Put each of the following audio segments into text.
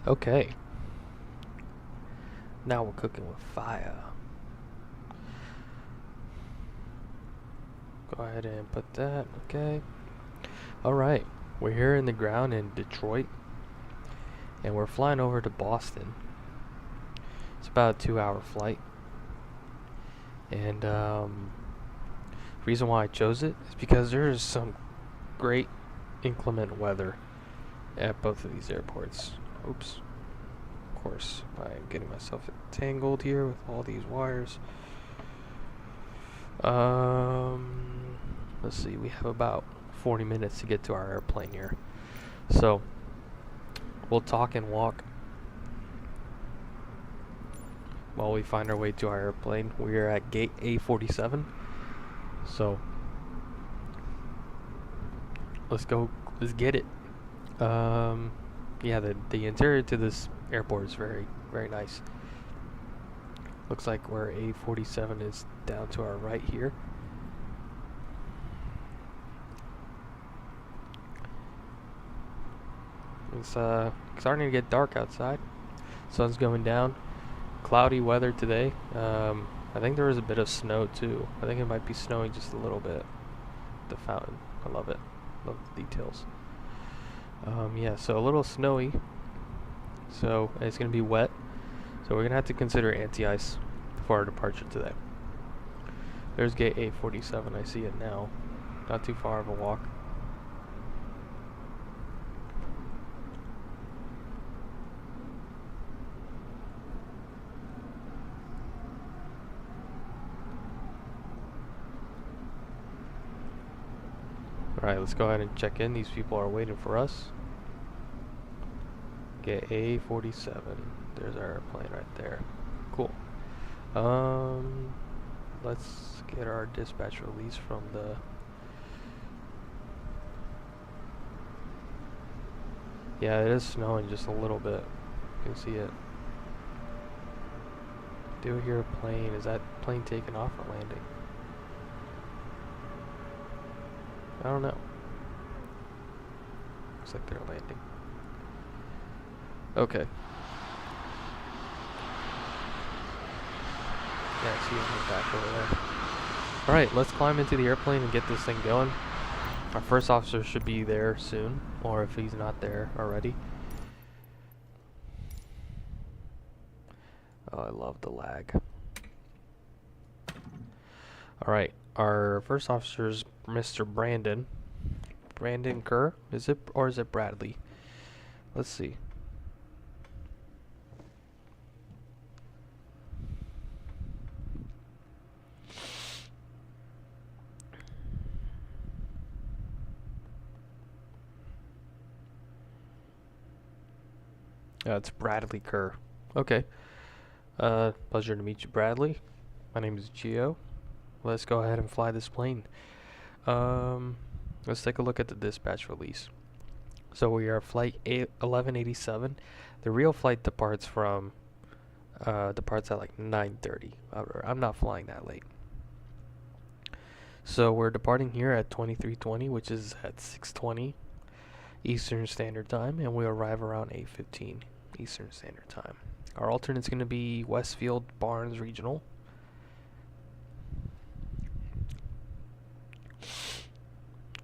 Okay, now we're cooking with fire. Go ahead and put that, okay. Alright, we're here in the ground in Detroit, and we're flying over to Boston. It's about a 2-hour flight. And reason why I chose it is because there is some great inclement weather at both of these airports. Oops. Of course, I'm getting myself tangled here with all these wires. Let's see, we have about 40 minutes to get to our airplane here. So, we'll talk and walk while we find our way to our airplane. We are at gate A47. So, let's get it. Yeah, the interior to this airport is very, very nice. Looks like where A47 is down to our right here. It's starting to get dark outside. Sun's going down. Cloudy weather today. I think there was a bit of snow too. I think it might be snowing just a little bit. The fountain. I love it. Love the details. Yeah, so a little snowy. So it's going to be wet. So we're going to have to consider anti-ice for our departure today. There's gate A47. I see it now. Not too far of a walk. Alright, let's go ahead and check in. These people are waiting for us. Gate A47. There's our airplane right there. Cool. Let's get our dispatch release from the... Yeah, it is snowing just a little bit. You can see it. Do I hear a plane? Is that plane taking off or landing? I don't know. Looks like they're landing. Okay. Yeah, I see him in the back over there. Alright, let's climb into the airplane and get this thing going. Our first officer should be there soon, or if he's not there already. Oh, I love the lag. Alright, our first officer is Mr. Brandon. Brandon Kerr? Is it, or is it Bradley? Let's see. It's Bradley Kerr. Okay. Pleasure to meet you, Bradley. My name is Gio. Let's go ahead and fly this plane. Let's take a look at the dispatch release. So we are flight 1187. The real flight departs at like 9:30. I'm not flying that late. So we're departing here at 23:20, which is at 6:20 Eastern Standard Time, and we arrive around 8:15 Eastern Standard Time. Our alternate's going to be Westfield Barnes Regional.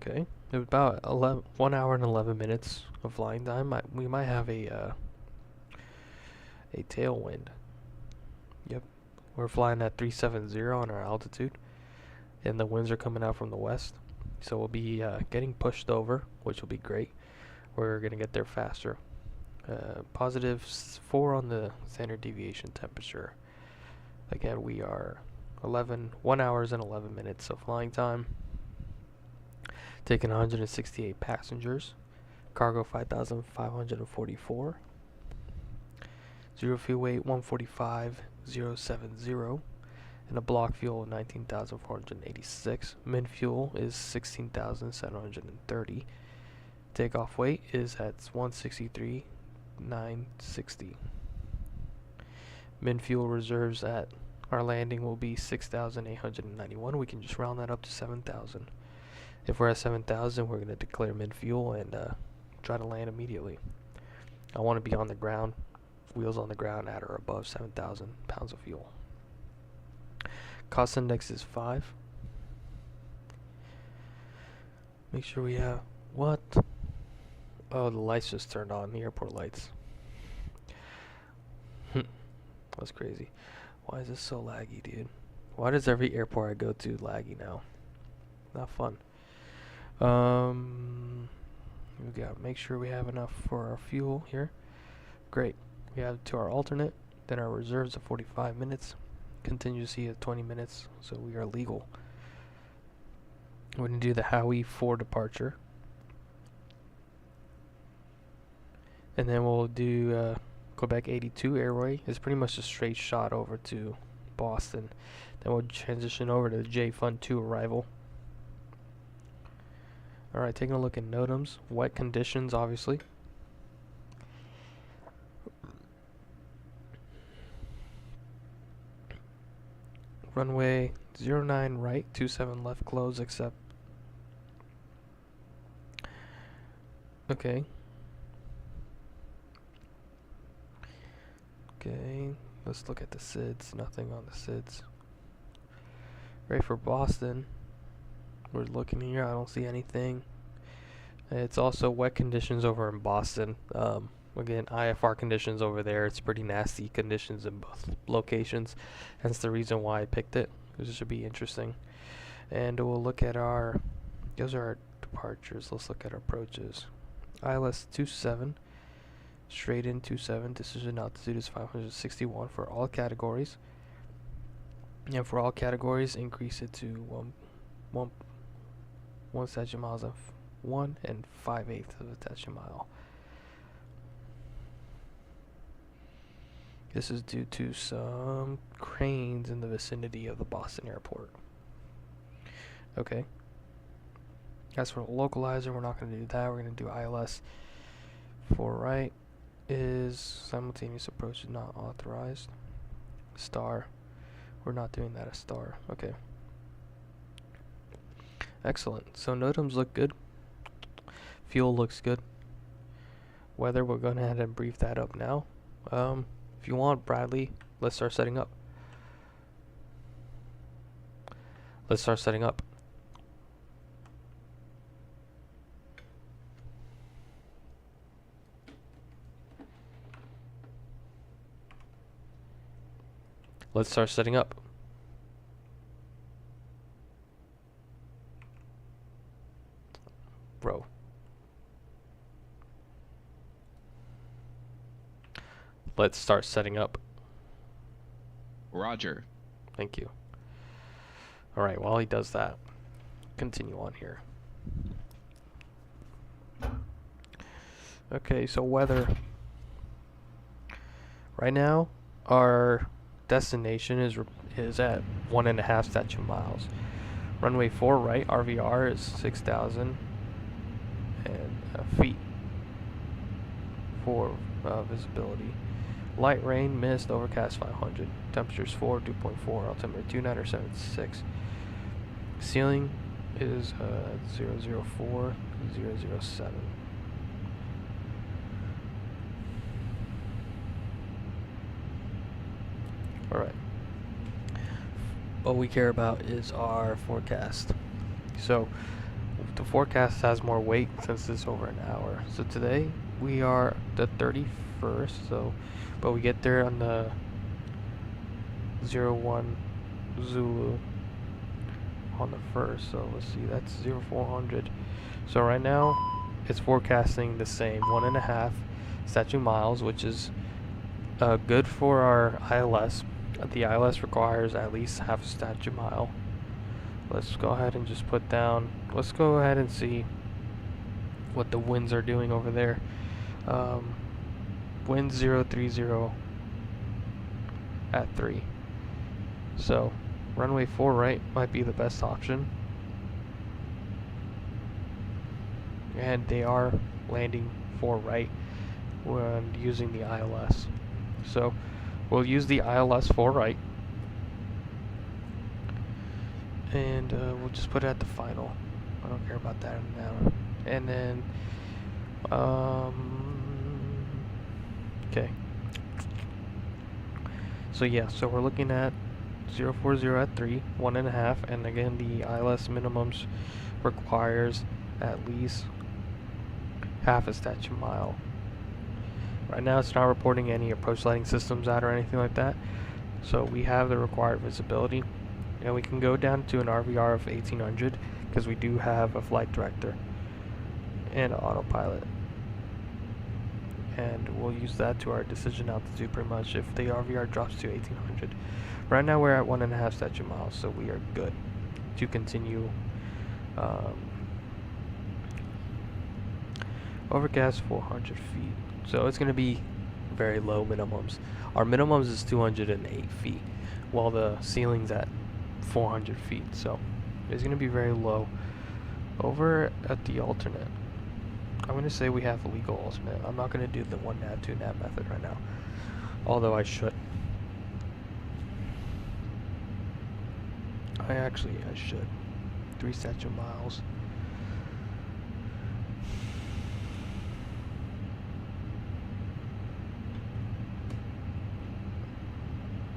Okay, it was about 1 hour and 11 minutes of flying time. We might have a tailwind. Yep, we're flying at 370 on our altitude, and the winds are coming out from the west. So we'll be getting pushed over, which will be great. We're gonna get there faster. Positive 4 on the standard deviation temperature. Again, we are 1 hours and 11 minutes of flying time. Taking 168 passengers. Cargo 5,544. Zero fuel weight 145,070. And a block fuel of 19,486. Min fuel is 16,730. Takeoff weight is at 163,960. Min fuel reserves at our landing will be 6,891. We can just round that up to 7,000. If we're at 7,000, we're going to declare min fuel and try to land immediately. I want to be on the ground, wheels on the ground at or above 7,000 pounds of fuel. Cost index is 5. Make sure we have, what? Oh, the lights just turned on, the airport lights. That's crazy. Why is this so laggy, dude? Why does every airport I go to laggy now? Not fun. We gotta make sure we have enough for our fuel here. Great. We have to our alternate, then our reserves of 45 minutes, contingency of 20 minutes, so we are legal. We're gonna do the Howie for departure. And then we'll do Quebec 82 Airway. It's pretty much a straight shot over to Boston. Then we'll transition over to the J Fund 2 arrival. Alright, taking a look at NOTAMs. Wet conditions, obviously. Runway 09 right, 27 left, close, accept. Okay. Okay, let's look at the SIDS. Nothing on the SIDS. Ready for Boston. We're looking here. I don't see anything. It's also wet conditions over in Boston. Again, IFR conditions over there. It's pretty nasty conditions in both locations. That's the reason why I picked it. This should be interesting. And we'll look at our, those are our departures. Let's look at our approaches. ILS 27, straight in 27. Decision altitude is 561 for all categories. And for all categories, increase it to one statute miles of 1 and 5/8 of a statute mile. This is due to some cranes in the vicinity of the Boston airport. Okay. As for the localizer, we're not going to do that. We're going to do ILS 4 right is simultaneous approach is not authorized. Star. We're not doing that as star. Okay. Excellent. So NOTAMs look good. Fuel looks good. Weather, we're going to ahead and brief that up now. If you want, Bradley, let's start setting up. Let's start setting up. Let's start setting up. Bro. Let's start setting up. Roger. Thank you. Alright, while he does that, continue on here. Okay, so weather. Right now, our destination is at 1.5 statute miles. Runway 4 right, RVR is 6,000 feet for visibility. Light rain, mist, overcast 500. Temperatures 4, dew point 4, altimeter 29 or 76. Ceiling is 004, 007. Alright. What we care about is our forecast. So, the forecast has more weight since it's over an hour. So today, we are the 31st, so, but we get there on the 01 Zulu on the 1st, so let's see, that's 0400. So right now, it's forecasting the same 1.5 statute miles, which is good for our ILS. The ILS requires at least half a statute mile. Let's go ahead and just put down, let's go ahead and see what the winds are doing over there. Wind 030 at 3. So runway 4 right might be the best option. And they are landing 4 right when using the ILS. So we'll use the ILS 4 right. And we'll just put it at the final. I don't care about that now. And then Okay. So yeah, so we're looking at 040 at 3, 1.5, and again the ILS minimums requires at least half a statute mile. Right now it's not reporting any approach lighting systems out or anything like that, so we have the required visibility, and we can go down to an RVR of 1800 because we do have a flight director and an autopilot, and we'll use that to our decision altitude pretty much if the RVR drops to 1800. Right now we're at 1.5 statute miles, so we are good to continue. Overcast 400 feet, so it's going to be very low minimums. Our minimums is 208 feet, while the ceiling's at 400 feet, so it's going to be very low. Over at the alternate, I'm going to say we have a legal alternate. I'm not going to do the 1 nav, 2 nav method right now, although I should. I should. 3 statute miles.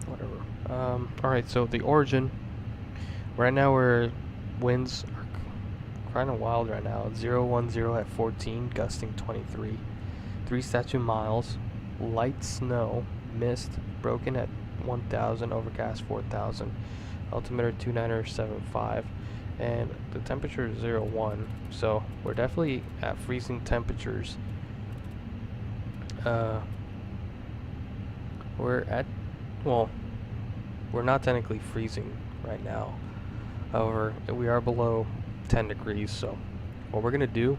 Whatever. Alright, so the origin. Right now winds are kind of wild right now. 010 at 14, gusting 23. 3 statute miles. Light snow. Mist. Broken at 1000. Overcast 4000. Altimeter 2975. And the temperature is 01. So we're definitely at freezing temperatures. We're at, well, we're not technically freezing right now. However, we are below 10 degrees, so what we're going to do,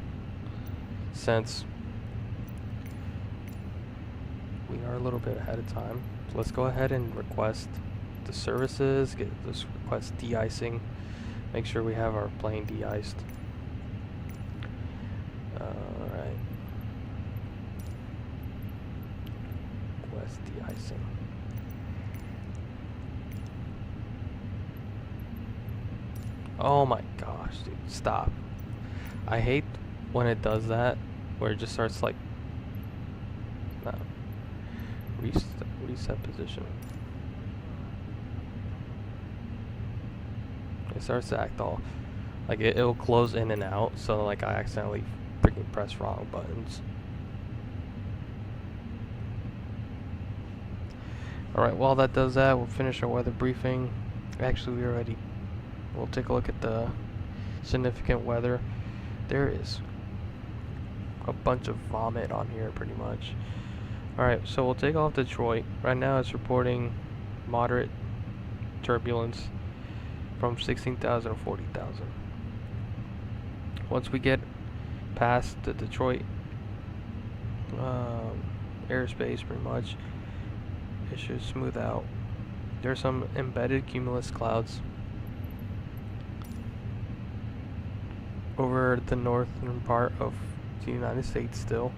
since we are a little bit ahead of time, so let's go ahead and request the services, request de-icing, make sure we have our plane de-iced. Alright. Request de-icing. Oh my gosh, dude, stop. I hate when it does that, where it just starts like, no, reset position. It starts to act all, like it'll close in and out, so like I accidentally freaking press wrong buttons. Alright, while that does that, we'll finish our weather briefing. Actually, we'll take a look at the significant weather. There is a bunch of vomit on here pretty much. Alright, so we'll take off Detroit. Right now it's reporting moderate turbulence from 16,000 to 40,000. Once we get past the Detroit airspace pretty much, it should smooth out. There's some embedded cumulus clouds over the northern part of the United States still,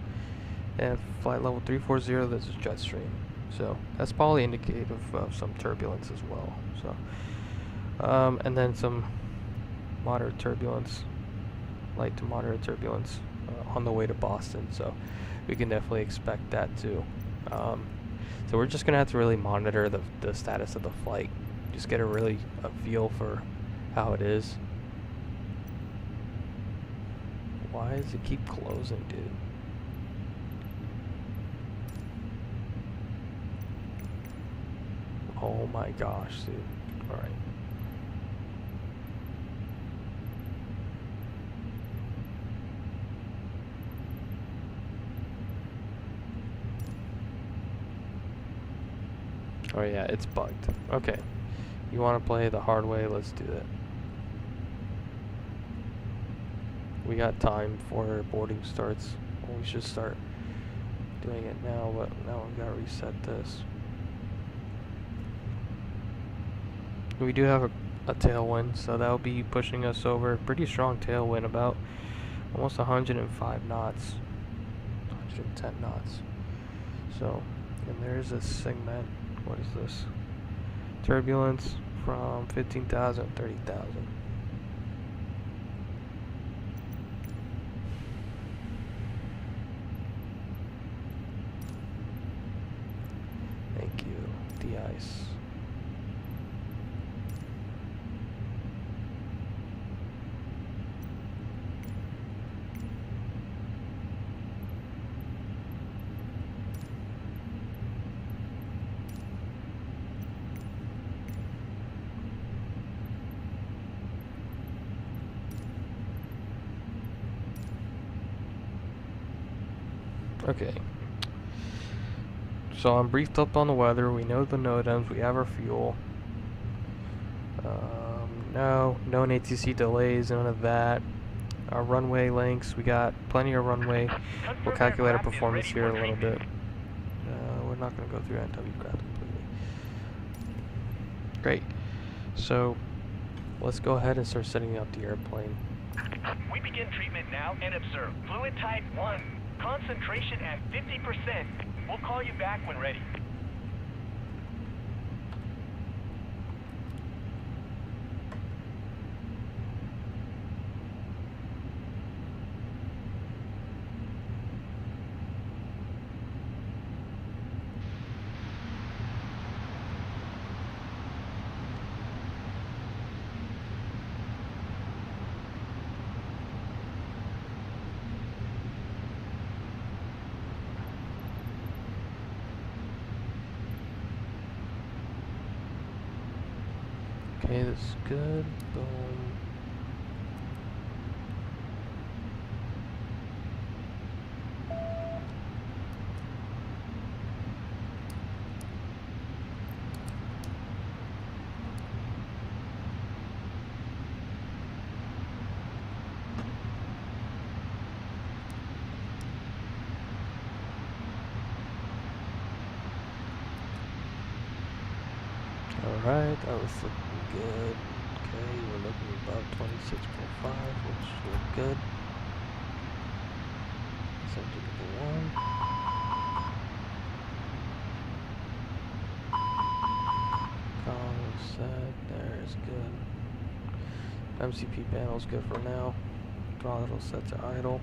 and flight level 340, there's a jet stream, so that's probably indicative of some turbulence as well. So and then some moderate turbulence, light to moderate turbulence on the way to Boston, so we can definitely expect that too. So we're just gonna have to really monitor the status of the flight, just get a feel for how it is. Why does it keep closing, dude? Oh my gosh, dude. Alright. Oh yeah, it's bugged. Okay. You want to play the hard way? Let's do that. We got time before boarding starts. Well, we should start doing it now, but now we've got to reset this. We do have a tailwind, so that'll be pushing us over. Pretty strong tailwind, about almost 105 knots, 110 knots. So, and there's a segment. What is this? Turbulence from 15,000 to 30,000. Nice. Okay. So I'm briefed up on the weather. We know the NOTAMs. We have our fuel. No ATC delays, none of that. Our runway lengths, we got plenty of runway. We'll calculate our performance here a little bit. We're not going to go through NW graph completely. Great. So let's go ahead and start setting up the airplane. We begin treatment now and observe fluid type 1. Concentration at 50%. We'll call you back when ready. Okay, that's good. Boom. Alright, that was looking good. Okay, we're looking about 26.5, which look good. Subject number 1. Column set, there's good. MCP panel's good for now. Throttle set to idle.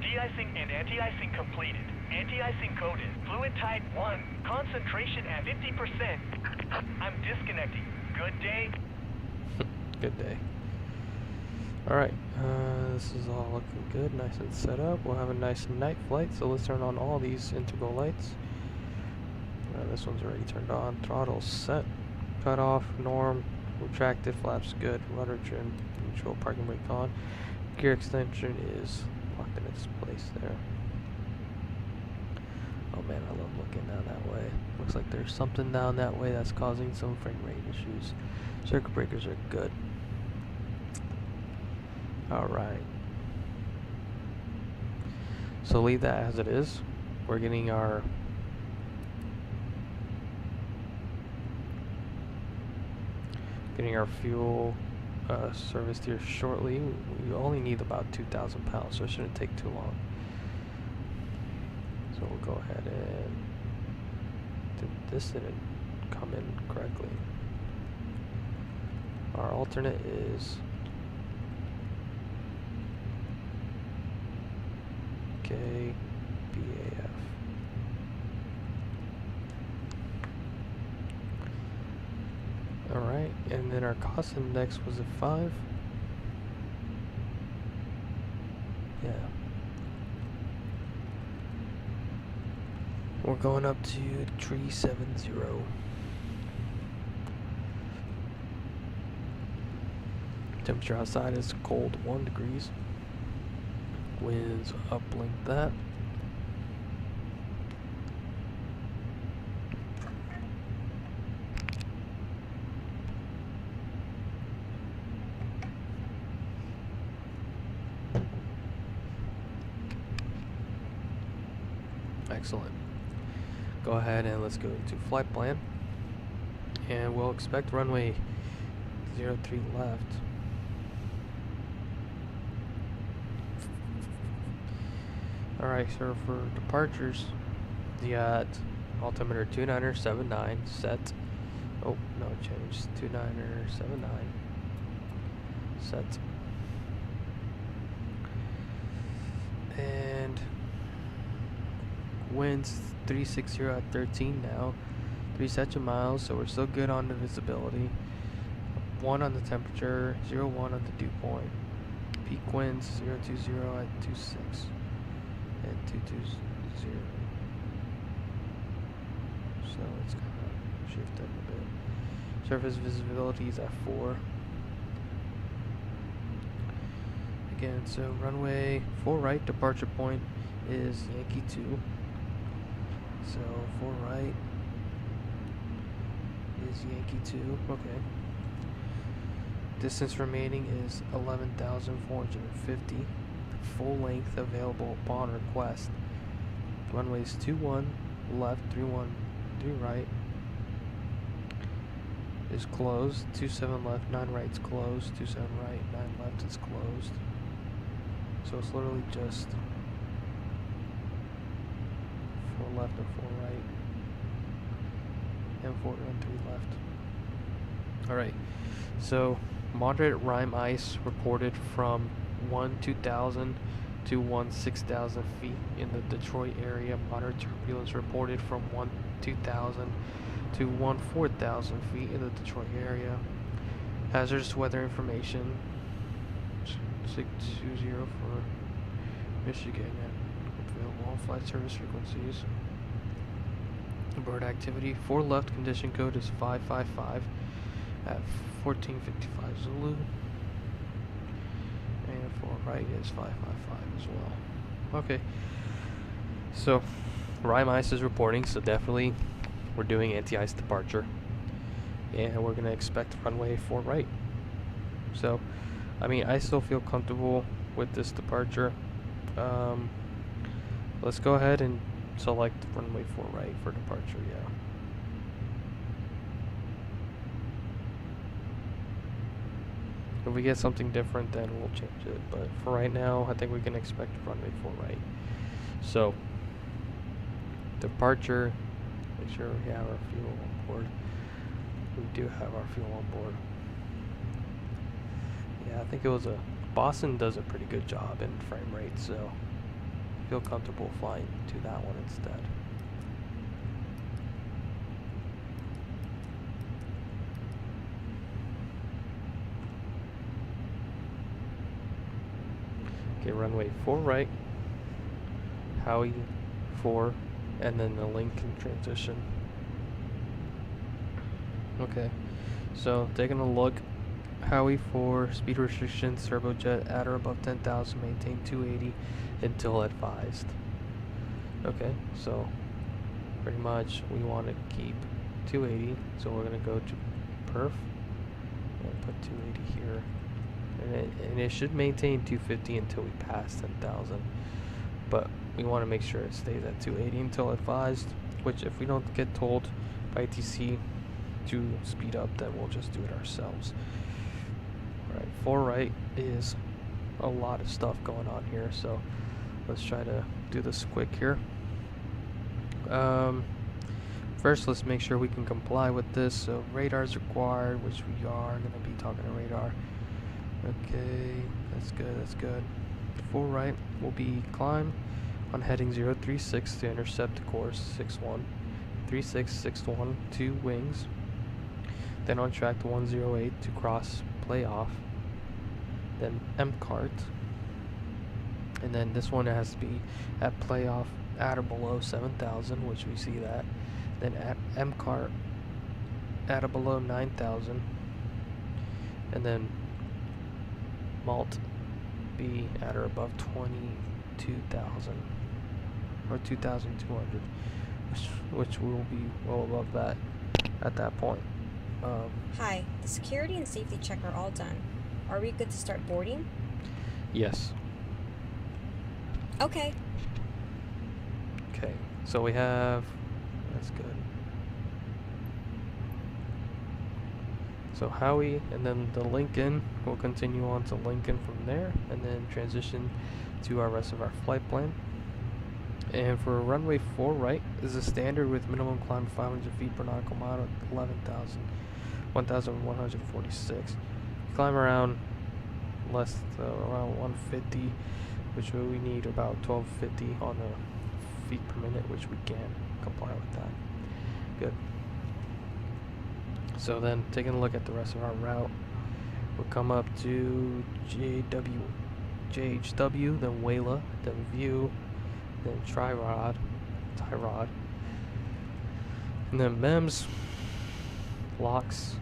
De-icing and anti-icing completed. Anti-icing coded. Fluid type 1. Concentration at 50%. I'm disconnecting. Good day. Good day. Alright, this is all looking good, nice and set up. We'll have a nice night flight, so let's turn on all these integral lights. This one's already turned on. Throttle set. Cut off, norm, retracted, flaps good, rudder trim, neutral, parking brake on. Gear extension is locked in its place there. Oh man, I love looking down that way. Looks like there's something down that way that's causing some frame rate issues. Circuit breakers are good. Alright. So leave that as it is. We're getting our fuel serviced here shortly. We only need about 2,000 pounds, so it shouldn't take too long. So we'll go ahead and this didn't come in correctly. Our alternate is KBAF. Alright, and then our cost index was at 5. Yeah. We're going up to 370. Temperature outside is cold 1 degrees. Winds uplink that. Excellent. Go ahead and let's go into flight plan. And we'll expect runway 03 left. Alright, so for departures, you got altimeter 2979 set. Oh, no, it changed. 2979 set. And winds 360 at 13 now, 3 sets of miles, so we're still good on the visibility. 1 on the temperature, 0-1 on the dew point. Peak winds 0-20 at 2.6 and 2.20. So it's kind of shifted a bit. Surface visibility is at 4. Again, so runway 4 right, departure point is Yankee 2. So 4 right is Yankee 2. Okay. Distance remaining is 11,450. Full length available upon request. Runways 21 left, 31 3 right is closed. 27 left, 9 right is closed. 27 right, 9 left is closed. So it's literally just 4 left and 4 right, and 4 and 3 left. Alright, so moderate rime ice reported from 1,2,000 to 1,6,000 feet in the Detroit area. Moderate turbulence reported from 1,2,000 to 1,4,000 feet in the Detroit area. Hazardous weather information 620 for Michigan and available on flight service frequencies. Bird activity 4 left, condition code is 555 at 1455 Zulu, and 4 right is 555 as well. Okay, so rime ice is reporting, so definitely we're doing anti-ice departure, and we're gonna expect runway 4 right. So I mean, I still feel comfortable with this departure. Let's go ahead and select runway 4 right for departure, yeah. If we get something different, then we'll change it. But for right now, I think we can expect runway 4 right. So, departure, make sure we have our fuel on board. We do have our fuel on board. Yeah, I think it was Boston does a pretty good job in frame rate, so I feel comfortable flying to that one instead. Okay, runway 4 right, Howie 4, and then the Lincoln transition. Okay, so taking a look. Howie 4, speed restrictions, turbojet at or above 10,000, maintain 280 until advised. Okay, so pretty much we want to keep 280, so we're going to go to perf and put 280 here. And it should maintain 250 until we pass 10,000, but we want to make sure it stays at 280 until advised, which if we don't get told by ATC to speed up, then we'll just do it ourselves. Alright, 4 right is a lot of stuff going on here, so let's try to do this quick here. First, let's make sure we can comply with this. So radar is required, which we are going to be talking to radar. Okay, that's good, that's good. 4 right will be climb on heading 036 to intercept the course 61. 3661 2 wings. Then on track to 108 to cross playoff. Then MCART. And then this one has to be at playoff at or below 7,000, which we see that. Then at MCART at or below 9,000. And then Malt be at or above 22,000 or 2,200, which will be well above that at that point. Hi, the security and safety check are all done. Are we good to start boarding? Yes. Okay. Okay, so we have, that's good. So Howie, and then the Lincoln, we'll continue on to Lincoln from there, and then transition to our rest of our flight plan. And for runway 4 right is a standard with minimum climb 500 feet per nautical mile at 1,146. Climb around around 150 which we need about 1250 on the feet per minute, which we can comply with that. Good. So then, taking a look at the rest of our route, we'll come up to JHW, then Wayla, then View, then Tyrod, and then Mems, Locks,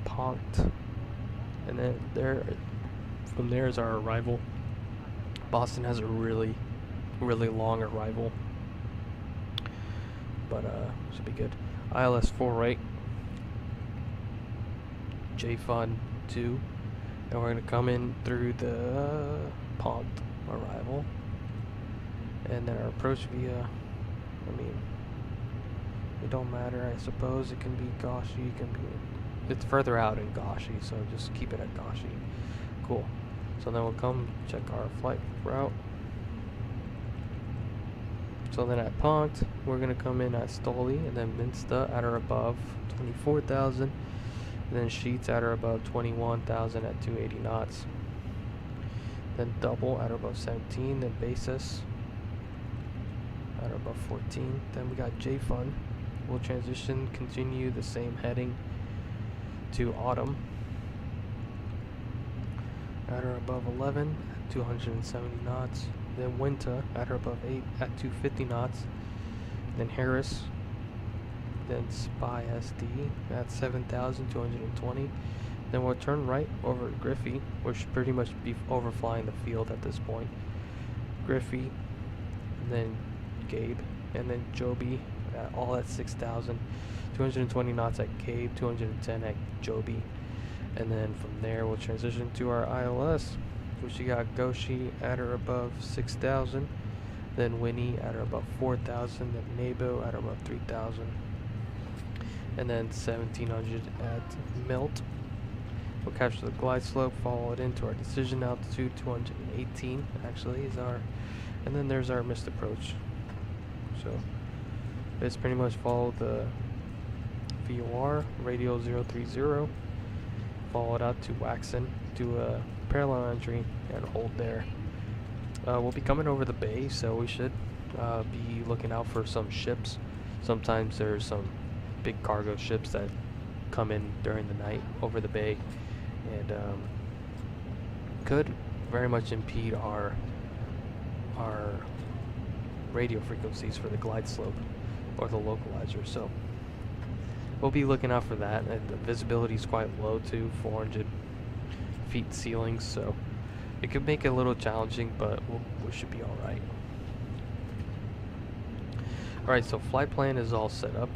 Ponct, and then from there is our arrival. Boston has a really long arrival, but should be good. ILS 4 right, JFun 2, and we're gonna come in through the Ponct arrival, and then our approach via, it don't matter, I suppose. It can be Goshi, it's further out in Goshi, so just keep it at Goshi. Cool. So then we'll come check our flight route. So then at Ponct, we're going to come in at Stoli, and then Minsta at or above 24,000, and then Sheets at or above 21,000 at 280 knots. Then Double at or above 17, then Basis at or above 14. Then we got JFun. We'll transition, continue the same heading to Autumn at or above 11 at 270 knots. Then Winter at or above 8 at 250 knots. Then Harris. Then Spy SD at 7,220. Then we'll turn right over Griffey, which should pretty much be overflying the field at this point. Griffey, and then Gabe, and then Joby, all at 6,220 knots at Gabe, 210 at Joby. And then from there we'll transition to our ILS, which you got Goshi at or above 6,000, then Winnie at or above 4,000, then Nebo at or above 3,000, and then 1,700 at Melt. We'll capture the glide slope, follow it into our decision altitude, 218 actually is our, and then there's our missed approach. So it's pretty much follow the VOR, radial 030, follow it out to Waxon, do a parallel entry, and hold there. We'll be coming over the bay, so we should be looking out for some ships. Sometimes there's some big cargo ships that come in during the night over the bay, and could very much impede our radio frequencies for the glide slope or the localizer. So we'll be looking out for that. And the visibility is quite low too, 400 feet ceilings, so it could make it a little challenging, but we should be all right. All right, so flight plan is all set up.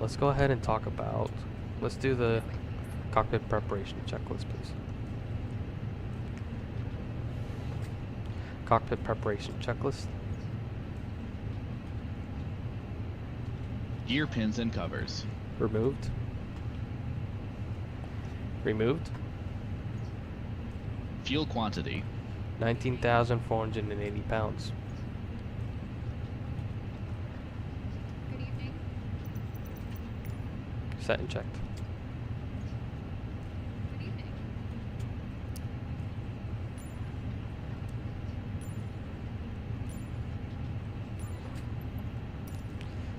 Let's go ahead and talk about, let's do the cockpit preparation checklist, please. Cockpit preparation checklist. Gear pins and covers. Removed. Removed. Fuel quantity. 19,480 pounds. Good evening. Set and checked. Good evening.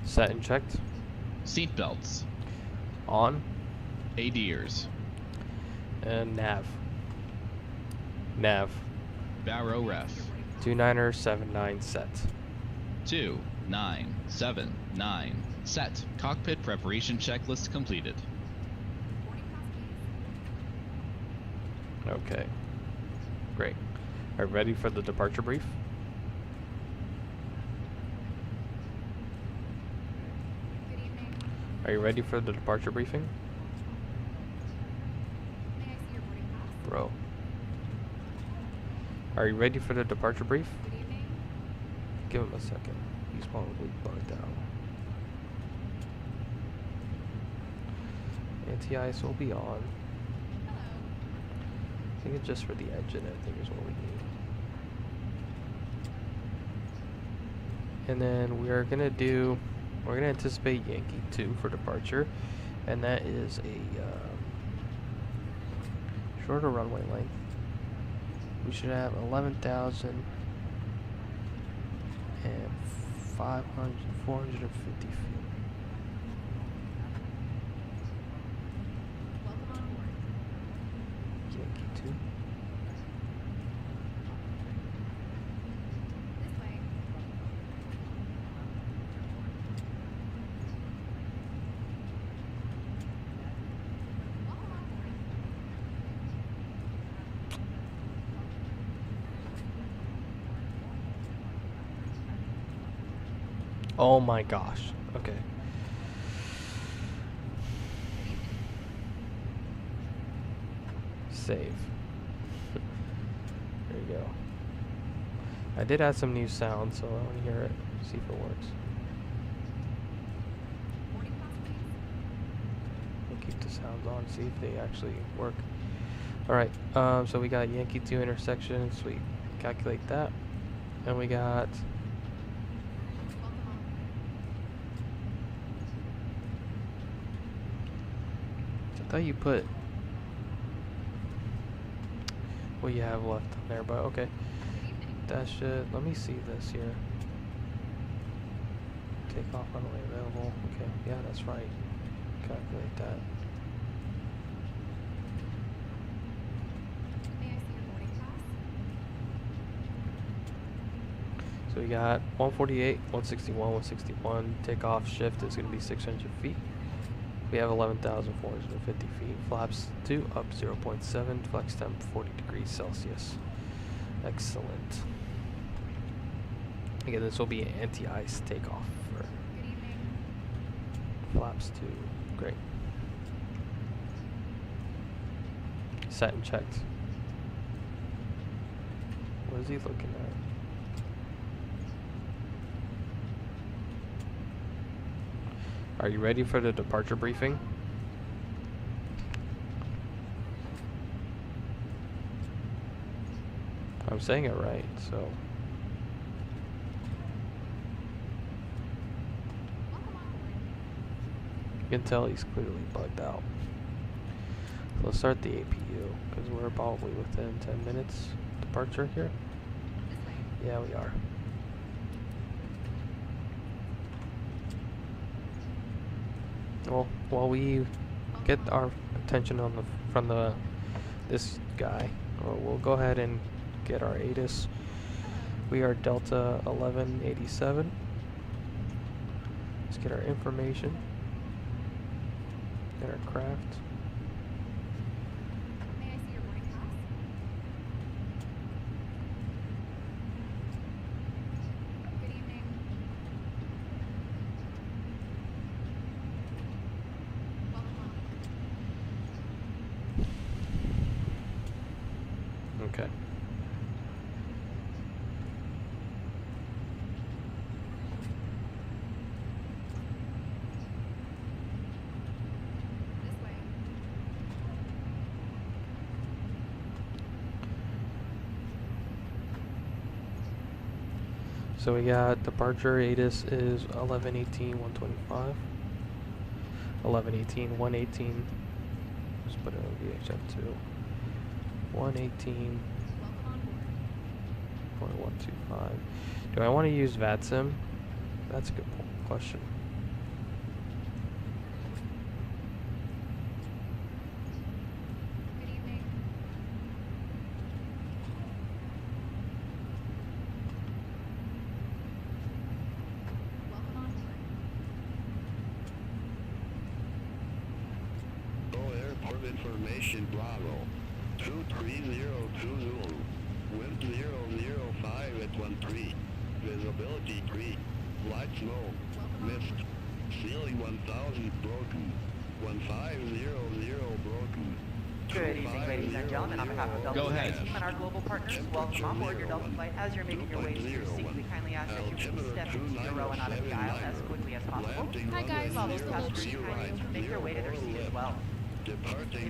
Set and checked. Seat belts. On. ADIRS. And nav. Nav. Barrow ref. 2979 set. 2979. Set. Cockpit preparation checklist completed. Boarding pass, please. Okay. Great. Are you ready for the departure brief? Good evening. Are you ready for the departure briefing? May I see your boarding pass? Bro. Are you ready for the departure brief? Good evening. Give him a second. He's probably bugged out. Anti-ice will be on. Hello. I think it's just for the engine, I think is what we need. And then we're gonna anticipate Yankee 2 for departure, and that is a shorter runway length. We should have 11,500, 450 feet. Welcome on board. Yankee 2. This way. Welcome on board. Oh my gosh. Okay. Save. There you go. I did add some new sounds, so I want to hear it. See if it works. Boarding pass, please. We'll keep the sounds on, see if they actually work. Alright, so we got Yankee 2 intersection, sweet. Calculate that. And we got Welcome on. I thought you put what you have left on there, but okay. Good evening. That should, let me see this here. Take off runway available. Okay, yeah, that's right. Calculate that. May I see your boarding pass? So we got 148, 161, 161. Takeoff shift is going to be 600 feet. We have 11,450 feet. Flaps 2 up 0.7. Flex temp 40 degrees Celsius. Excellent. Again, this will be an anti-ice takeoff for Good evening. flaps 2. Great. Set and checked. What is he looking at? Are you ready for the departure briefing? I'm saying it right, so. Welcome on board. You can tell he's clearly bugged out. So let's start the APU, because we're probably within 10 minutes departure here. This way. Yeah, we are. Well, while we get our attention on from this guy, we'll go ahead and get our ATIS. We are Delta 1187. Let's get our information. Get our craft. May I see your boarding pass? Good evening. Welcome on board. Okay. This way. So we got departure ATIS is 1118 125. 1118 118. Just put it on VHF2. 118. Welcome on board. 0.125. Do I want to use VATSIM? That's a good question. Good evening. Welcome on board. Go airport information Bravo. 23020. Wind 005 at 13. Visibility 3. Light snow. Mist. Ceiling 1000 broken. 1500 broken. Good evening, ladies and gentlemen. On behalf of Delta Go ahead. team and our global partners, welcome on board your Delta flight. As you're making your way to your seat, we kindly ask that you please step into your row and out of the aisle as quickly as possible. Hi, guys. All those passengers kindly make their way to their seat as well. If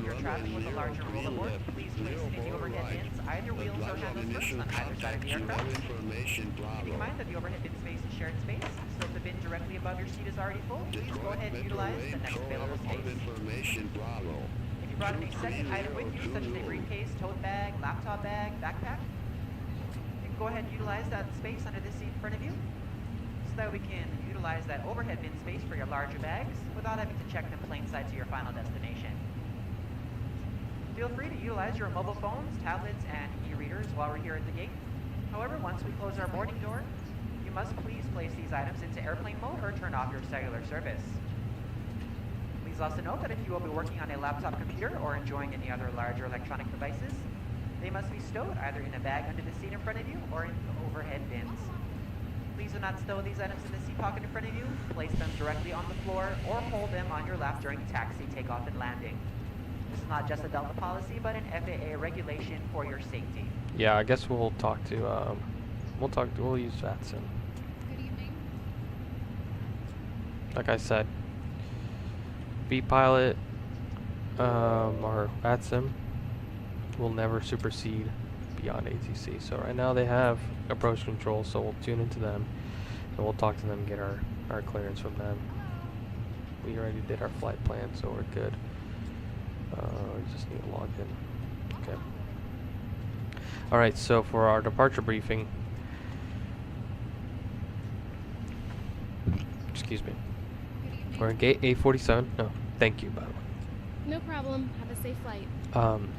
you're traveling with a larger roll aboard, please place it in the overhead bins, either wheels or handles first on either side of the aircraft. Keeping in mind that the overhead bin space is shared space, so if the bin directly above your seat is already full, please go ahead and utilize the next available space. Information Bravo. If you brought in a second item with you, such as a briefcase, tote bag, laptop bag, backpack, you can go ahead and utilize that space under the seat in front of you, so that we can utilize that overhead bin space for your larger bags without having to check them plain sight to your final destination. Feel free to utilize your mobile phones, tablets, and e-readers while we're here at the gate. However, once we close our boarding door, you must please place these items into airplane mode or turn off your cellular service. Please also note that if you will be working on a laptop computer or enjoying any other larger electronic devices, they must be stowed either in a bag under the seat in front of you or in overhead bins. Please do not stow these items in the seat pocket in front of you, place them directly on the floor, or hold them on your lap during taxi, takeoff, and landing. This is not just a Delta policy, but an FAA regulation for your safety. Yeah, I guess we'll talk to, we'll use VATSIM. Good evening. Like I said, V-Pilot, or VATSIM will never supersede beyond ATC. So right now they have approach control, so we'll tune into them, and we'll talk to them and get our clearance from them. We already did our flight plan, so we're good. We just need to log in. Okay. Alright, so for our departure briefing, excuse me, Good evening. we're in gate A47. No, thank you, by the way. No problem. Have a safe flight.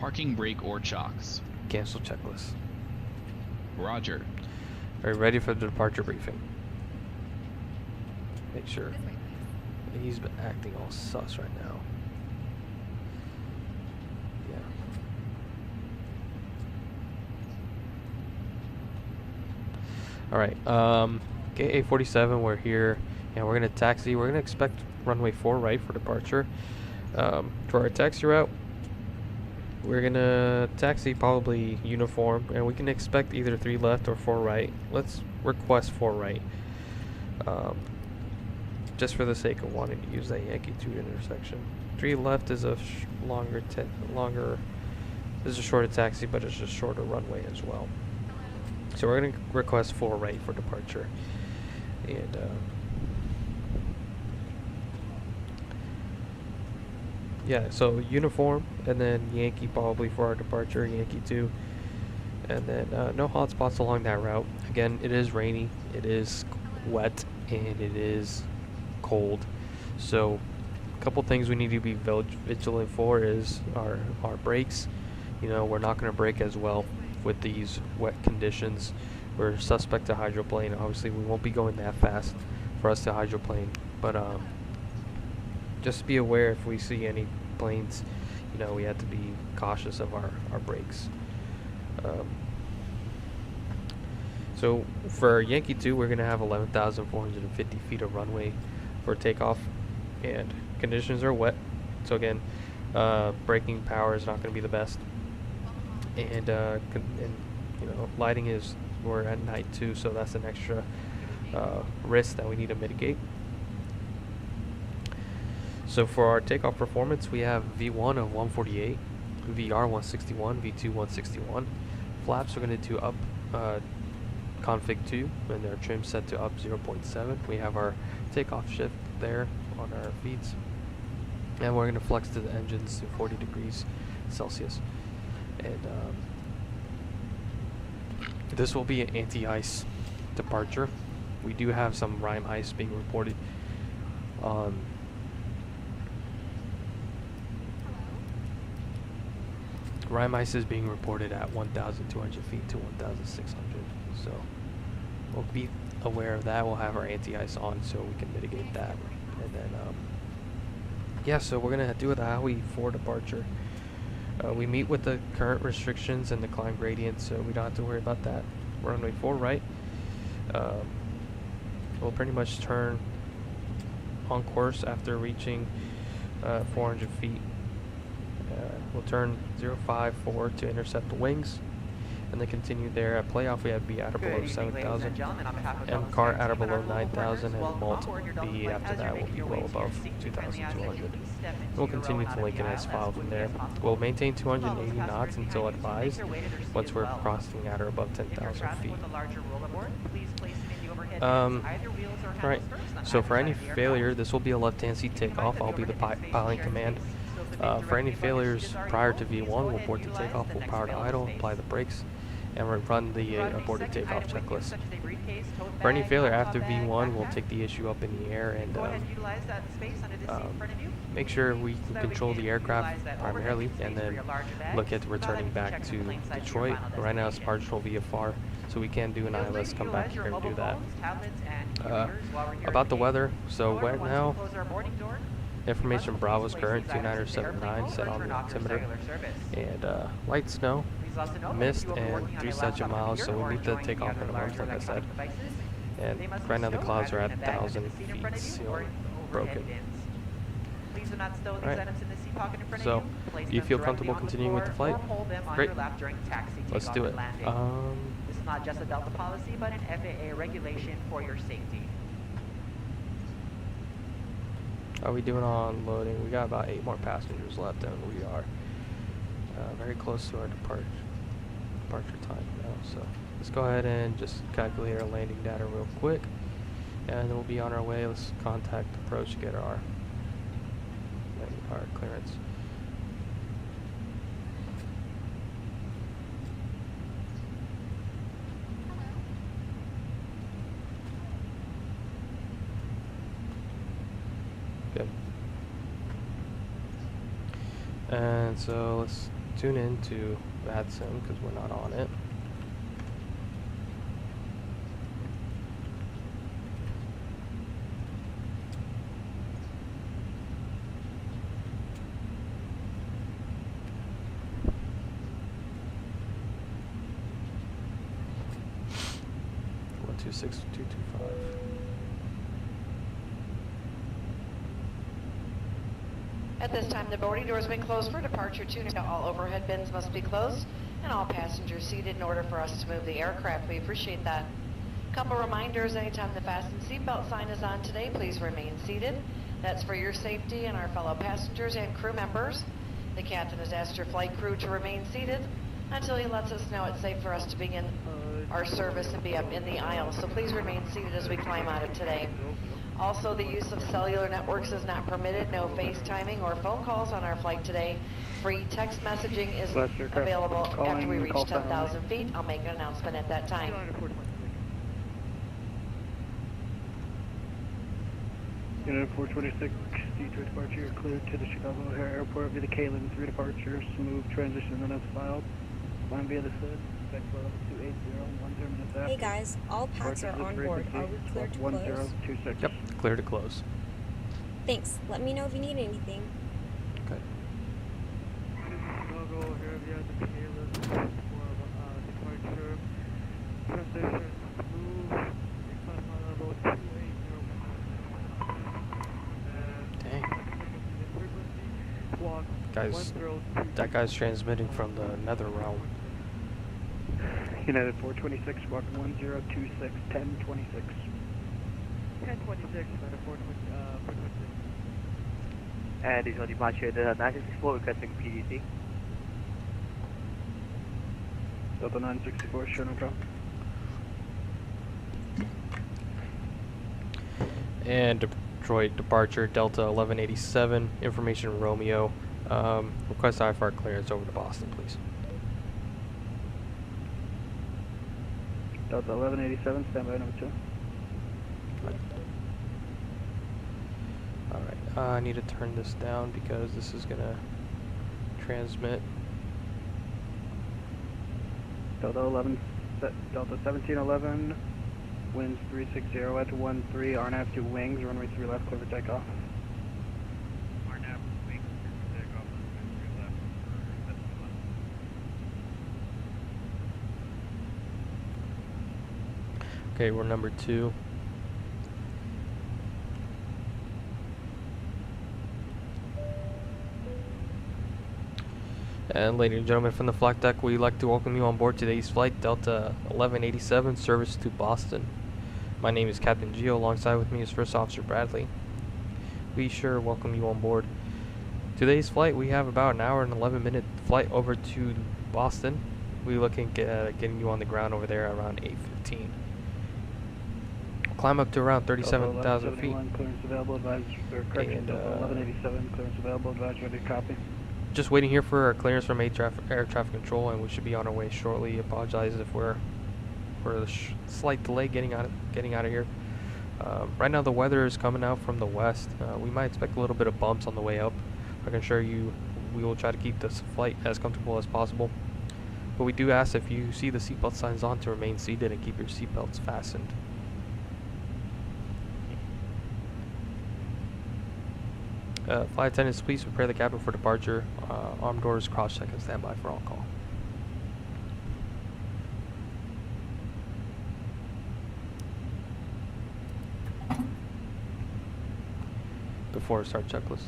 Parking brake or chocks. Cancel checklist. Roger. Are you ready for the departure briefing? Make sure. This way, please. He's been acting all sus right now. Yeah. Alright, gate A47, we're here, and we're gonna taxi. We're gonna expect runway 4 right for departure. For our taxi route, we're gonna taxi probably uniform, and we can expect either 3 left or 4 right. Let's request 4 right. Just for the sake of wanting to use that Yankee 2 intersection. 3 left is a longer, this is a shorter taxi, but it's a shorter runway as well. So we're gonna request 4 right for departure, and yeah, so uniform, and then Yankee probably for our departure, Yankee 2, and then no hot spots along that route. Again, it is rainy, it is wet, and it is cold. So a couple things we need to be vigilant for is our brakes. You know, we're not going to brake as well with these wet conditions. We're suspect to hydroplane. Obviously, we won't be going that fast for us to hydroplane, but just be aware if we see any planes, you know, we have to be cautious of our brakes. So for Yankee 2, we're going to have 11,450 feet of runway for takeoff, and conditions are wet. So again, braking power is not going to be the best, and you know, lighting is, we're at night too, so that's an extra risk that we need to mitigate. So for our takeoff performance, we have V1 of 148, VR 161, V2 161. Flaps are going to do up config 2, and their trim set to up 0.7. We have our takeoff shift there on our feeds, and we're going to flex to the engines to 40 degrees Celsius. And this will be an anti-ice departure. We do have some rime ice being reported. Rime ice is being reported at 1,200 feet to 1,600, so we'll be aware of that. We'll have our anti-ice on so we can mitigate that. And then, yeah, so we're going to do the Howie 4 departure. We meet with the current restrictions and the climb gradient, so we don't have to worry about that. Runway 4 right. We'll pretty much turn on course after reaching 400 feet. We'll turn 054 to intercept the wings, and then continue there. At playoff, we have B at or below 7,000, MCAR at or below 9,000, and Malt B after that will be well above 2,200. We'll continue to Lincoln S5 from there. We'll maintain 280 knots until advised once we're crossing at or above 10,000 feet. Right, so for any failure, this will be a left-hand seat takeoff. I'll be the pilot in command. For any failures prior to V1, we'll abort the takeoff, we'll power to idle, apply the brakes, and we'll run the aborted takeoff checklist. For any failure after V1, we'll take the issue up in the air and make sure we can control the aircraft primarily, and then look at returning back to Detroit. Right now it's marginal VFR, so we can do an ILS, come back here and do that. About the weather, so right now, information Bravo's current 2979 set on the altimeter, and light snow, mist, and 3 sets of miles, so we need to take off minimums, like I said. And right now the clouds are at 1,000 feet, ceiling broken. Alright, so do you feel comfortable continuing with the flight? Great, let's do it. This is not just a Delta policy, but an FAA regulation for your safety. How are we doing on loading? We got about 8 more passengers left, and we are very close to our departure time now. So let's go ahead and just calculate our landing data real quick, and then we'll be on our way. Let's contact approach to get our clearance. Good. And so let's tune into VATSIM because we're not on it. One 26225. At this time, the boarding doors have been closed for departure. All overhead bins must be closed, and all passengers seated in order for us to move the aircraft. We appreciate that. Couple reminders: anytime the fasten seatbelt sign is on today, please remain seated. That's for your safety and our fellow passengers and crew members. The captain has asked your flight crew to remain seated until he lets us know it's safe for us to begin our service and be up in the aisle. So please remain seated as we climb out of today. Also, the use of cellular networks is not permitted. No FaceTiming or phone calls on our flight today. Free text messaging is available after we reach 10,000 feet. I'll make an announcement at that time. Unit 426, Detroit departure, cleared to the Chicago O'Hare Airport via the KLM 3 departure. Smooth transition minutes filed. Line via the SID. Hey guys, all packs are on board. Are we cleared to close? Yep, clear to close. Thanks. Let me know if you need anything. Okay. Dang. Guys, that guy's transmitting from the nether realm. United 426, walk 1026, 1026. 1026, United 426. And is on departure, the 964 requesting PDC. Delta 964, sure, no problem. And Detroit departure, Delta 1187, information Romeo. Request IFR clearance over to Boston, please. Delta 1187, standby number 2. Alright, I need to turn this down because this is gonna transmit. Delta 1711, winds 360 at 13, RNAV 2 wings, runway 3 left, clear for takeoff. RNAV wings, takeoff, runway 3 left, Okay, we're number 2. And ladies and gentlemen from the flight deck, we'd like to welcome you on board today's flight, Delta 1187, service to Boston. My name is Captain Gio, alongside with me is First Officer Bradley. We sure welcome you on board. Today's flight, we have about an hour and 11-minute flight over to Boston. We're looking at getting you on the ground over there around 8:15. climb up to around Delta 37,000 feet. 1171, clearance available, advise, or correction, And, Delta 1187, clearance available, advise, ready to copy. Just waiting here for our clearance from air traffic control, and we should be on our way shortly. Apologize if we're for a slight delay getting out of here. Right now the weather is coming out from the west. We might expect a little bit of bumps on the way up. I can assure you we will try to keep this flight as comfortable as possible. But we do ask if you see the seatbelt signs on to remain seated and keep your seatbelts fastened. Flight attendants, please prepare the cabin for departure. Armed doors, cross-check, and stand by for on call. Before start checklist.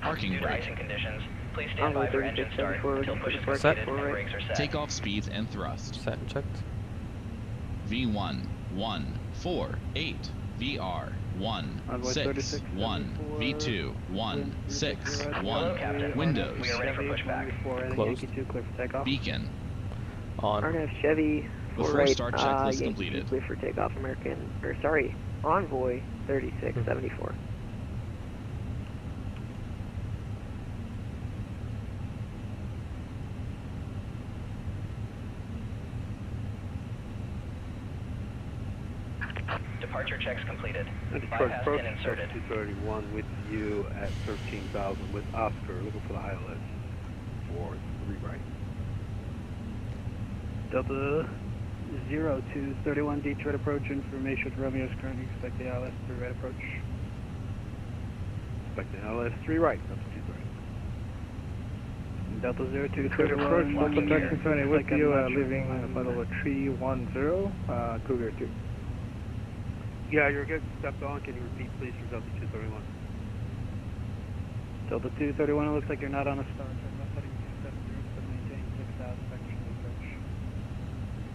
Parking Due to brake. icing conditions, please stand by for engine start until push is completed and brakes are set. Takeoff speeds and thrust. Set and checked. V1 148. VR 161. V2 161. Captain. Windows. We are ready for pushback. Closed. Yankee 2, clear for takeoff. Beacon. On. RNF Chevy, Before right, start checklist Yankee completed. 2, clear for takeoff, American, or sorry, Envoy 3674. Departure checks completed. Detroit Bypass approach, pin inserted. 231 with you at 13,000 with Oscar, looking for the ILS for 3 right. Delta 0231 Detroit approach, information Romeo's currently expect the ILS 3 right approach. Expect the ILS 3 right, that's 2 right. Delta 0231 approach, Delta Texas 20 with you, leaving final 310, Cougar 2. Yeah, you're good, stepped on, can you repeat please for Delta 231? Delta 231, it looks like you're not on a star. Turn left heading 270 to maintain 6,000 vectors to approach.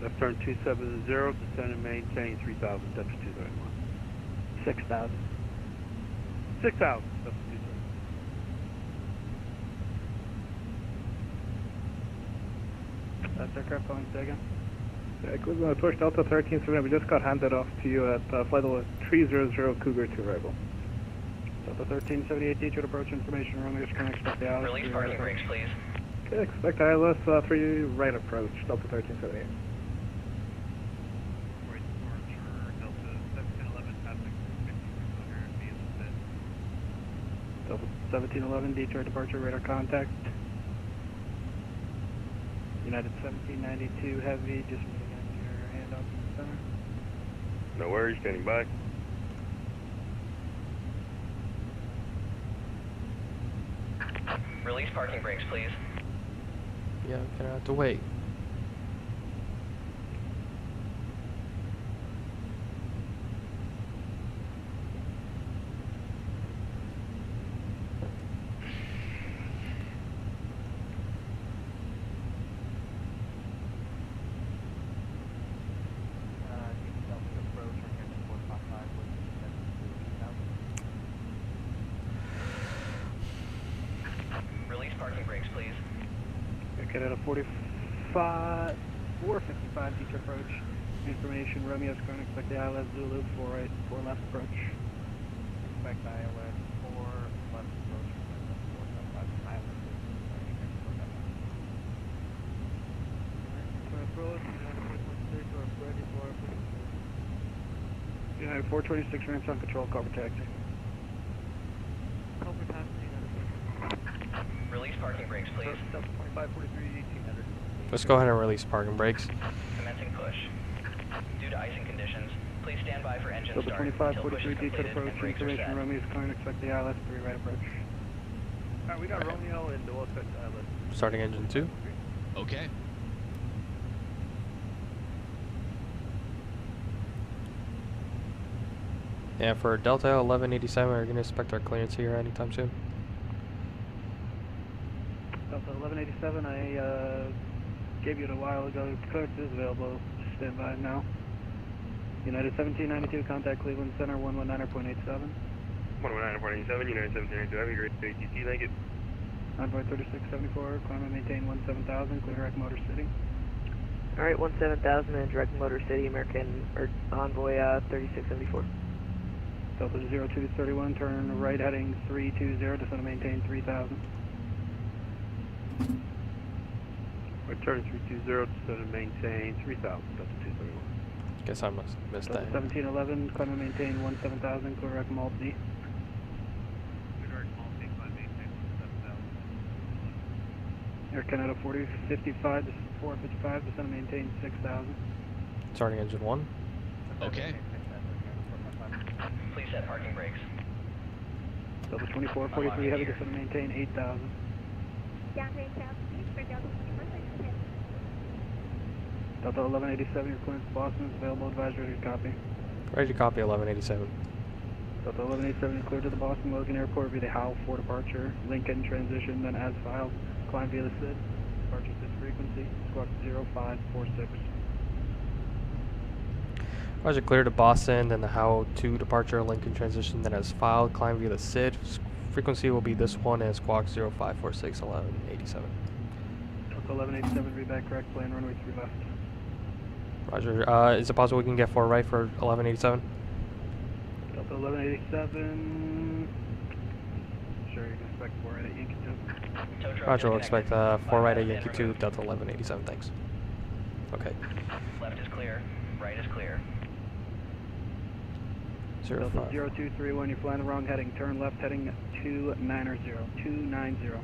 Left turn 270, descend and maintain 3,000, Delta 231. 6,000. 6,000, Delta 231. That's aircraft calling second. Cleveland approach Delta 1370, we just got handed off to you at flight level 300 Cougar to arrival. Delta 1378 Detroit approach information, Romeo's current expect the ILS. Release parking brakes, please. Okay, expect ILS 3 right approach, Delta 1378. Delta 1711 Detroit departure, radar contact. United 1792 Heavy, just moving in your handoff to the center. No worries, standing by. Release parking brakes, please. Yeah, gonna have to wait. Release parking brakes, please. Okay, at a 455 Detroit approach. Information, Romeo's current expect the ILS Zulu 4 right, 4 left approach. Expect ILS 4 left approach. 455 ILS United 426 ramps on control, cover taxi. Release parking brakes, please. Delta 2543 1800. Let's go ahead and release parking brakes. Commencing push. Due to icing conditions, please stand by for engine Delta start until push 2543 is Detroit completed approach, and brakes are information, set. Romeo's current expect the ILS 3 right approach. Alright, we got Romeo and we'll expect the ILS. Starting engine 2. Okay. Yeah, for Delta 1187, we're gonna expect our clearance here anytime soon. Delta 1187, I gave you it a while ago. Clearance is available. Just stand by now. United 1792, contact Cleveland Center 119.87. 119.87, United 1792, have a great ATC, thank you. Envoy 3674, climb and maintain 17,000, clear rack motor city. Alright, 17,000 and direct Motor City, American Envoy 3674. Delta 0231, turn right heading 320, descend and maintain 3000. Return 320, descend and maintain 3000, Delta 231. Guess I must missed Delta that. 1711, climb and maintain 17,000, clear direct Malt D. Air Canada 4055, 455, descend and maintain 6,000. Starting engine 1. Okay. Please set parking brakes. Delta 2443, heavy, descend and maintain 8,000. Delta 1187, your clearance to Boston is available, advisory to copy. Ready to copy 1187. Delta 1187 is cleared to the Boston Logan Airport via the Howell 4 departure. Lincoln transition, then as filed, climb via the SID. Departure SID frequency, squawk 0546. Roger, clear to Boston, then the Howell 2 departure, Lincoln transition, then as filed, climb via the SID. Frequency will be this one and squawk 0546 1187. Delta 1187, read back correct, plan runway 3 left. Roger, is it possible we can get 4 right for 1187? Delta 1187, sure you can expect 4 right at Yankee 2. Roger, we'll expect 4 right at Yankee 2, Delta 1187, thanks. Okay. Left is clear. Right is clear. Zero Delta five. 0231, you're flying the wrong heading. Turn left heading 290. 290.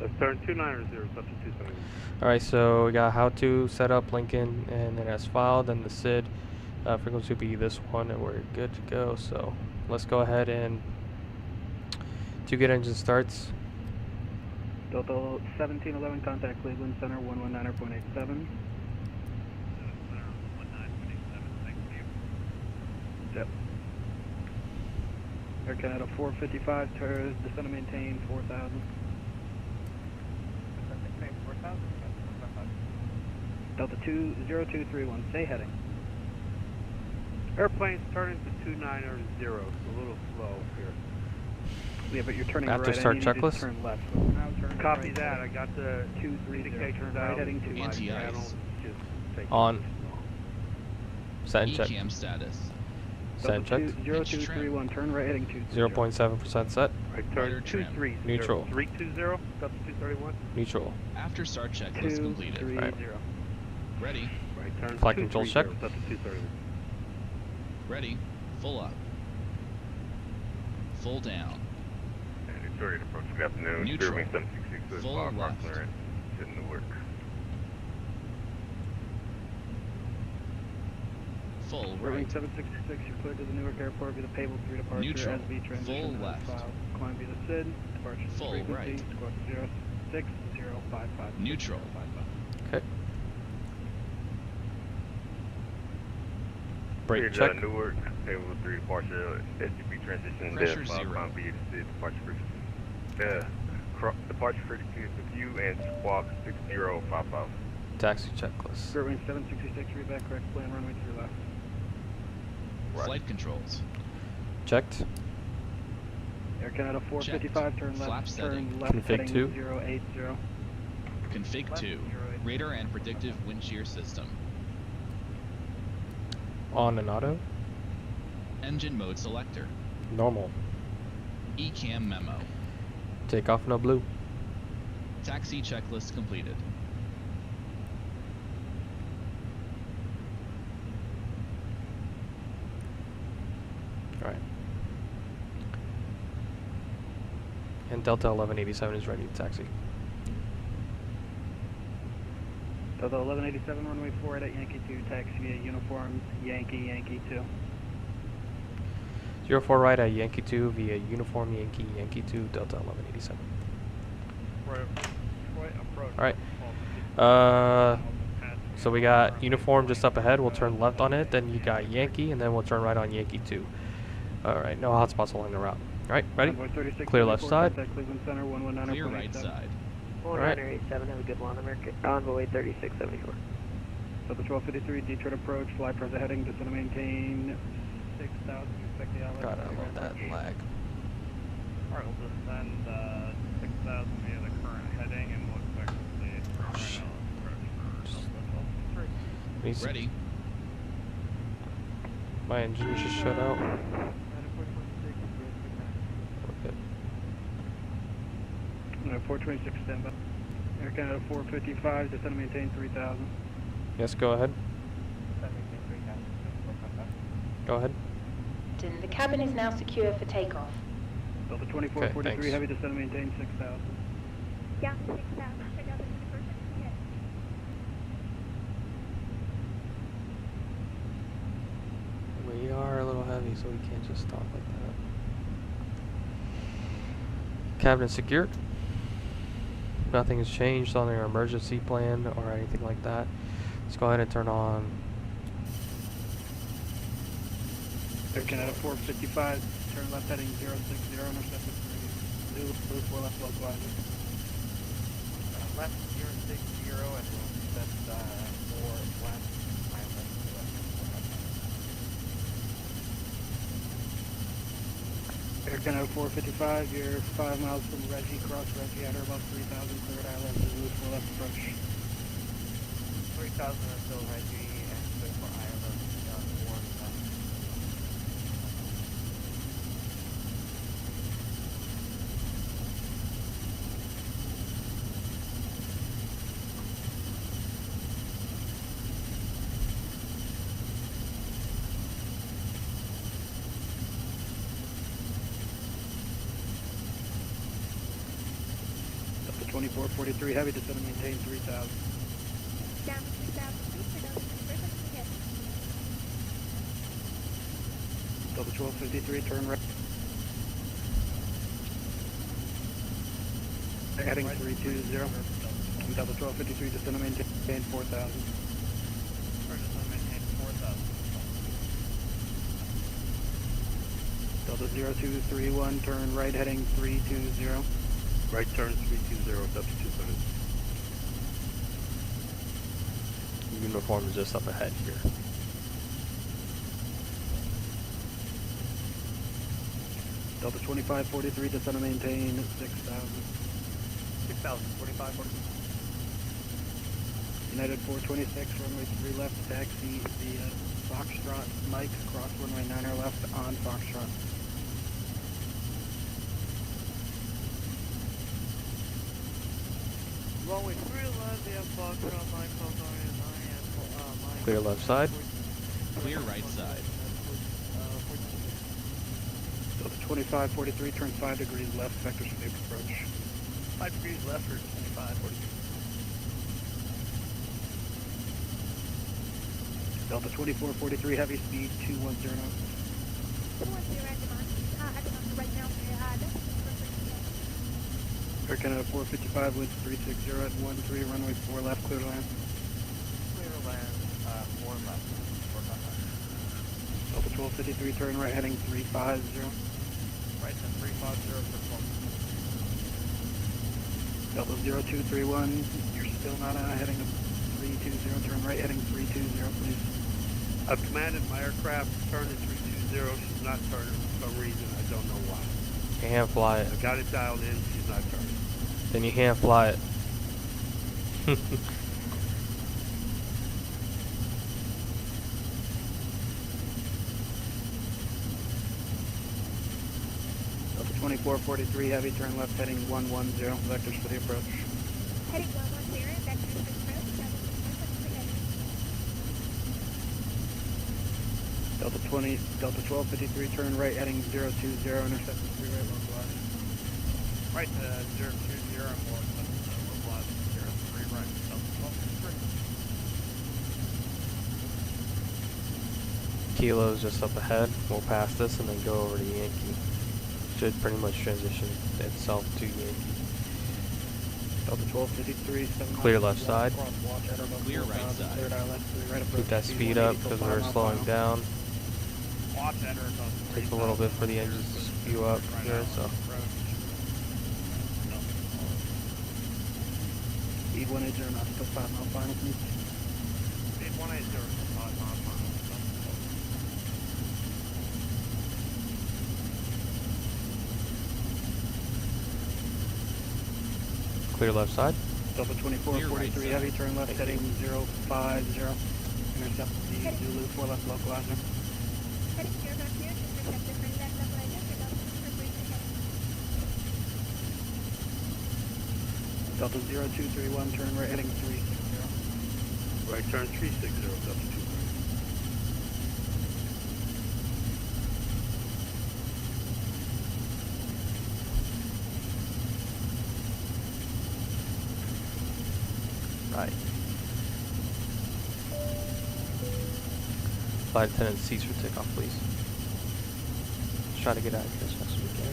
Let's turn 290, Delta 271. Alright, so we got how to set up Lincoln and then as filed, then the SID. Frequency will be this one and we're good to go. So let's go ahead and to get engine starts. Delta 1711, contact Cleveland Center 119.87. Yep. Air Canada 455, descend and maintain 4,000. Delta 0231, stay heading. Airplane's turning to 290, a little slow here. Yeah, but you're turning After right. start I need you to checklist? turn left. So now turn Copy right. that, I got the 230 indicator right down. heading 2 My Anti-ice. channel just takes On. too long. Set and check. ECAM status. Set and check. 0231, turn right heading 230. 0.7% set. Right, Rudder turn trim. 230. Neutral. 320, Delta 231. Neutral. After start checklist completed. 230. Right. Ready. Right, turn Flight control 230, check. Delta 231. Ready. Full up. Full down. Victoria approach, good afternoon. Neutral. Spearwing 766 Full bar left. clearance, sitting to work. Full Runway right. 766, you're cleared to the Newark Airport via the Pable 3 departure. Neutral. SV transition. Full as left. filed. Climb via the SID. Departure Full frequency. right. Squawk 06055. Neutral. Okay. Brake Here's check. Newark, Table 3 departure, SGP transition, Pressure then 5 zero. pound via the departure frequency. Departure frequency is with you and squawk 6055. Taxi checklist. Spirit 766, read back correct, plan runway 3 left. Right. Flight controls. Checked. Air Canada 455, turn left, Flap setting. turn left Config heading 2. 080. Config 2. Radar and predictive wind shear system. On and auto. Engine mode selector. Normal. ECAM memo. Take off no blue. Taxi checklist completed. Alright. And Delta 1187 is ready to taxi. Delta 1187, runway 4 at Yankee 2, taxi via uniform Yankee 2. 04 right at Yankee 2 via uniform Yankee 2, Delta 1187. Alright. So we got uniform just up ahead. We'll turn left on it. Then you got Yankee, and then we'll turn right on Yankee 2. Alright, no hotspots along the route. Alright, ready? Envoy 36, Clear left side. contact Cleveland Center 119.87. Clear right side. 119.87, have a good one, American Envoy 3674. Delta 1253, Detroit approach, fly present heading, descend and maintain 6,000, expect the outlet. God, I love that lag. Alright, we'll descend 6,000 via the current heading, and we'll expect to see Oh, shit. He's- Ready. My engine was just shut out. Okay. 426 standby. Air Canada 455, descend and maintain 3000. Yes, go ahead. Go ahead. The cabin is now secure for takeoff. Delta Okay, 2443, thanks. heavy descend and maintain 6000. Down to 6,000. Check out the 21st. Yes. We are a little heavy, so we can't just stop like that. Cabin is secured. Nothing has changed on their emergency plan or anything like that. Let's go ahead and turn on. Air Canada 455, turn left heading 060, intercept at 3. Zulu 4 left localizer. Left 060 and we'll set 4 left, pilot, Air Canada 455, you're 5 miles from Reggie, cross Reggie, at about 3000, cleared island, Zulu 4 left approach. 3000 until Reggie and clear for Ireland, 4 left. Up to 2443, heavy descend and maintain 3000. Down to 3,000 feet. Check out the 21st. Yes. Delta 1253, turn right. Heading 320. Delta 1253, descend and maintain 4000. Delta 0231, turn right heading 320. Right turn 320, Delta 200. Uniform is just up ahead here. Delta 2543, descend and maintain 6000. 6000, 45, 40. United 426, runway 3 left, taxi the Foxtrot Mike, cross runway 9 left on Foxtrot. Runway 3 left, the Foxtrot, Mike, Clear left side. Clear right side. Delta 2543, turn 5 degrees left, vector sweep approach. 5 degrees left for 25, 42. Delta 2443, heavy speed 210. 210 at the moment. At the moment right now. That's the 21st. Air Canada 455, winds 360 at 13, runway 4 left, clear to land. Clear land, 4 left. 4 left. Delta 1253, turn right heading 350. Right to 350 for 12. Delta 0231, you're still not heading to 320, turn right heading 320, please. I've commanded my aircraft to turn to 320. She's not turning for some reason. I don't know why. You can't fly it. I got it dialed in. She's not turning. Then you can't fly it. Delta 2443, heavy, turn left heading 110, vectors for the approach. Heading 110. Vector for approach. That is the 21st. Delta 1253, turn right heading 020, intercept 3 right localized. Right to 020 and more localized 03 right. Delta 1253. Kilo's just up ahead. We'll pass this and then go over to Yankee. Should pretty much transition itself to Yankee. Delta 1253, 7 Clear miles left side. cross watch at about Clear right 4,000, side. third eye left, 3 right approach. Keep that speed up because we're slowing down. Watch enter on Takes a little bit for the engines to spew up here, so. Speed 180, not still 5 mile final, please. Speed 180 to 5 miles per hour. Clear left side. Delta 2443, Clear right heavy, turn left heading 050. intercept the Zulu 4 left localizer. Heading 0 Ground 2, intercept the friendly left localizer for Delta 3 ahead. Delta 0231, turn right heading 360. Right turn 360, Delta 2. Right. Flight attendant, cease for takeoff, please. Let's try to get out of here as fast as we can.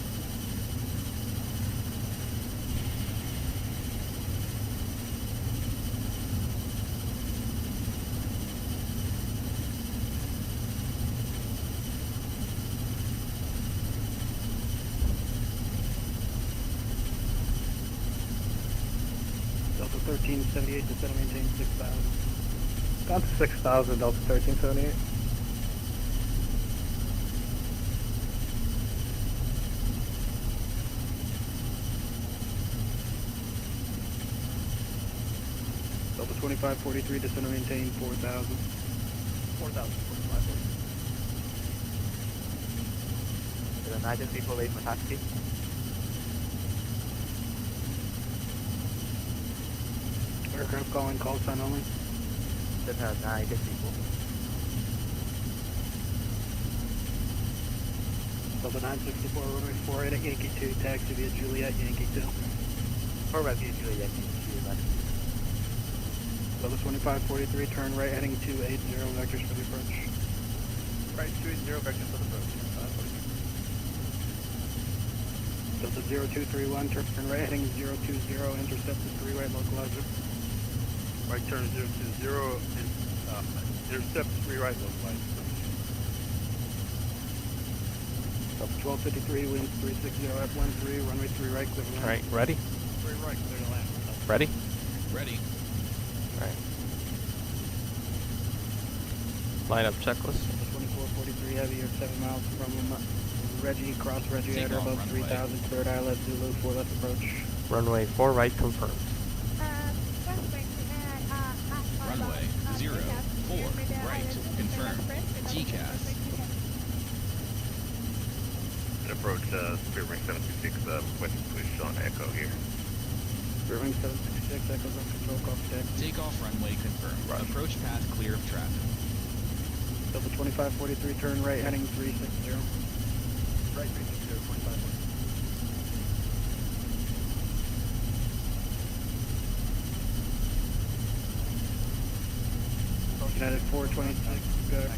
Delta 1378, descend and maintain 6,000. Down to 6,000, Delta 1378. Delta 2543, descend and maintain 4,000. 4,000, 45. Is an emergency for wait for taxi? Aircraft calling, call sign only. Then have 9 people. Delta 964, runway 48 at Yankee 2, taxi via Juliet, Yankee 2. For review, Juliet, Delta 2543, turn right heading 280, vectors for the approach. Right 280, vectors for the approach. Delta 0231, turn right heading 020, intercept the 3 right localizer. Right turn 020, intercept 3 right localizer. Delta 1253, wind 360 at 13, runway 3 right, clear to land. Alright, ready? 3 right, clear to land. Ready? Ready. Alright. Line up checklist. Delta 2443, heavy, you're 7 miles from Reggie, cross Reggie, Take at or off above runway. 3,000, cleared ILS Zulu, 4 left approach. Runway 4 right confirmed. Runway 04 right confirmed. TCAS. And approach Spirit Ring 726, requesting push on Echo here. Spirit Wing 766, echoes on control, call for taxi. Takeoff runway confirmed. Approach path clear of traffic. Delta 2543, turn right heading 360. Right 360, 25. United 426, good.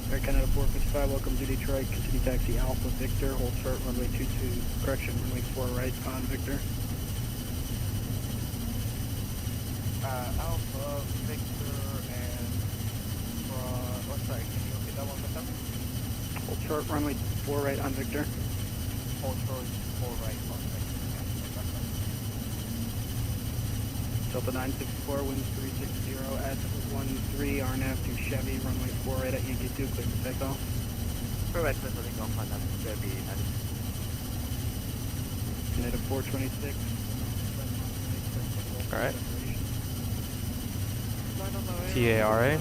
Air Canada 455, welcome to Detroit. Continue taxi Alpha Victor, hold short runway 22, correction, runway 4 right on Victor. Alpha, Victor, and oh, sorry, can you repeat that one more time? Hold short runway 4 right on Victor. Hold short, 4 right on Victor. Delta 964, winds 360 at 13, RNAV to Chevy, runway 4 right at Yankee 2, clear for takeoff. Correct, let's let go on that. Chevy, United 426. Alright. TARA.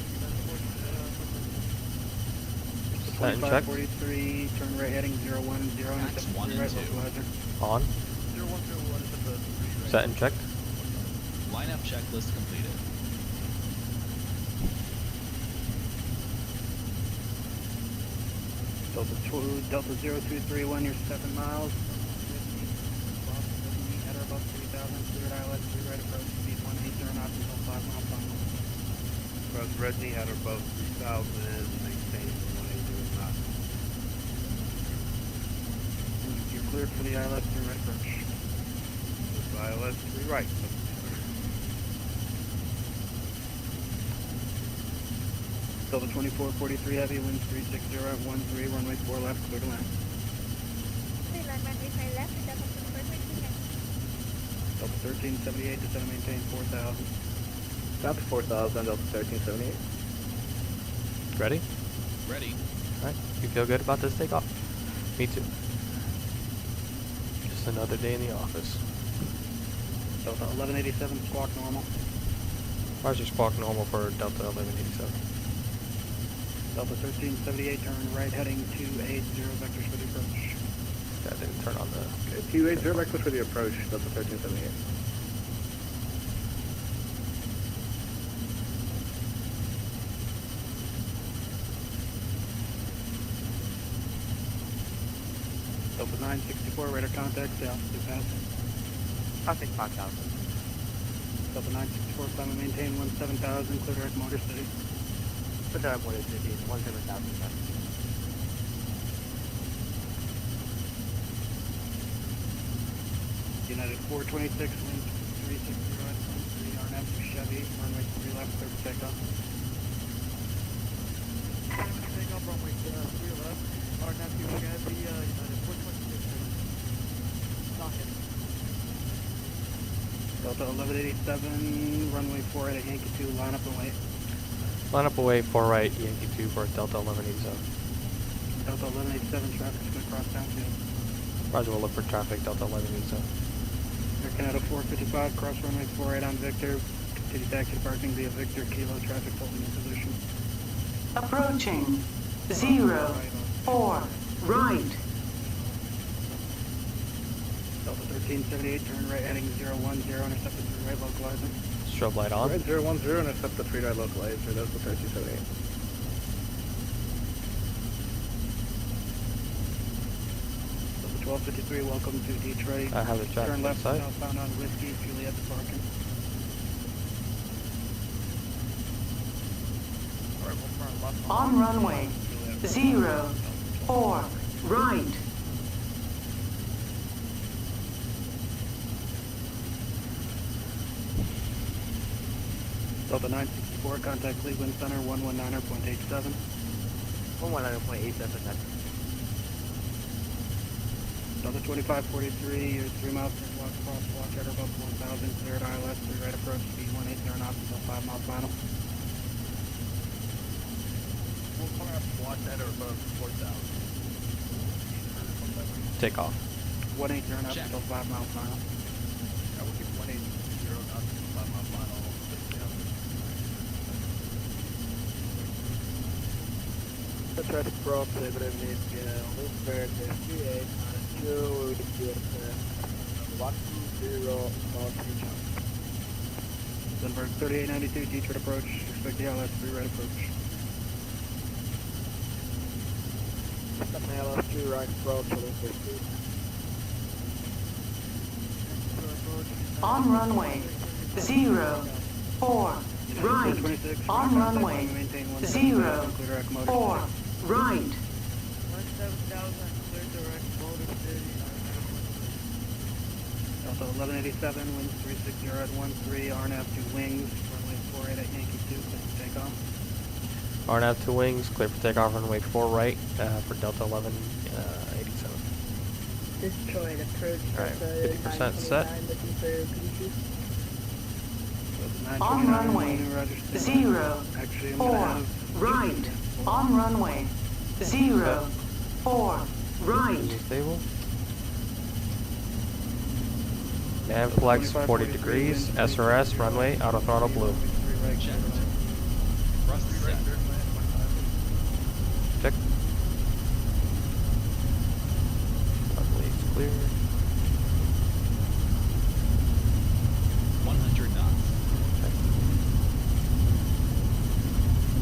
Set and check. 2543, turn right heading 010, Max 1 and right 2. localizer. On. 0101 is the first 3 right. Set and checked. Lineup checklist completed. Delta 0231, you're 7 miles. At or above 3,000, cleared ILS 3 right approach, speed 180 knots until 5 mile final. Cross Reggie at or above 3,000, maintain 180 knots. You're cleared for the ILS 3 right approach. ILS 3 right. Delta 2443, heavy, winds 360 at 13, runway 4 left, clear to land. left, and Delta 24 ahead. Delta 1378, descend and maintain 4,000. Down to 4,000, Delta 1378. Ready? Ready. Alright. You feel good about this takeoff? Me too. Just another day in the office. Delta 1187, squawk normal. Roger, squawk normal for Delta 1187. Delta 1378, turn right heading 280, vectors for the approach. That didn't turn on the... Okay, 280 vectors for the approach, Delta 1378. Delta 964, radar contact, the altitude passing. Traffic 5,000. Delta 964, climb and maintain 17,000, clear direct Motor City. Put that on Motor City, 17,000. United 426, wind 360 at 13, RNF to Chevy, runway 3 left, clear for takeoff. Takeoff runway 3 left, RNF to Chevy, United 426. Socket. Delta 1187, runway 4 at Yankee 2, line up and wait. Line up away, 4 right, Yankee 2 for Delta 1187. Delta 1187, traffic's going to cross downfield. Roger, we'll look for traffic, Delta 1187. Air Canada 455, cross runway 48 on Victor. Continue taxi departing via Victor, Kilo, traffic holding in position. Approaching. 0, 4, right. Delta 1378, turn right heading 010, intercepted 3 right localizer. Strobe light on. Red 010, intercept the 3 right localizer, Delta 1378. Delta 1253, welcome to Detroit. I have the traffic Turn left inside. southbound on Whiskey, Juliet departing. Alright, we'll turn left On runway. 0, 4, right. Delta 964, contact Cleveland Center 119.87. 119.87, that's Delta 2543, you're 3 miles from crosswalk at above 1000, cleared ILS, 3 right approach, speed 180 knots until 5 miles final. we'll come up watch at or above 4,000. Take off. 180 knots Check. until 5 miles final. Yeah, we'll keep 180 knots until 5 mile final. The traffic cross, good evening, Winford, 38, 2, we will be at 120 North Beach. Lindbergh 3892, Detroit approach, expect the ILS 3 right approach. LS 2 right approach, Lindbergh 2. On runway. 0, 4, right. 26, On runway. maintain 0, clear direct Motor 4, City. right. 17,000, clear direct Motor City. Delta 1187, winds 360 at 13, RNAV to wings, runway 48 at Yankee 2, clear for takeoff. RNAV 2 wings, clear for takeoff, runway 4 right for Delta 1187. Detroit approach. Alright, 50% set. Looking for PDC. On runway. 0, Actually, I'm 4, gonna have right. On runway. 0, 4, right. Engine stable. Nav flex 40 degrees, SRS, runway, auto throttle blue. Checked. Thrust set. Check. Runway is clear. 100 knots.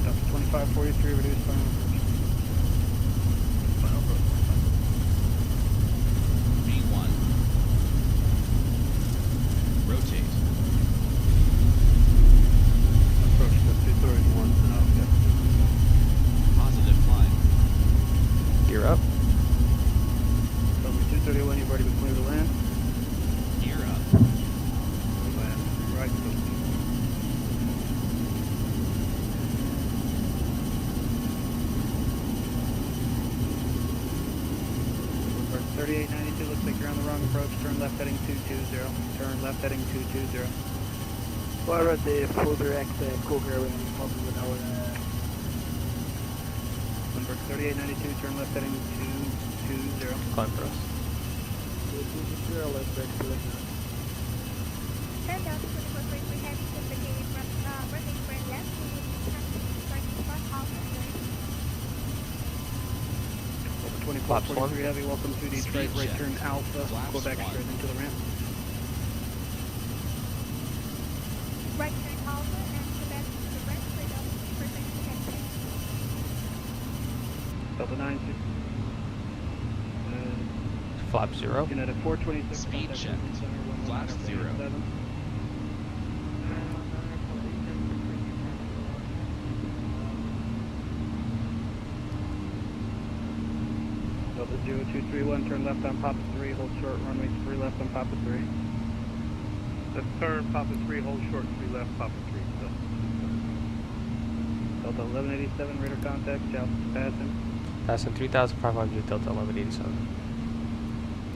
Delta 2543, reduce final approach. V1. Rotate. Approach to 231 now, yeah. Positive climb. Gear up. Delta 231, you've already been cleared to land. Gear up. Land, right, so 3892, looks like you're on the wrong approach. Turn left heading 220. Turn left heading 220. Fire at the full direct Cougar and probably with our Lindbergh 3892, turn left heading 220. Climb for us. 220, let's back to it. Turn down to 24 we're heading to the gate, Flaps 1. 43 Heavy, welcome to Detroit, right turn Alpha, Quebec straight into the ramp. Right turn Alpha and Quebec to the ramp for Delta 3% connecting. Delta 96. Flap 0. United 426. Speed checked. Flaps 0. Delta 0231, turn left on Papa 3, hold short, runway 3 left on Papa 3. Let's turn Papa 3, hold short, 3 left, Papa 3. Delta 1187, radar contact, Jal's passing. Passing 3,500, Delta 1187.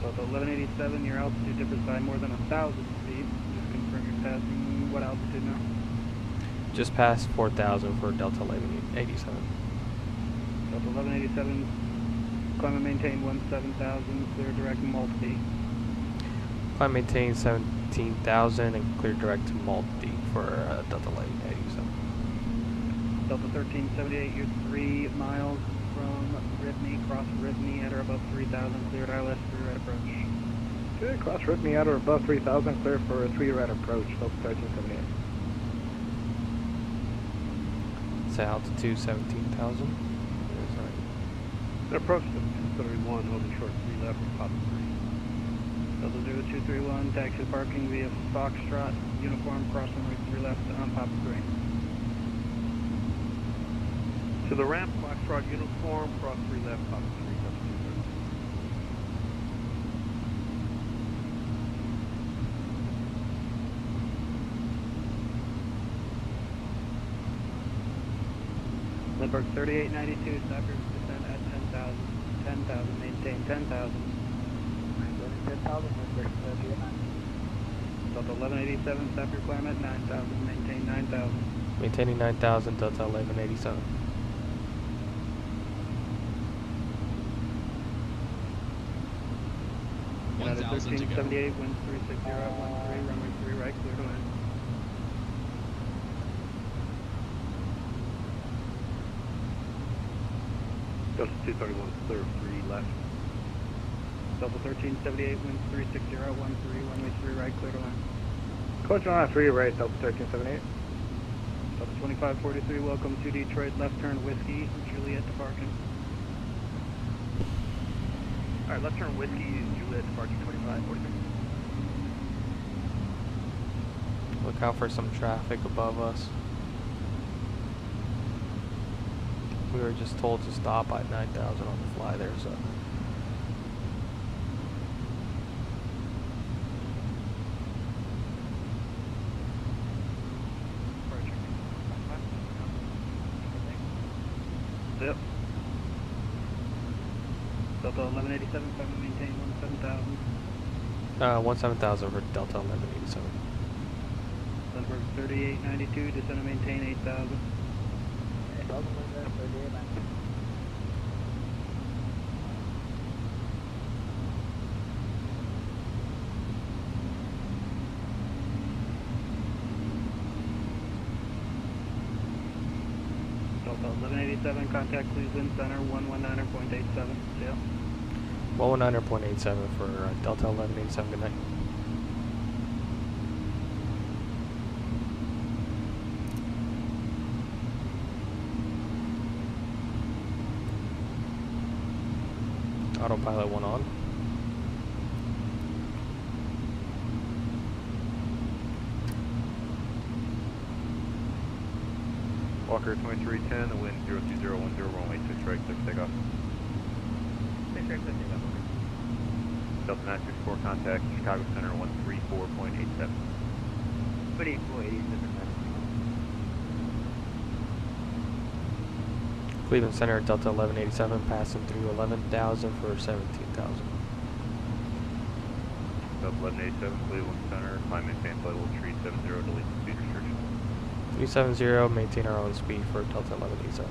Delta 1187, your altitude differs by more than 1,000 feet. Just confirm you're passing what altitude now? Just past 4,000 for Delta 1187. Delta 1187, climb and maintain 17,000, clear direct Malta. Climb maintain 17,000 and clear direct to Malta for Delta 1187. Delta 1378, you're 3 miles from Ribney, cross Ribney at or above 3,000, cleared ILS 3 right approach. Okay, cross Ribney at or above 3,000, clear for a 3 right approach, Delta 1378. Say altitude 17,000. Approach to 231, holding short 3 left, Papa 3. Delta 0231, taxi parking via Foxtrot, uniform, cross runway 3 left on Papa 3. To the ramp, Foxtrot uniform, cross 3 left, Papa 3, Delta 230. Lindbergh 3892, stop your descent at 10,000. 10,000, maintain 10,000. 10,000, Lindbergh 3892. Delta 1187, stop your climb at 9,000, maintain 9,000. Maintaining 9,000, Delta 1187. United 1378, wind 360 at 13, runway 3 right, clear to land. Delta 231, clear 3 left. Delta 1378, wind 360 at 13, runway 3 right, clear to land. Coach on 3 right, Delta 1378. Delta 2543, welcome to Detroit, left turn Whiskey, Juliet departing. Alright, left turn Whiskey, Juliet, departure 2543. Look out for some traffic above us. We were just told to stop at 9,000 on the fly there, so. Yep. Delta 1187, climb and maintain 17,000. 17,000 for Delta 1187. Lindbergh 3892, descend and maintain 8,000. Delta 1187, contact Cleveland Center 119.87. Yeah. 119.87 for Delta 1187. Good night. Autopilot 1 on. Walker 2310, the wind 02010, runway 6 right, clear for takeoff. 6 right, clear takeoff, over. Delta 964, contact Chicago Center 134.87. 3487. Cleveland Center, Delta 1187, passing through 11,000 for 17,000. Delta 1187, Cleveland Center, climb maintain flight level 370, delete speed restriction. 370, maintain our own speed for Delta 1187.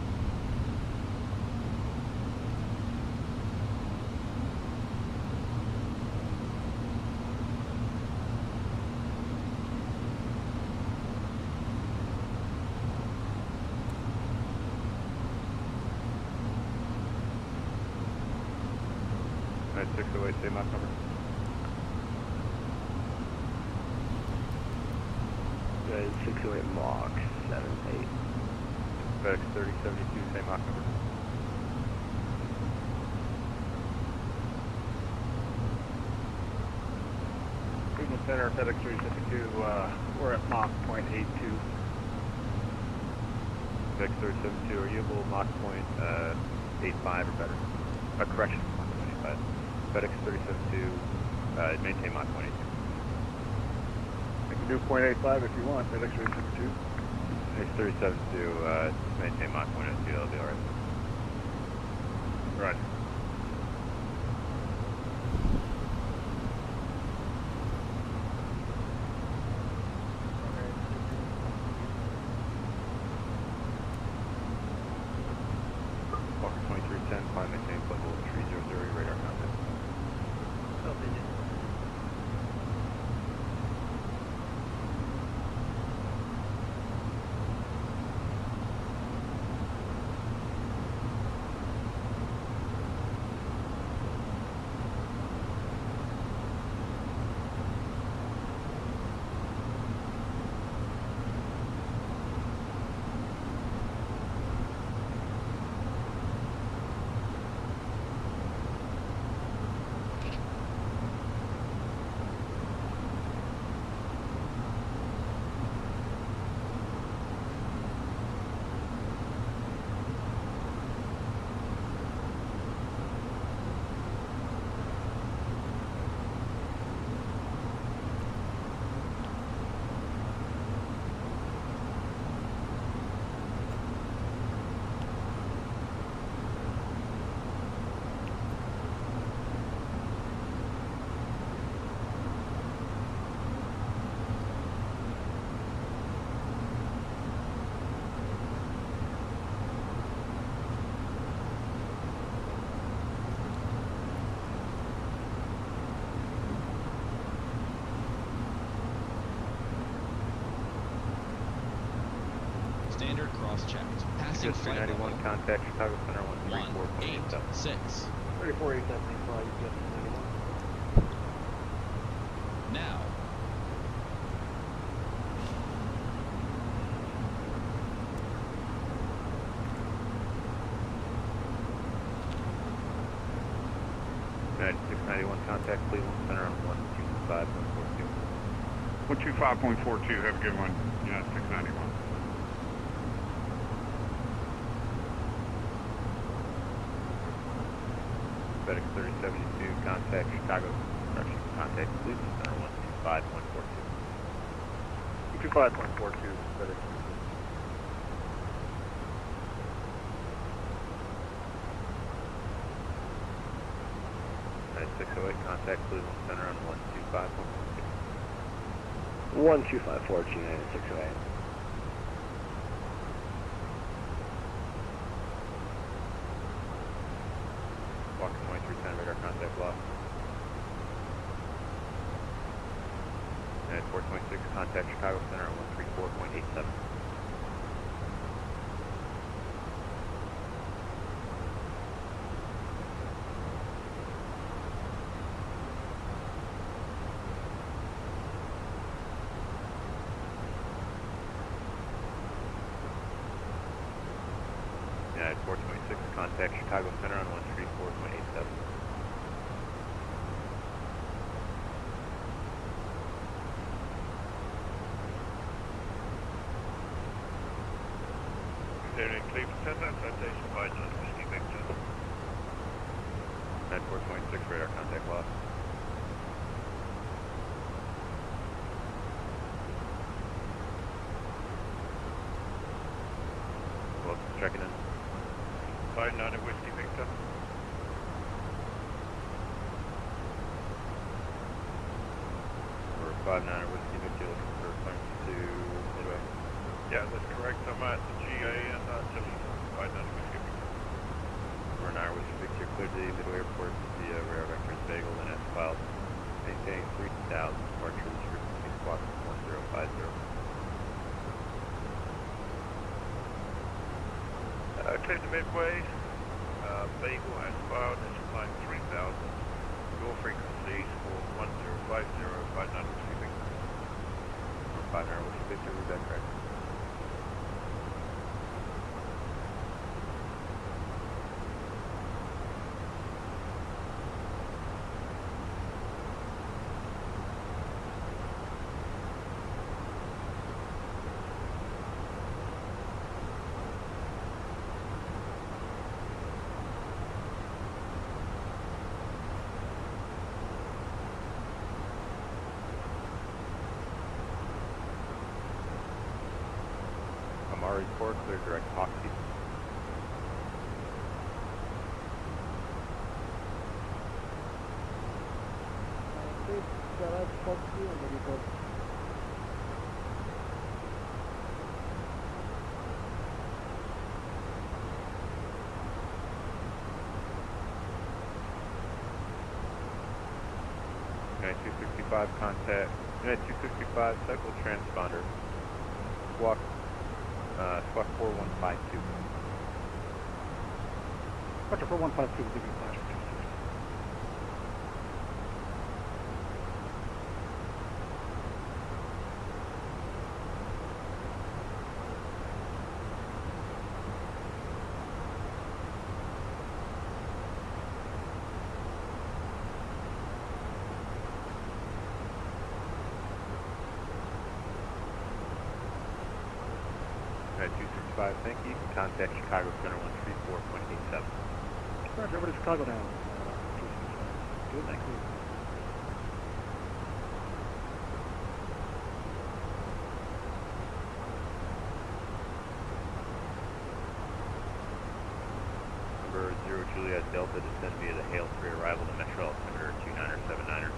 United 608, same Mach number. United 608 Mach 78. FedEx 3072, same Mach number. Cleveland Center, FedEx 372, we're at Mach .82. FedEx 3072, are you able Mach point 85 or better? Correction, Mach point 85. FedEx 3072, maintain Mach point 82. I can do .85 if you want, FedEx 372. FedEx 3072, maintain Mach point 82, that'll be alright. Right. Walker 2310, climb maintain level 300, radar contact. Standard cross-checked. Passing UPS flight 391, level contact Chicago Center 134.87. 186. 3487, fly UPS 391. Now. United 691, contact Cleveland Center on 125.42. 125.42, have a good one, United 691. FedEx 3072, contact Chicago, correction, contact Cleveland Center 125.42. 125.42, FedEx. United 608, contact Cleveland Center on 125.42. 1254 United 608. Walker 2310, radar contact lost. United 426, contact Chicago Center on 134.87. United 426, contact Chicago Center on 134.87. United Cleveland Center, citation by John Whiskey Victor. United 426, radar contact lost. Well, checking in. 59 Whiskey Victor. We're 59 Whiskey Victor, looking for claims to Midway. Yeah, that's correct. I'm at the GA and Toledo. 59 Whiskey Victor. We're 9 Whiskey Victor, cleared the Midway Airport via radar vectors Bagel and S filed. Maintaining 3,000 departures for squawk 1050. Clear to Midway. Bagel has filed and flying 3,000. dual frequency, school 1050, 59 Whiskey Victor. 59 Whiskey Victor, read that correct. Amari Port, clear direct Hoxie. Unit 265 contact. Unit 265 cycle transponder. Squawk 4152. Roger, 4152, give me flash. Unit 265, thank you. Contact Chicago Center 134.87. Roger, over to Chicago now. Good, thank you. Number 0 Juliet Delta, descend via the Hale 3 arrival to Metro altimeter 29er 79er.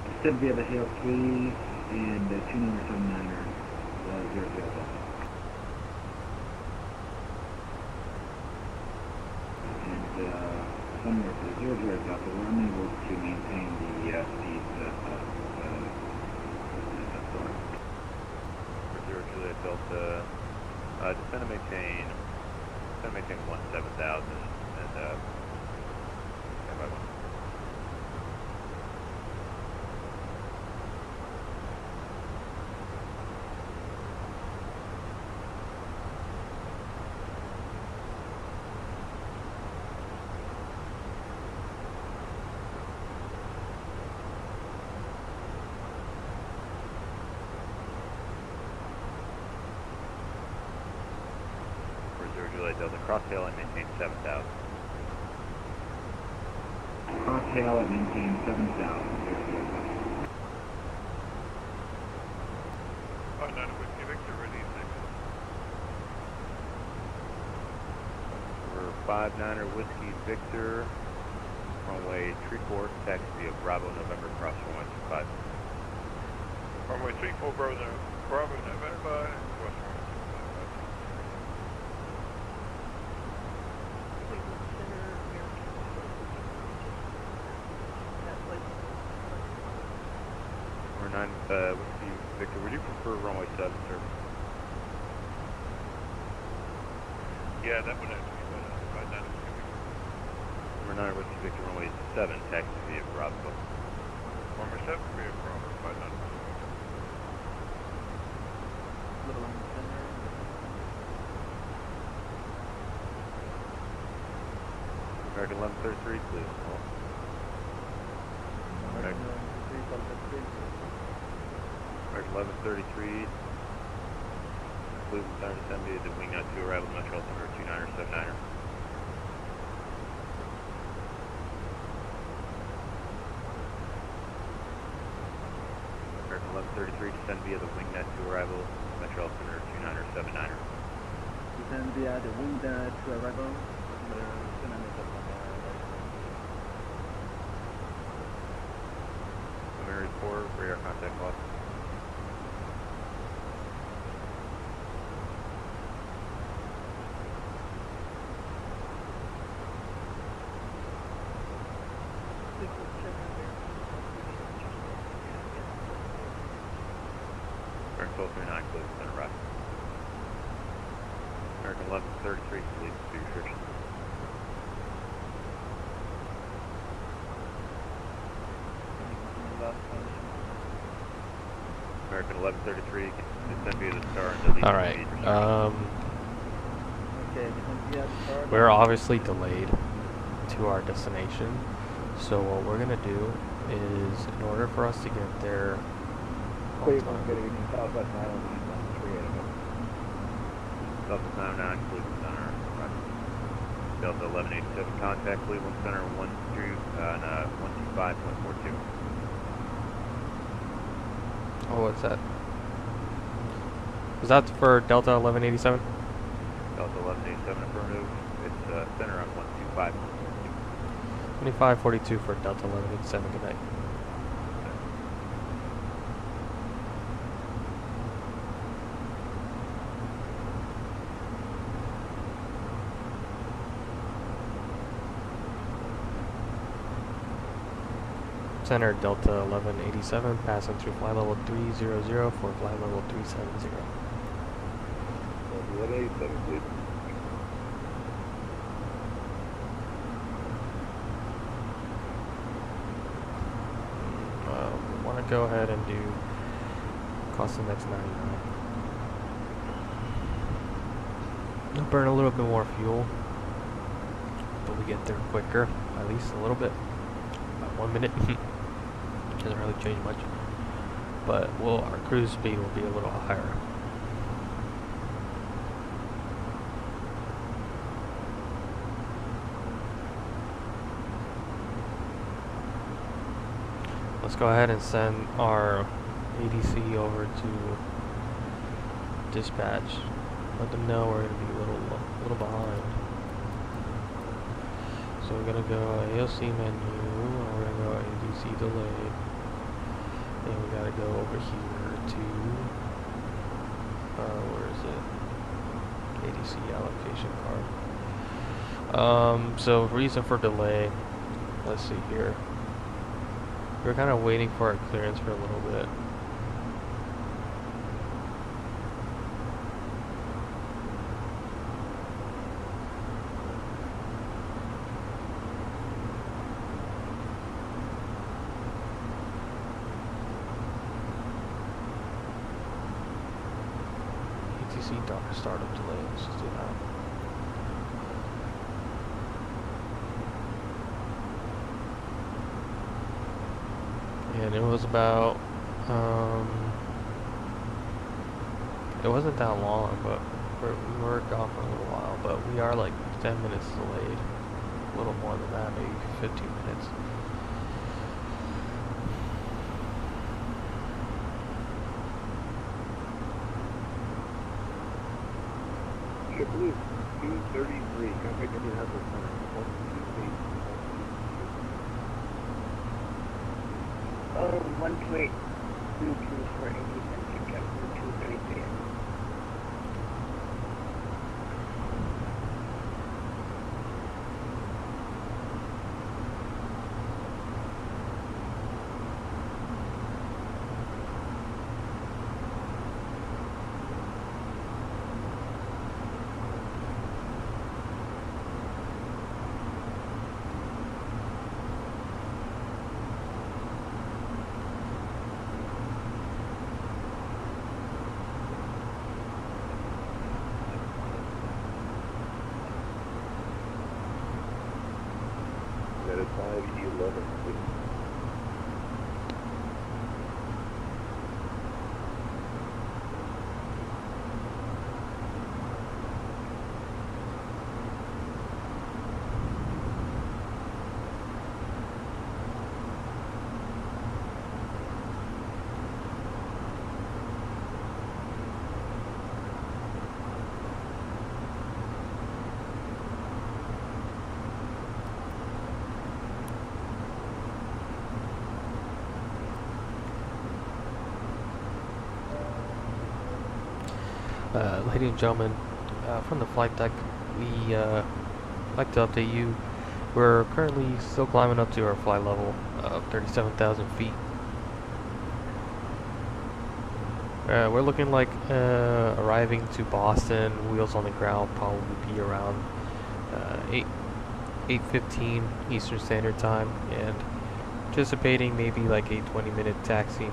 Descend via the Hale 3 and 2979er, 0 Delta. Somewhere for 0 Delta, we're unable to maintain the speeds For 0 Juliet Delta, descend to maintain 17,000 and stand by 1. Juliet Delta, cross tail and maintain 7,000. Cross tail and maintain 7,000. 59 Whiskey Victor, ready We're 59er Whiskey Victor, runway 34, taxi via Bravo November, cross runway 25. Runway 34, Bravo November, cross runway. Whiskey Victor, would you prefer runway 7, sir? Yeah, that would actually be better. 59 Whiskey Victor. Number 9 Whiskey Victor, runway 7, taxi via Bravo. Runway 7 via Bravo, 59 Whiskey Victor. Little on the center. American 1133, please. American 1133, please return to send me the wing out 2 arrival to Metro altimeter 29er 79er. American 1133, descend via the wing net 2 arrival to Metro altimeter 29er 79er. Descend via the wing net 2 arrival. Mary 4, radar contact lost. American 1239, close to center right. American 1133, please, to your restriction. American 1133, descend via the star and delete. Alright, Okay, yes, sir. we're obviously delayed to our destination, so what we're gonna do is, in order for us to get there on Cleveland, time, good evening, Southwest 909, 138. Delta 99, Cleveland Center. Delta 1187, contact Cleveland Center 125.42. oh, what's that? Was that for Delta 1187? Delta 1187, affirmative. It's center on 125.42. 2542 for Delta 1187, good night. Center Delta 1187, passing through flight level 300 for flight level 370. 1187, please. We want to go ahead and do Costa Next 99. We'll burn a little bit more fuel, but we get there quicker, at least a little bit, about 1 minute. Doesn't really change much, but our cruise speed will be a little higher. Let's go ahead and send our ADC over to dispatch. Let them know we're going to be a little behind. So we're going to go AOC menu, and we're going to go ADC delay. And we got to go over here to, where is it? ADC allocation card. So reason for delay, let's see here. We're kind of waiting for our clearance for a little bit. ATC startup delay, let's just do that. And it was about, it wasn't that long, but we were gone for a little while, but we are like 10 minutes delayed, a little more than that, maybe 15 minutes. JetBlue 233, contact Indianapolis Center 128. 128 for 80 cents, JetBlue 233. That is 511, please. Ladies and gentlemen, from the flight deck, we like to update you. We're currently still climbing up to our flight level of 37,000 feet. We're looking like arriving to Boston, wheels on the ground, probably be around 8:15 Eastern Standard Time, and anticipating maybe like a 20-minute taxi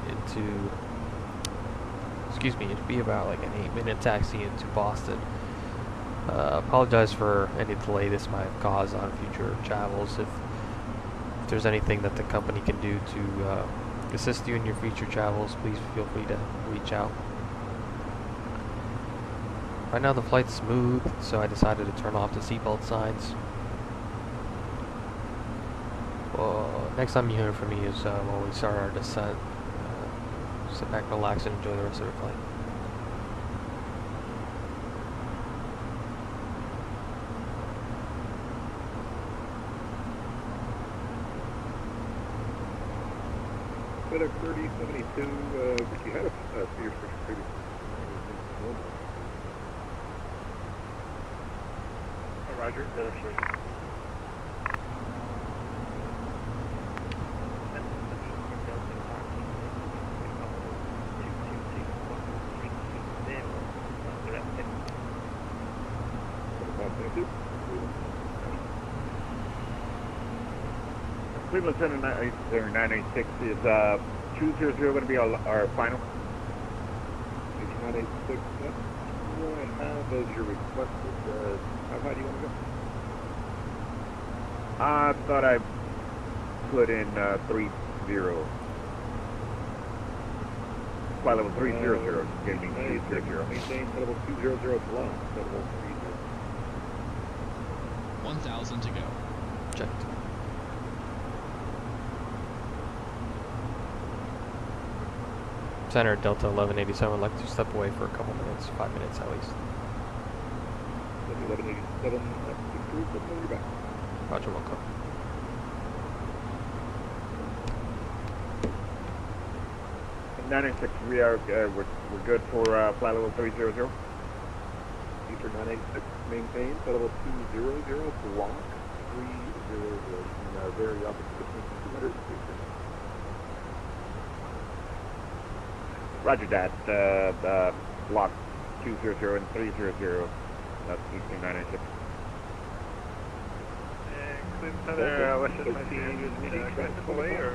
into excuse me, it'd be about like an 8-minute taxi into Boston. Apologize for any delay this might have caused on future travels. If there's anything that the company can do to assist you in your future travels, please feel free to reach out. Right now the flight's smooth, so I decided to turn off the seatbelt signs. Well, next time you hear from me is when we start our descent. Sit back, relax, and enjoy the rest of the flight. FedEx 3072, but you had a Sears picture previously. Roger, Cleveland Center 986 is 200 going to be our final? 986, that's what I have as your requested. How high do you want to go? I thought I put in 30. Flight level 300, gave me 300. Maintain flight level 200 block, flight level 30. 1,000 to go. Checked. Center Delta 1187 would like to step away for a couple minutes, 5 minutes at least. 1187, that's 63, put on your back. Roger, welcome. And 986, we are we're good for flight level 300. Eastern 986, maintain flight level 200, block 300, and very opposite between 200 and 300. Roger that. Block 200 and 300. That's Eastern 986. Cleveland Center, Western 300, step away, or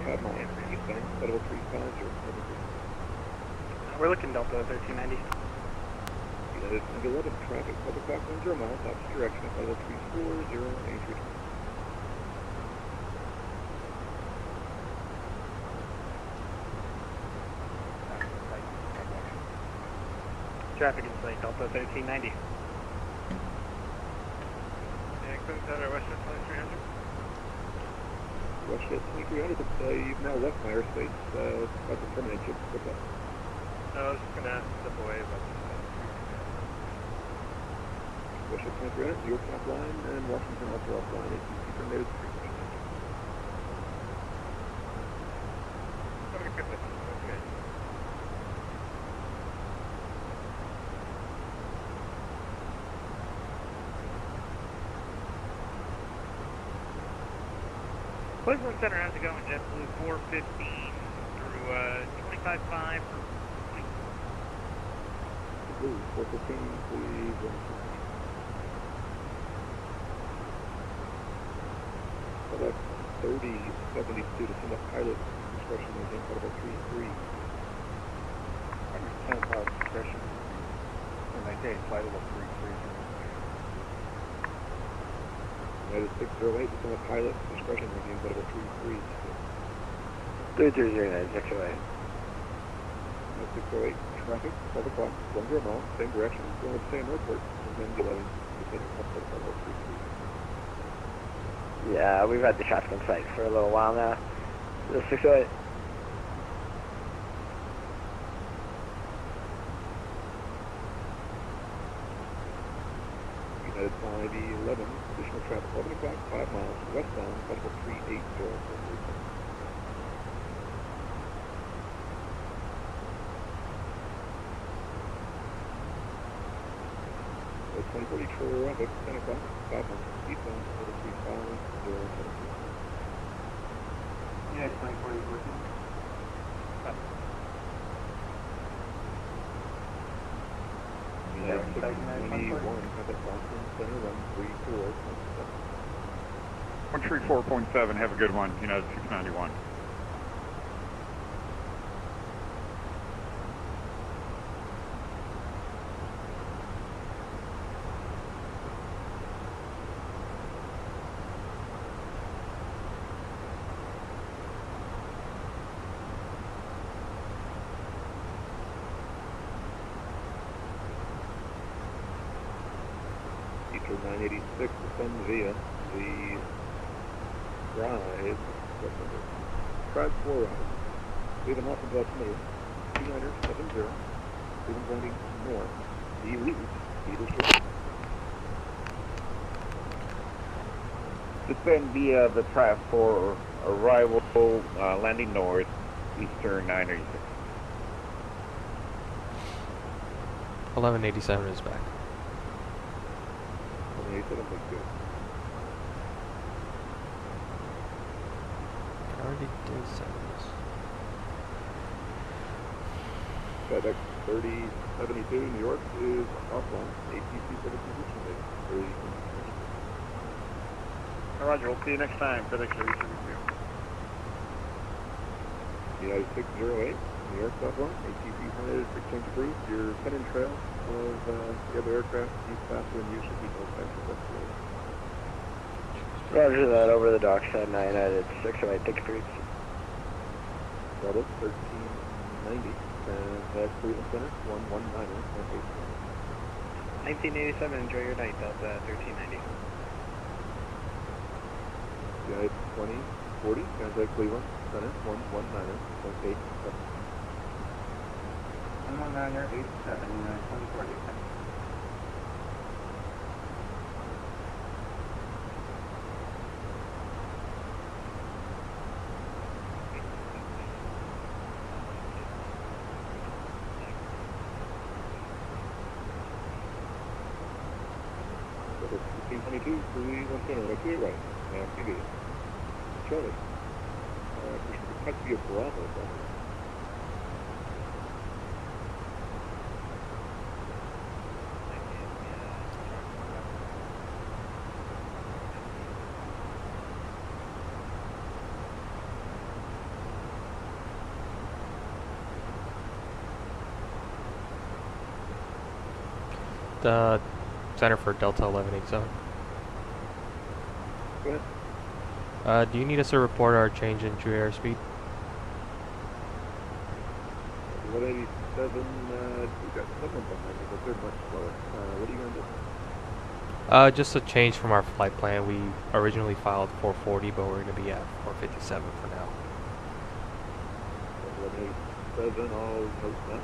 Federal 350. we're looking Delta 1390. United 11, traffic, public clock 10 miles, opposite direction, Federal 340, A321. Traffic in sight, Delta 1390. Cleveland Center, Western 2300. Western 2300, you've now left my airspace, about to terminate you. What's up? No, I was just going to step away, but... Western 2300, New York top line, and Washington also offline, ATC terminated 3. Okay. Cleveland Center, how's it going? JetBlue 415 through 25.5 for Blue 415, please. Select 3072 to send a pilot discretion maintain flight level 33. 10 pilot discretion and maintain flight level 33. United 608 to send a pilot discretion maintain flight level 33. 330, 608. 608 traffic, 12 o'clock, 10 miles, same direction, going to the same airport, and then 11, descending up to flight level 33. Yeah, we've had the traffic in sight for a little while now. The 608. United 511, additional traffic, 11 o'clock, 5 miles, westbound, flight level 380. 2040 traffic, 10 o'clock, 5 miles, eastbound, level 350. Yeah, 2040 is working. Yeah, 621, contact Boston Center, run 34. 134.7, have a good one, United 691. Vector 986 descend via the drive, drive 4 route. Leave an off of altimeter 2970, Cleveland pointing north, delete, speed is right. Descend via the Trav 4 arrival, landing north, Eastern 986. 1187 is back. 1187 looks good. I already did send this. FedEx 3072 New York is offline. ATC for the position base. Roger, we'll see you next time. FedEx 3072. United 608, New York offline. ATC headed for exchange approved. Your pen and trail of the other aircraft use faster than you should be told faster. Roger that, over the dockside, 9 United 608, thank you for your... Bravo 1390, that's Cleveland Center, 119, 1987, enjoy your night, Delta 1390. United 2040, contact Cleveland Center, 119, 187. 119, 87, 2040. So 1522, Cleveland Center, right to your right. TV. Charlie. Cut to your Bravo. The Center for Delta 1187. Go ahead. Do you need us to report our change in true airspeed? 187, we got someone behind me, but they're much slower. What are you going to do? Just a change from our flight plan. We originally filed 440, but we're going to be at 457 for now. 187, all notes that. And,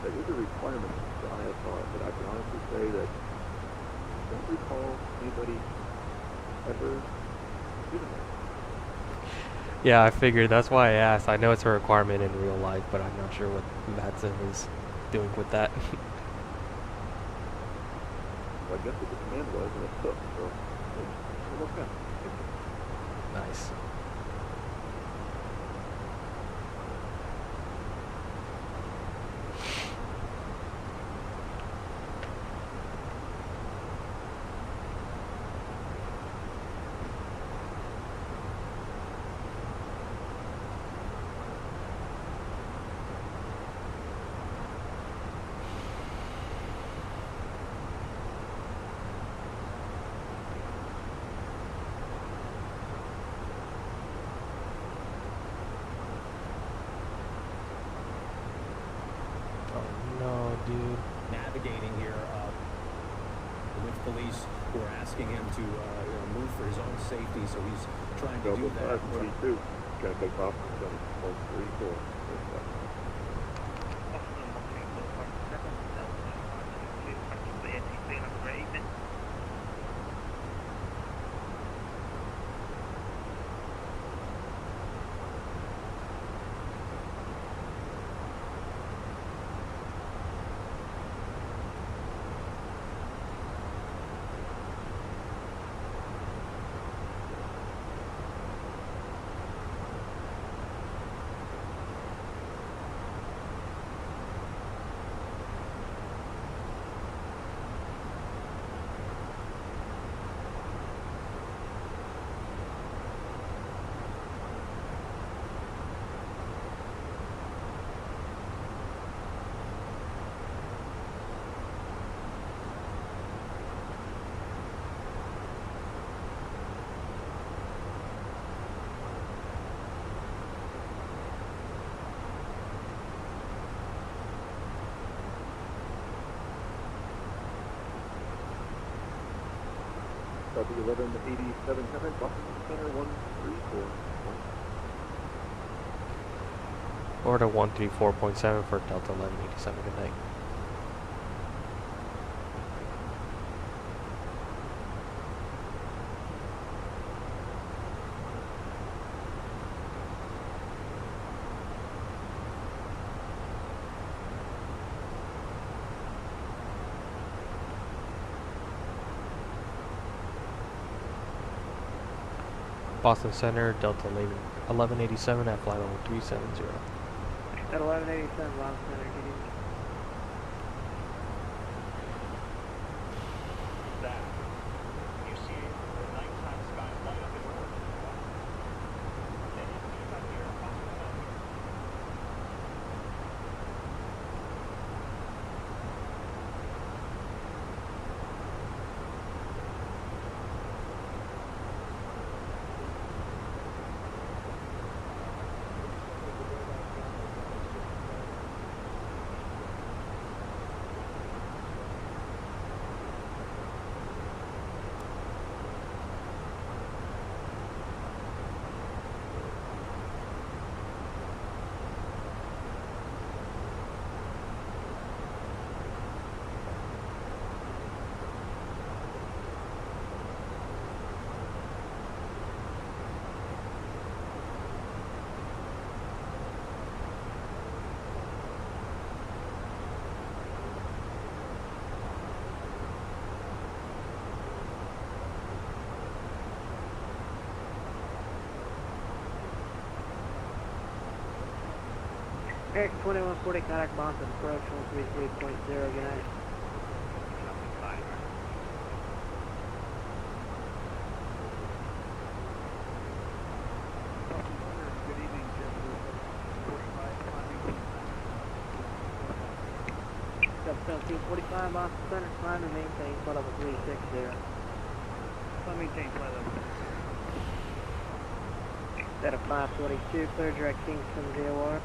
that is a requirement for ISR, but I can honestly say that I don't recall anybody ever doing that. Yeah, I figured. That's why I asked. I know it's a requirement in real life, but I'm not sure what Madsen is doing with that. Well, I guess what the command was, and it took, so it worked out. Nice. Navigating here with police who are asking him to move for his own safety, so he's trying to do that. 522, gotta take off from 134. copy 1187 Heaven, Boston Center 134. Order 134.7 for Delta 1187. Good night. Boston Center, Delta 1187 at flight level 370. At 1187 Boston Center, good evening. That. You see the nighttime sky light up in orange. Then you see about here, possibly about here. Eric 2140 contact Boston approach 133.0, good night. Good evening, Delta 1745 Boston Center, climb and maintain flight level 360. Maintain flight level. At a 522, clear direct Kingston VOR.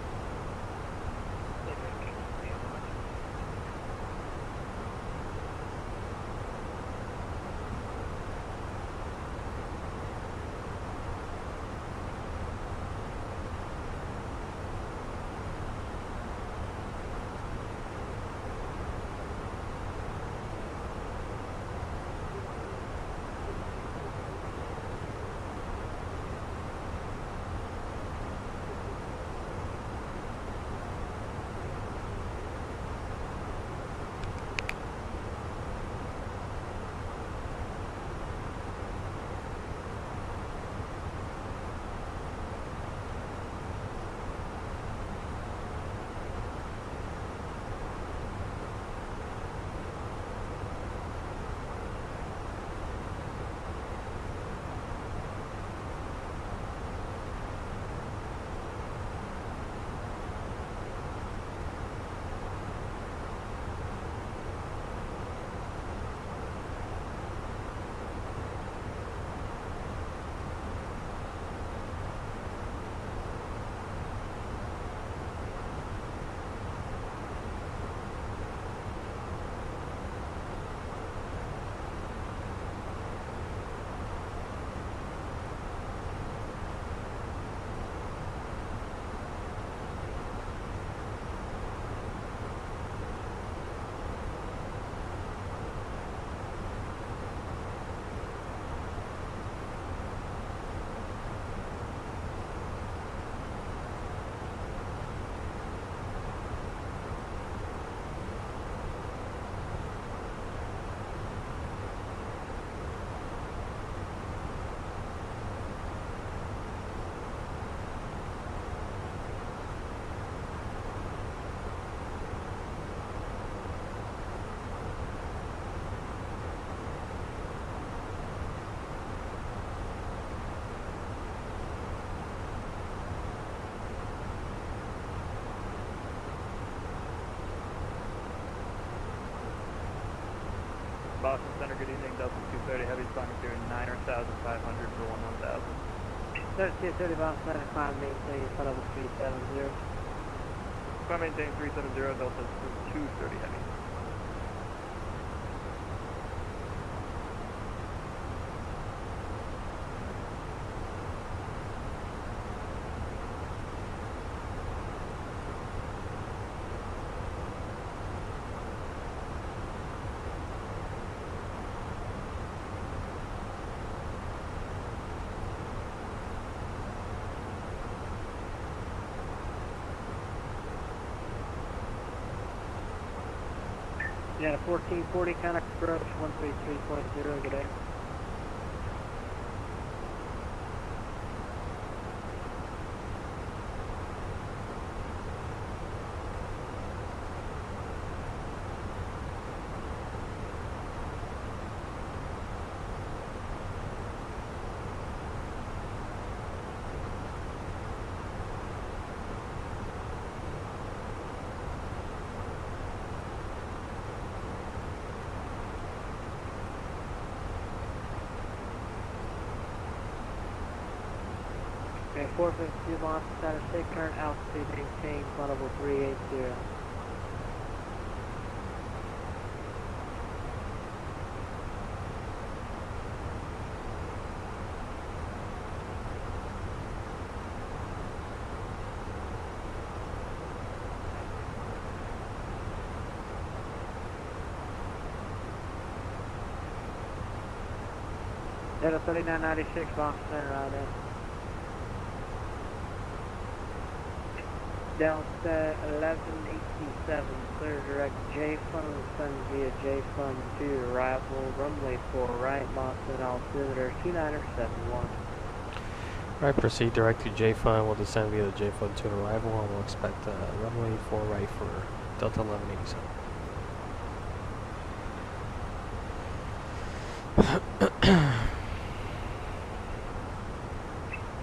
Boston Center, good evening. Delta 230 heavy climbing through 9,500 for 11,000. Delta 230 Boston Center, climb maintain flight level 370. Climb maintain 370, Delta 230 heavy. You had a 1440 contact approach 133.0, good day. Okay, 452 miles status, stay current altitude, maintain flight level 380. Delta 3996, Boston Center, right in. Delta 1187, clear direct J Fund, send via J Fund 2, arrival, runway 4 right, Boston, altimeter 2971. Alright, proceed direct to J-Fun. We'll descend via the J-Fun to an arrival, and we'll expect runway 4 right for Delta 1187.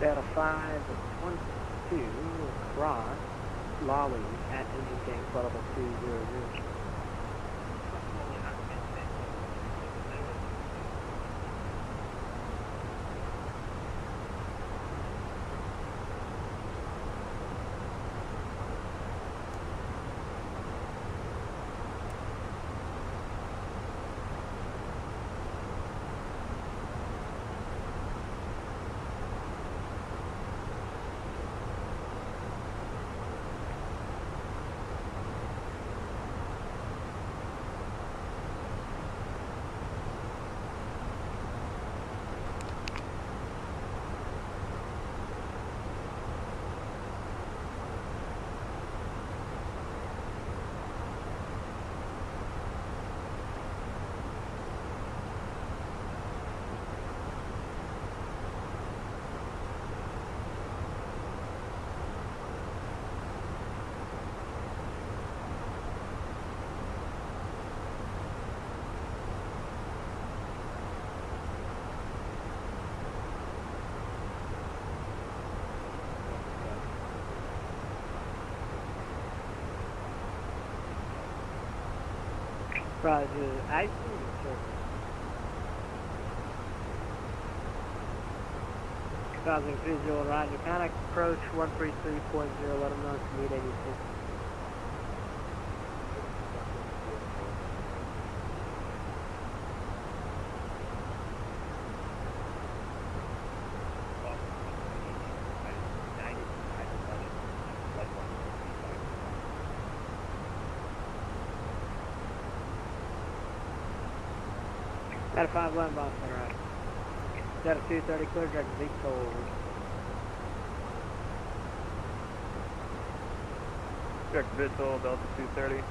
Delta 512, cross, Lolly, at engine tank, flight level 200. Roger, I see you, sir. Crossing 30, Roger, contact approach 133.0, let them know if you need anything. Got a 5-1 box on right. Got a 230 clear direct VTOL. Direct VTOL, Delta 230.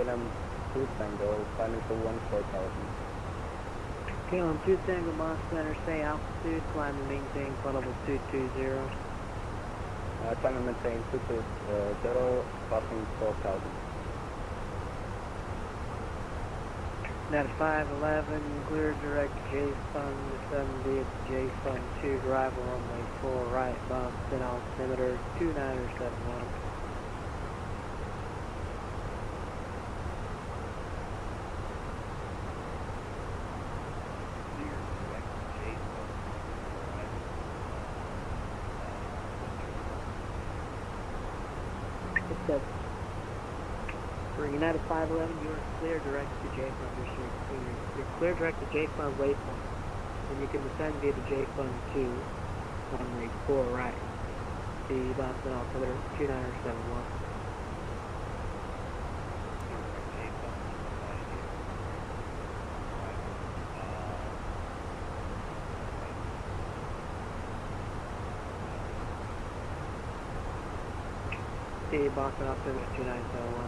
KLM 2 Tango, climbing to 14,000. KLM 2 Tango, Boss Center, stay altitude, climb and maintain flight level 220. Climb and maintain 220, passing 12,000. Net 511, clear direct J-Fun 70 at J-Fun 2, arrival runway 4 right, Boston altimeter 2971. It's for United 511, you are clear direct to J-Fun District. You're clear direct to J-Fun waypoint, and you can descend via the J-Fun 2, runway 4 right. The Boston altimeter 2971. The Boston altimeter 2971.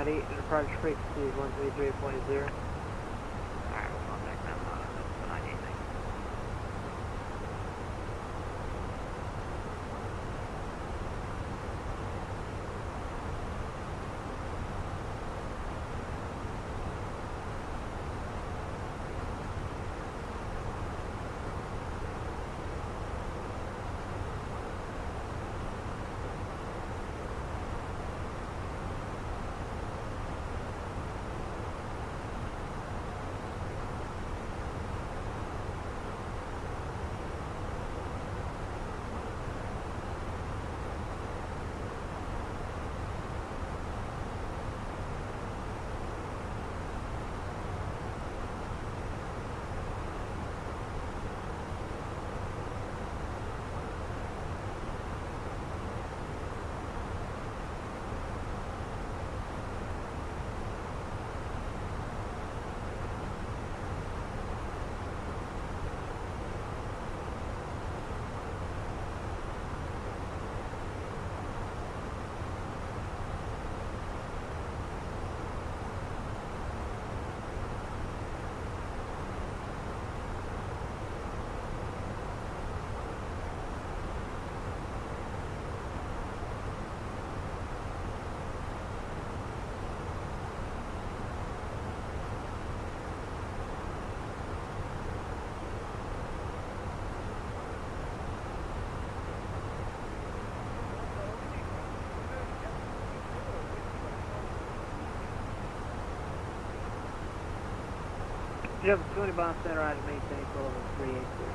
Departure frequency is 133.0. Alright, we'll contact them, the 98 thing. You have 20 bomb center right to maintain full level 383.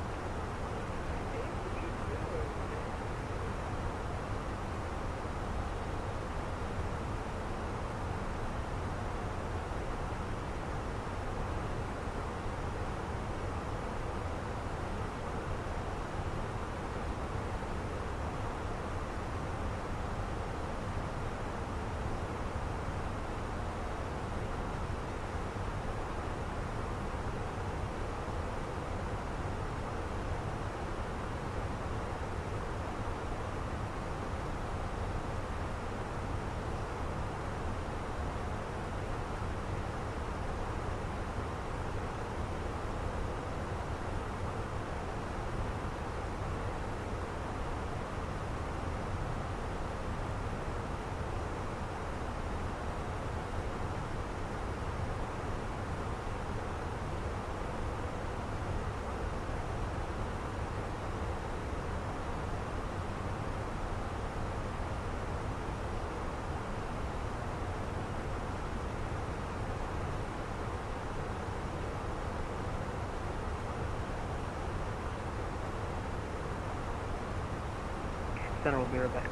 Center will be right back.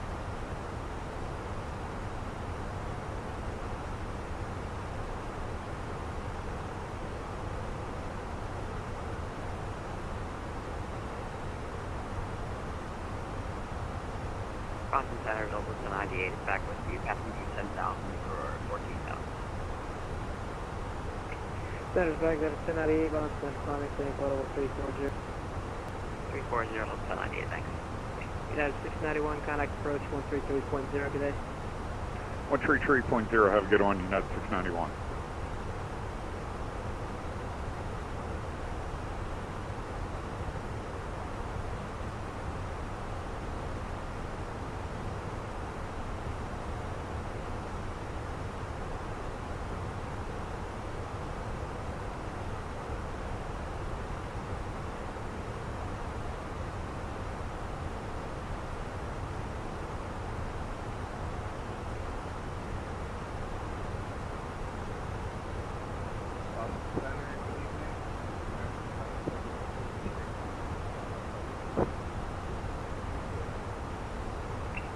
Crossing Center is over to 98, back with you, passenger 10,000 for 14,000. Center's back there at 1098, bound to climbing, staying level 340. 340, hold 1098, thanks. United 691, contact approach 133.0, good day. 133.0, have a good one, United 691.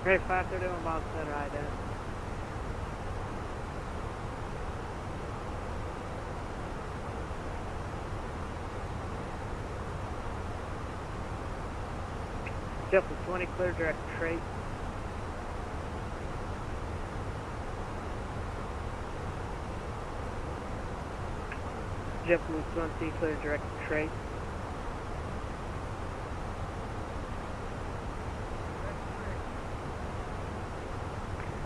Great, 531 bound center, ident. JetBlue 20, clear direct straight. JetBlue 20, clear direct straight.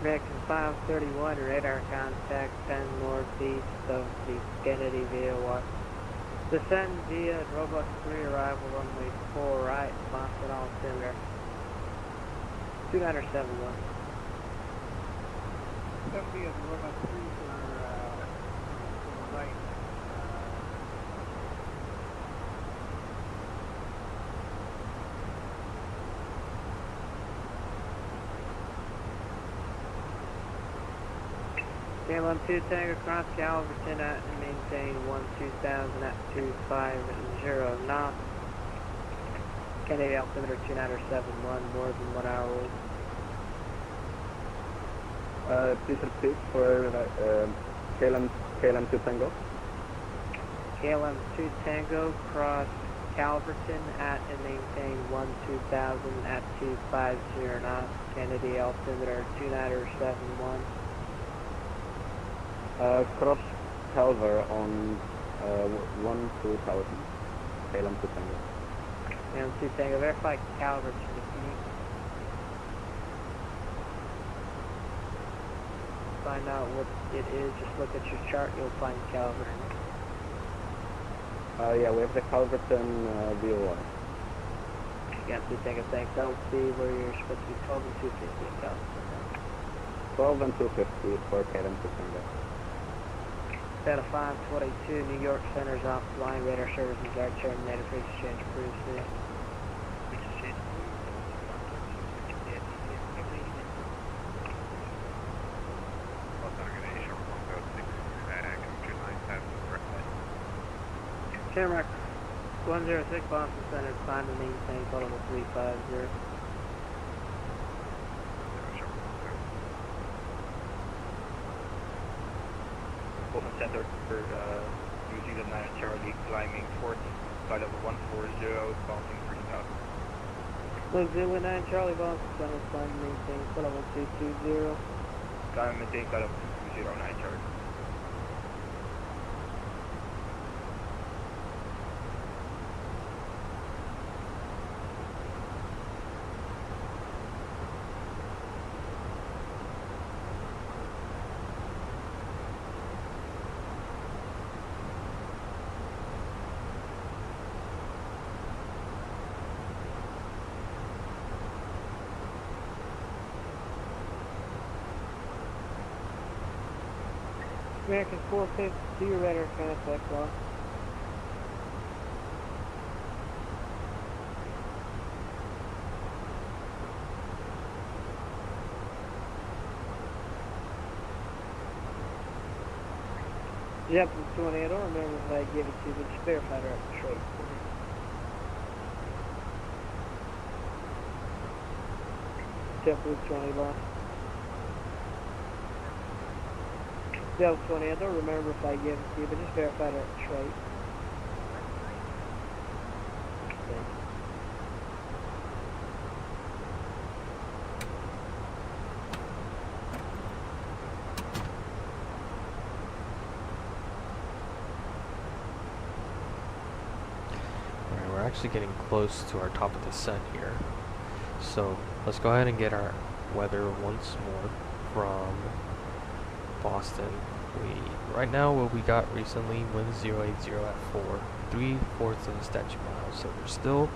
American 531, radar contact 10 northeast of the Kennedy VOR. Descend via Robux 3, arrival runway 4 right, Boston altimeter 2971. 70 is Robux 3 for right. KLM 2 Tango cross Calverton at and maintain 12000 at 250 knots. Kennedy altimeter 2971, more than 1 hour old. Please repeat for KLM 2 Tango. KLM 2 Tango cross Calverton at and maintain 12000 at 250 knots. Kennedy altimeter 2971. Cross Calver on 12,000. KLM 2 Tango. KLM 2 Tango, verify Calverton if you need. Find out what it is, just look at your chart, you'll find Calverton. Yeah, we have the Calverton VOR. KLM 2 Tango, thanks. I'll see where you're supposed to be 12 and 250 in Calverton. 12 and 250 for KLM 2 Tango. Data 522, New York Center's offline, radar services are terminated for exchange previously. Camera 106 Boston Center, climb and maintain level 350. Boston Center for New Zealand 9 Charlie, climbing 40, flight level 140, bouncing 3000. New Zealand 9 Charlie, Boston Center, climb and maintain level 220. Climb and maintain flight level 209 Charlie. American 450, do your radar contact lock. JetBlue 20, I don't remember if I gave it to you, but just verify her at Detroit for me. JetBlue 20, boss. JetBlue 20, I don't remember if I gave it to you, but just verify her at Detroit. we're actually getting close to our top of descent here. So let's go ahead and get our weather once more from Boston. Right now what we got recently, wind 080 at 4, 3/4 of the statute miles. So we're still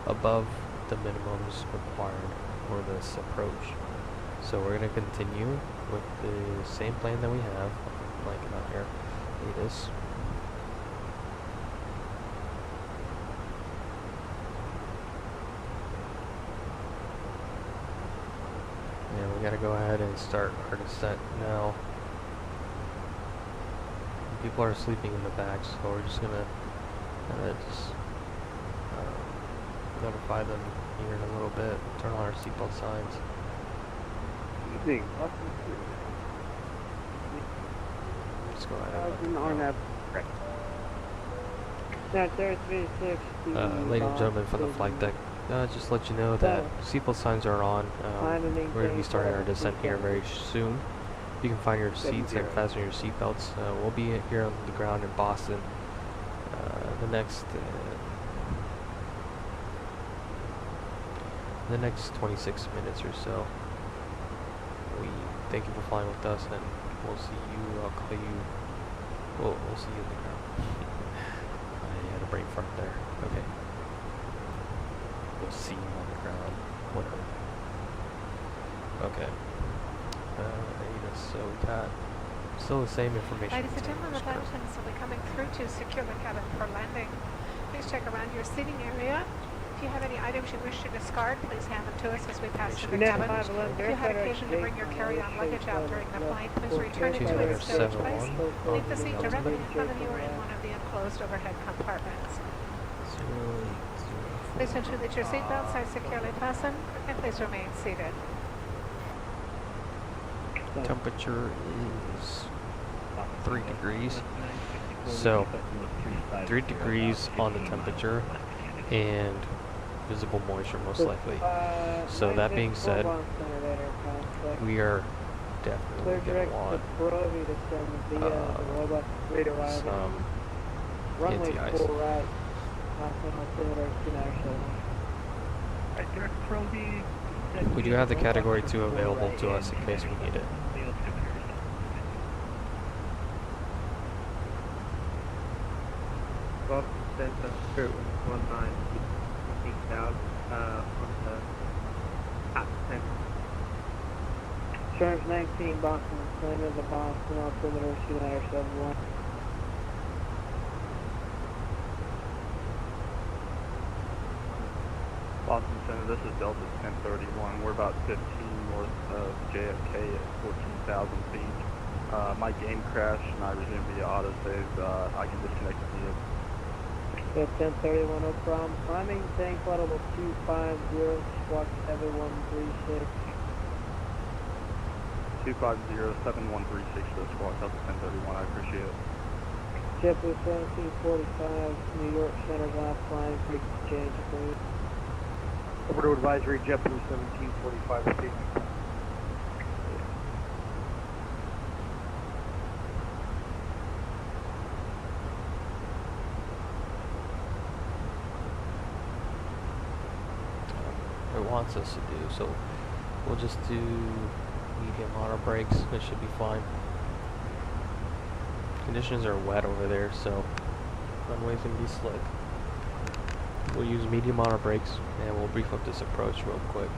above the minimums required for this approach. So we're going to continue with the same plan that we have. Blanking out here. It is. And we got to go ahead and start our descent now. People are sleeping in the back, so we're just gonna just notify them here in a little bit. Turn on our seatbelt signs. Let's go ahead and let them know. Ladies and gentlemen from the flight deck, just let you know that seatbelt signs are on. We're going to be starting our descent here very soon. You can find your seats and fasten your seatbelts. We'll be here on the ground in Boston the next 26 minutes or so. We thank you for flying with us, and we'll see you. I'll call you. We'll see you in the ground. I had a brain fart there. Okay. We'll see you on the ground. Whatever. Okay. So we got still the same information. Ladies and gentlemen, the flight attendants will be coming through to secure the cabin for landing. Please check around your seating area. If you have any items you wish to discard, please hand them to us as we pass through the cabin. If you had occasion to bring your carry-on luggage out during the flight, please return it to its storage place. Leave the seat directly in front of you or in one of the enclosed overhead compartments. Please ensure that your seatbelts are securely fastened, and please remain seated. Temperature is 3 degrees. So 3 degrees on the temperature and visible moisture most likely. So that being said, we are definitely going to want some anti-ice. We do have the Category 2 available to us in case we need it. Well, that's a true 19 out on the top 10. Insurance 19 Boston, claim of the Boston altimeter United 71. Boston Center, this is Delta 1031. We're about 15 north of JFK at 14,000 feet. My game crashed and I resumed via autosave. I can disconnect the vehicle. 1031, no problem. Climbing tank level 250, squawk 7136. 250-7136 for squawk Delta 1031. I appreciate it. JetBlue 1745, New York Center's offline. Frequency change, please. Over to advisory, JetBlue 1745, repeat. It wants us to do, so we'll just do medium auto brakes. It should be fine. Conditions are wet over there, so runway's gonna be slick. We'll use medium auto brakes and we'll brief up this approach real quick.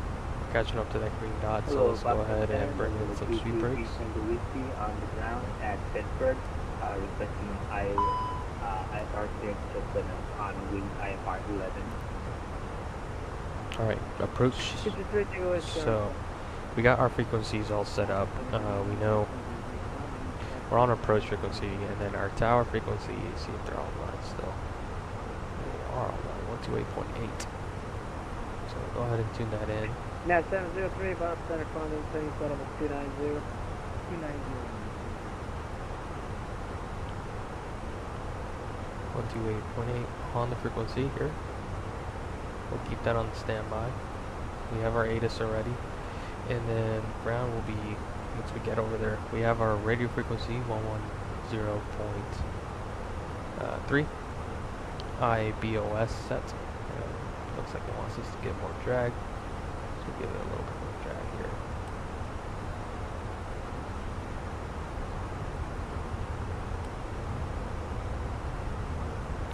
Catching up to that green dot, so let's go ahead and bring in some speed brakes. On the ground at Pittsburgh, requesting IFR clearance on wing IFR 11. Alright, approach. So we got our frequencies all set up. We know we're on approach frequency, and then our tower frequency, see if they're online still. They are online, 128.8. So go ahead and tune that in. Now 703, Bob Center, climbing tank level 290. 128.8 on the frequency here. We'll keep that on standby. We have our ATIS already. And then ground will be, once we get over there, we have our radio frequency 110.3. IBOS set. Looks like it wants us to get more drag. So we'll give it a little bit more drag here.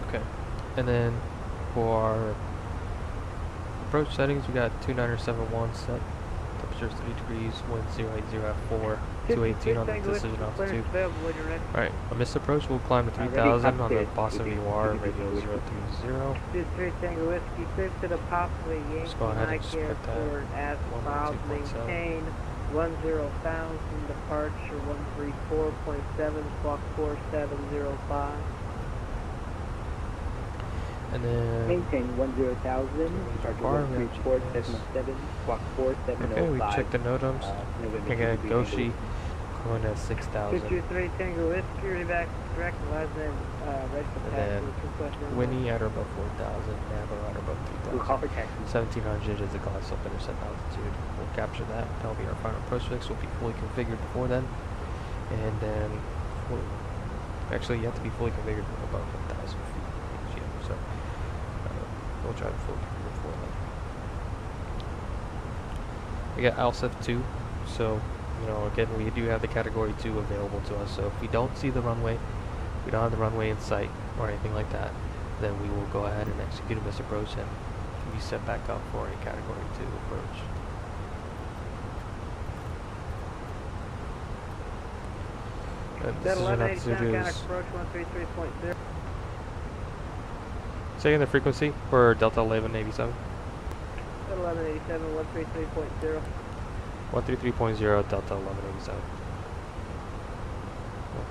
Okay, and then for our approach settings, we got 2971 set. Temperature 3 degrees, wind 080 at 4, 218 on the decision altitude. Alright, on this approach, we'll climb to 3000 on the Boston VOR, radio 030. 23 Tango Whiskey, clear to the Poplar, Yankee go ahead and Mike spread that. Airport, as filed, maintain 10,000, departure 134.7, squawk 4705. And then maintain 10,000, departure 134.7, squawk 4705. okay, we checked the NOTAMs. Again, Goshi going at 6,000. 223 Tango Whiskey, reback direct, and then Winnie at or above 4,000, Navo at or above 3,000. 1,700 is the glass up intercept altitude. We'll capture that. That'll be our final approach fix. Will be fully configured before then. And then, actually, you have to be fully configured above 1,000 feet. So, we'll try to fully configure before then. We got ALSEF 2. So, you know, again, we do have the category 2 available to us. So if we don't see the runway, we don't have the runway in sight or anything like that, then we will go ahead and execute a missed approach and be set back up for a category 2 approach. Decision altitude is approach 133.0. Second the frequency for Delta 1187. 1187, 133.0. 133.0 Delta 1187. 133.0.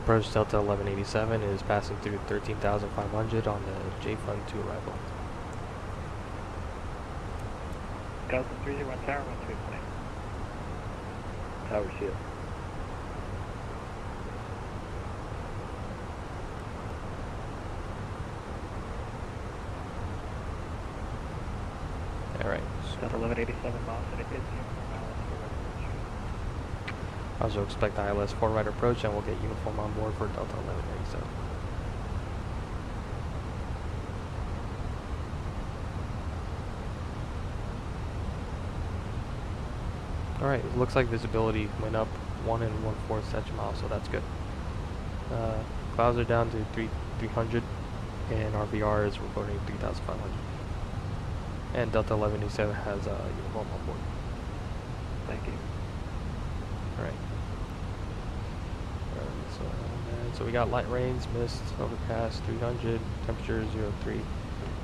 Approach Delta 1187 is passing through 13,500 on the J-Fund 2 arrival. Delta 301 Tower 133. Tower shield. Alright. Delta 1187 miles at a good Also expect ILS 4 right approach and we'll get uniform on board for Delta 1187. Alright, it looks like visibility went up 1 1/4 such miles, so that's good. Clouds are down to 300 and our VR is recording 3,500. And Delta 1187 has a uniform on board. Thank you. Alright. So we got light rains, mist, overcast, 300, temperature 03.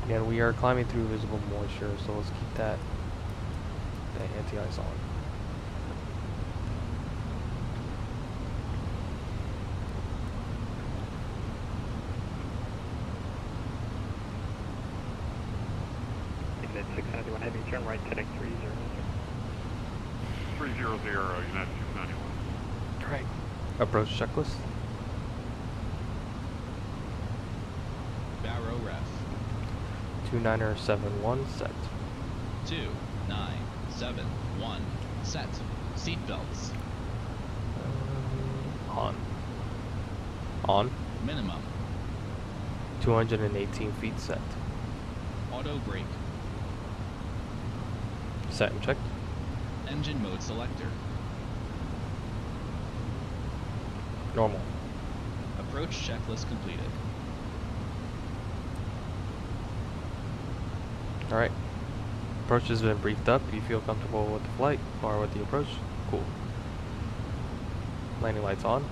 Again, we are climbing through visible moisture, so let's keep that anti-ice on. Exit 691 heavy, turn right, heading 300. 300, United 691. Alright. Approach checklist. Barrow ref. 2971 set. 2971 set. Seatbelts. On. On. Minimum. 218 feet set. Auto brake. Set and checked. Engine mode selector. Normal. Approach checklist completed. Alright. Approach has been briefed up. Do you feel comfortable with the flight or with the approach? Cool. Landing lights on.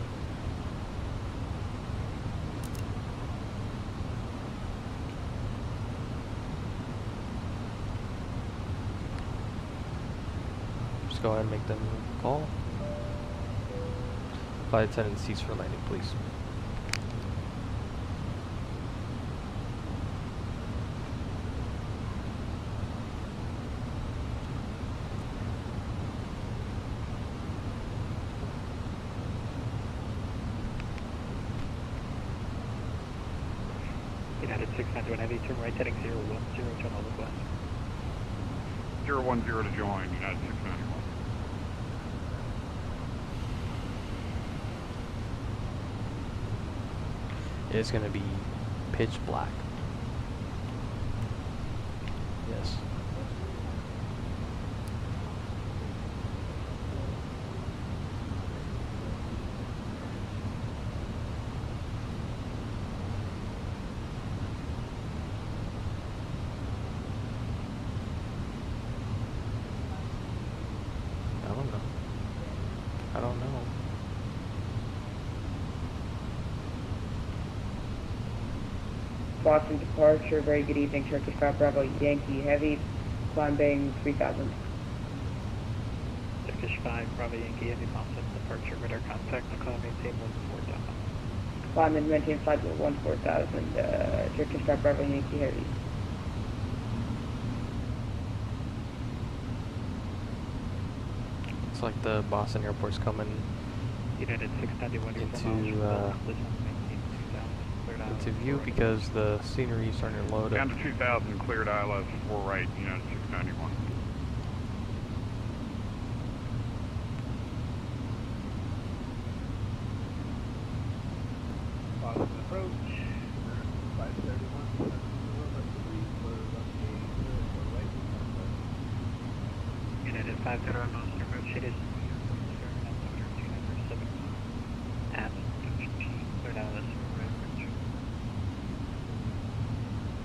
Just go ahead and make them call. Flight attendant cease for landing, please. United 691 heavy, turn right, heading 010, turn all request. 010 to join, United 691. It's gonna be pitch black. Yes. I don't know. I don't know. Boston departure, very good evening, Turkish 5 Bravo, Yankee Heavy, climbing 3000. Turkish 5 Bravo Yankee Heavy, Boston departure, radar contact, climb maintain 14,000. Climb and maintain flight level 14,000, Turkish 5 Bravo Yankee Heavy. Looks like the Boston airport's coming United 691 into view because the scenery is starting to load up. Down to 2000, cleared ILS 4 right, United 691. Boston approach, 531, United 50 Boston approach, it is at cleared ILS 4 right approach.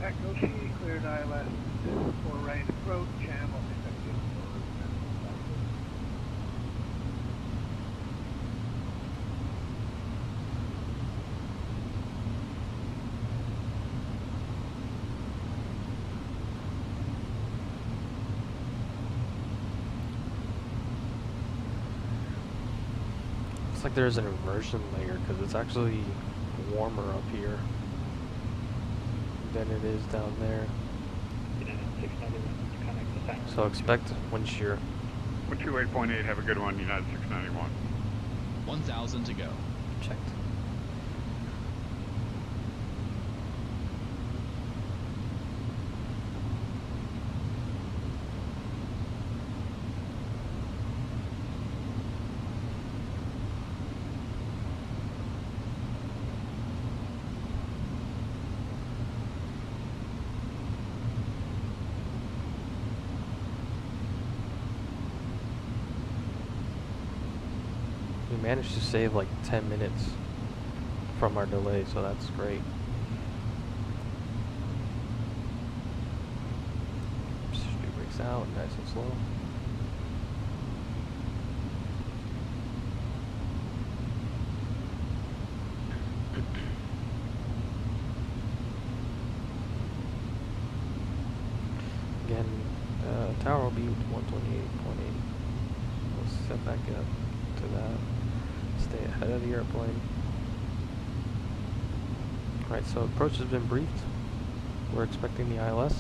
Echo C, cleared ILS 4 right approach, and we'll pick up the Looks like there's an immersion layer because it's actually warmer up here than it is down there. So expect once you're 128.8, have a good one, United 691. 1,000 to go. checked. We managed to save like 10 minutes from our delay, so that's great. Speed brakes out, nice and slow. Again, tower will be 128.8. We'll set back up to that. Stay ahead of the airplane. Right, so approach has been briefed. We're expecting the ILS.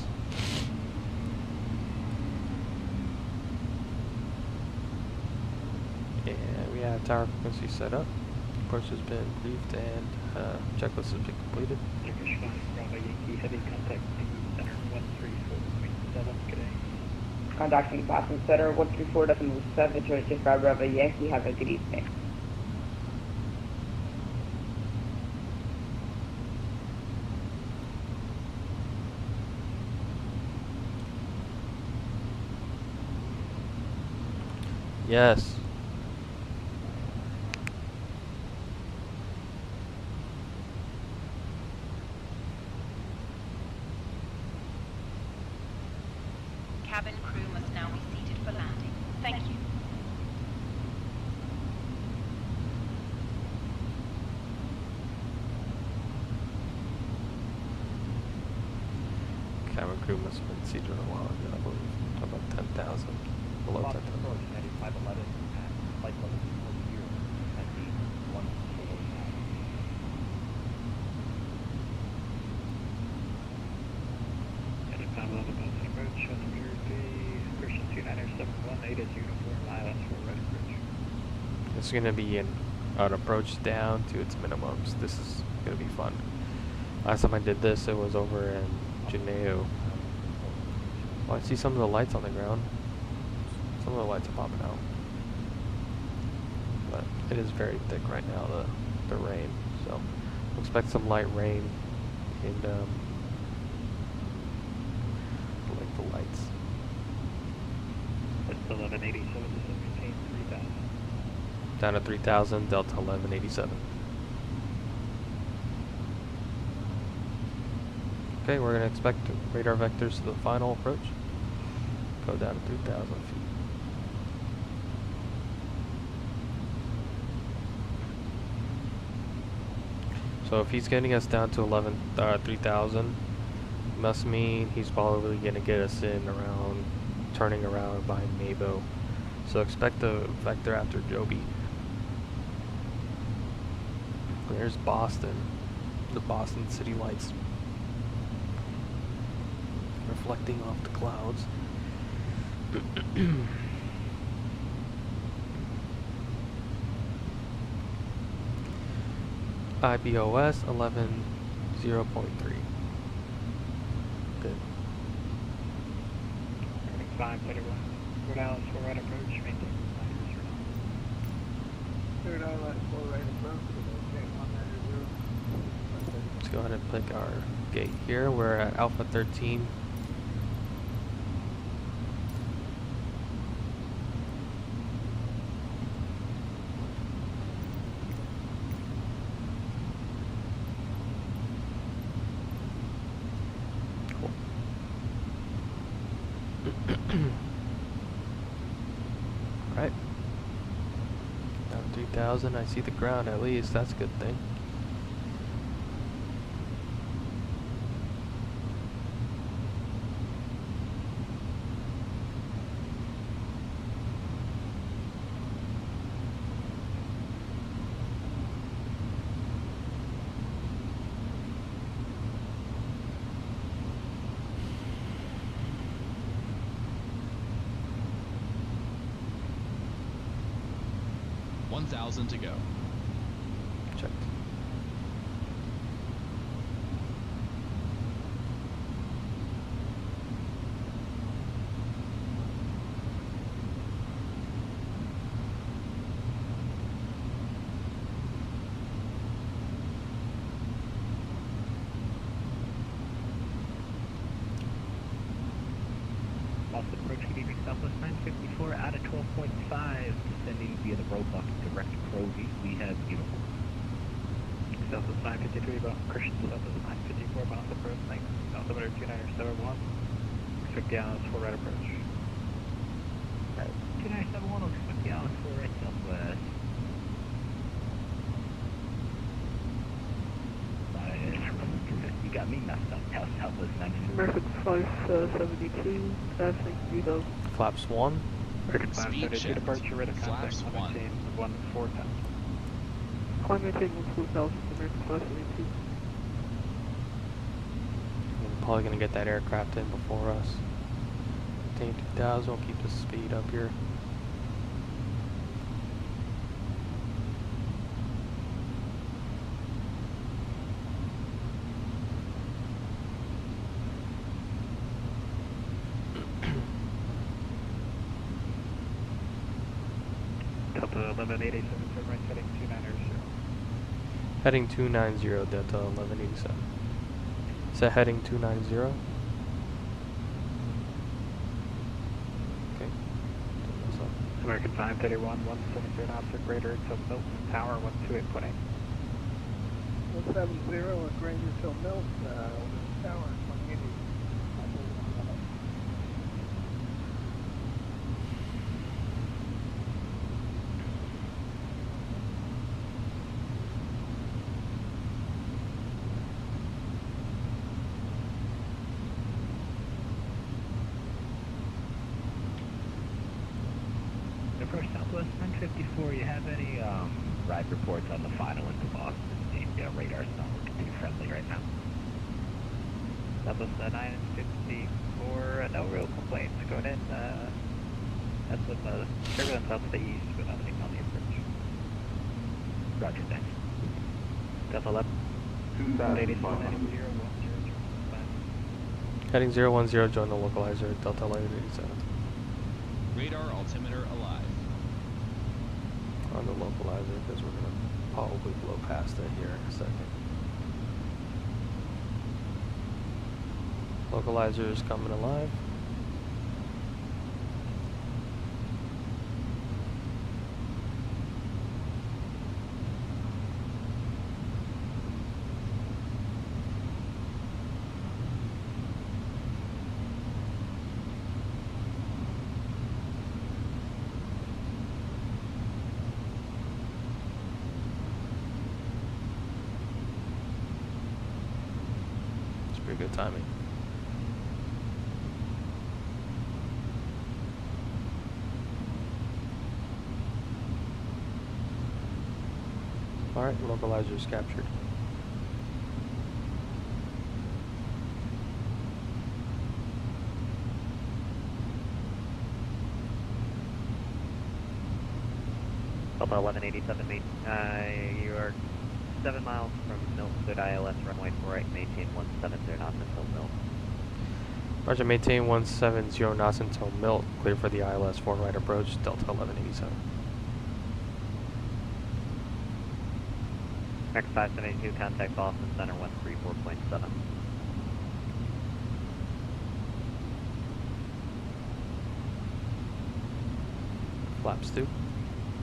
And we have tower frequency set up. Approach has been briefed and checklist has been completed. Turkish 5 Bravo Yankee Heavy, contact center 134.7, good day. Contacting Boston Center 134.7, Turkish 5 Bravo Yankee, have a good evening. Yes. Cabin crew must now be seated for landing. Thank you. Cabin crew must have been seated a while ago, I believe. About 10,000. Below 10,000. Flight level 40 at the 1K. United 511 Boston approach, on the mirror B, Christian 2971, 8 is uniform, ILS 4 right approach. It's going to be an approach down to its minimums. This is going to be fun. Last time I did this, it was over in Janeo. Well, I see some of the lights on the ground. Some of the lights are popping out. But it is very thick right now, the rain. So expect some light rain and like the lights. It's 1187 to maintain 3000. Down to 3000, Delta 1187. Okay, we're going to expect radar vectors to the final approach. Go down to 3000 feet. So if he's getting us down to 3000, must mean he's probably going to get us in around, turning around by Mabo. So expect a vector after Joby. There's Boston, the Boston city lights reflecting off the clouds. IBOS 11.0.3. Good. 531. Third island, 4 right approach, maintain. Third island, 4 right approach, okay, 190. Let's go ahead and pick our gate here. We're at Alpha 13. Right. Down 3000. I see the ground at least. That's a good thing. $1,000 to go. Checked. Lost approach, leaving Southwest 954 out of 12.5, descending via the roadblock direct Provy. We have beautiful. Southwest 953, about Christian, Southwest 954, bounce approach, thanks. Altimeter 2971. Expect the islands 4 right approach. 2971, expect the islands 4 right southwest. You got me messed up. Southwest 953. American 572, passing 3000. Flaps 1. American Speed 572, shift. departure, rate of contact, Flaps 1. maintain 14,000. Climb maintain 14,000, American 572. We're probably going to get that aircraft in before us. Maintain 2000. We'll keep the speed up here. Delta 1187, turn right heading 290. Heading 290, Delta 1187. Set heading 290. Okay. Turn this up. American 531, 170 knots or greater to Milton Tower, 128.8. 170 at greater to Milton Tower, 180. Approach Southwest 954, you have any ride reports on the final into Boston? The radar's not looking too friendly right now. Southwest 954, no real complaints going in. That's with turbulence out to the east, but nothing on the approach. Roger that. Delta 11. 2,087, Heading 010, join the localizer at Delta 1187. Radar altimeter alive. On the localizer, because we're going to probably blow past it here in a second. Localizer is coming alive. It's pretty good timing. Alright, localizer is captured. Delta 1187, you are 7 miles from Milford ILS, runway 48, maintain 170 knots until Milt. Roger, maintain 170 knots until Milt. Clear for the ILS, 4 right approach, Delta 1187. Next 572, contact Boston Center 134.7. Flaps 2.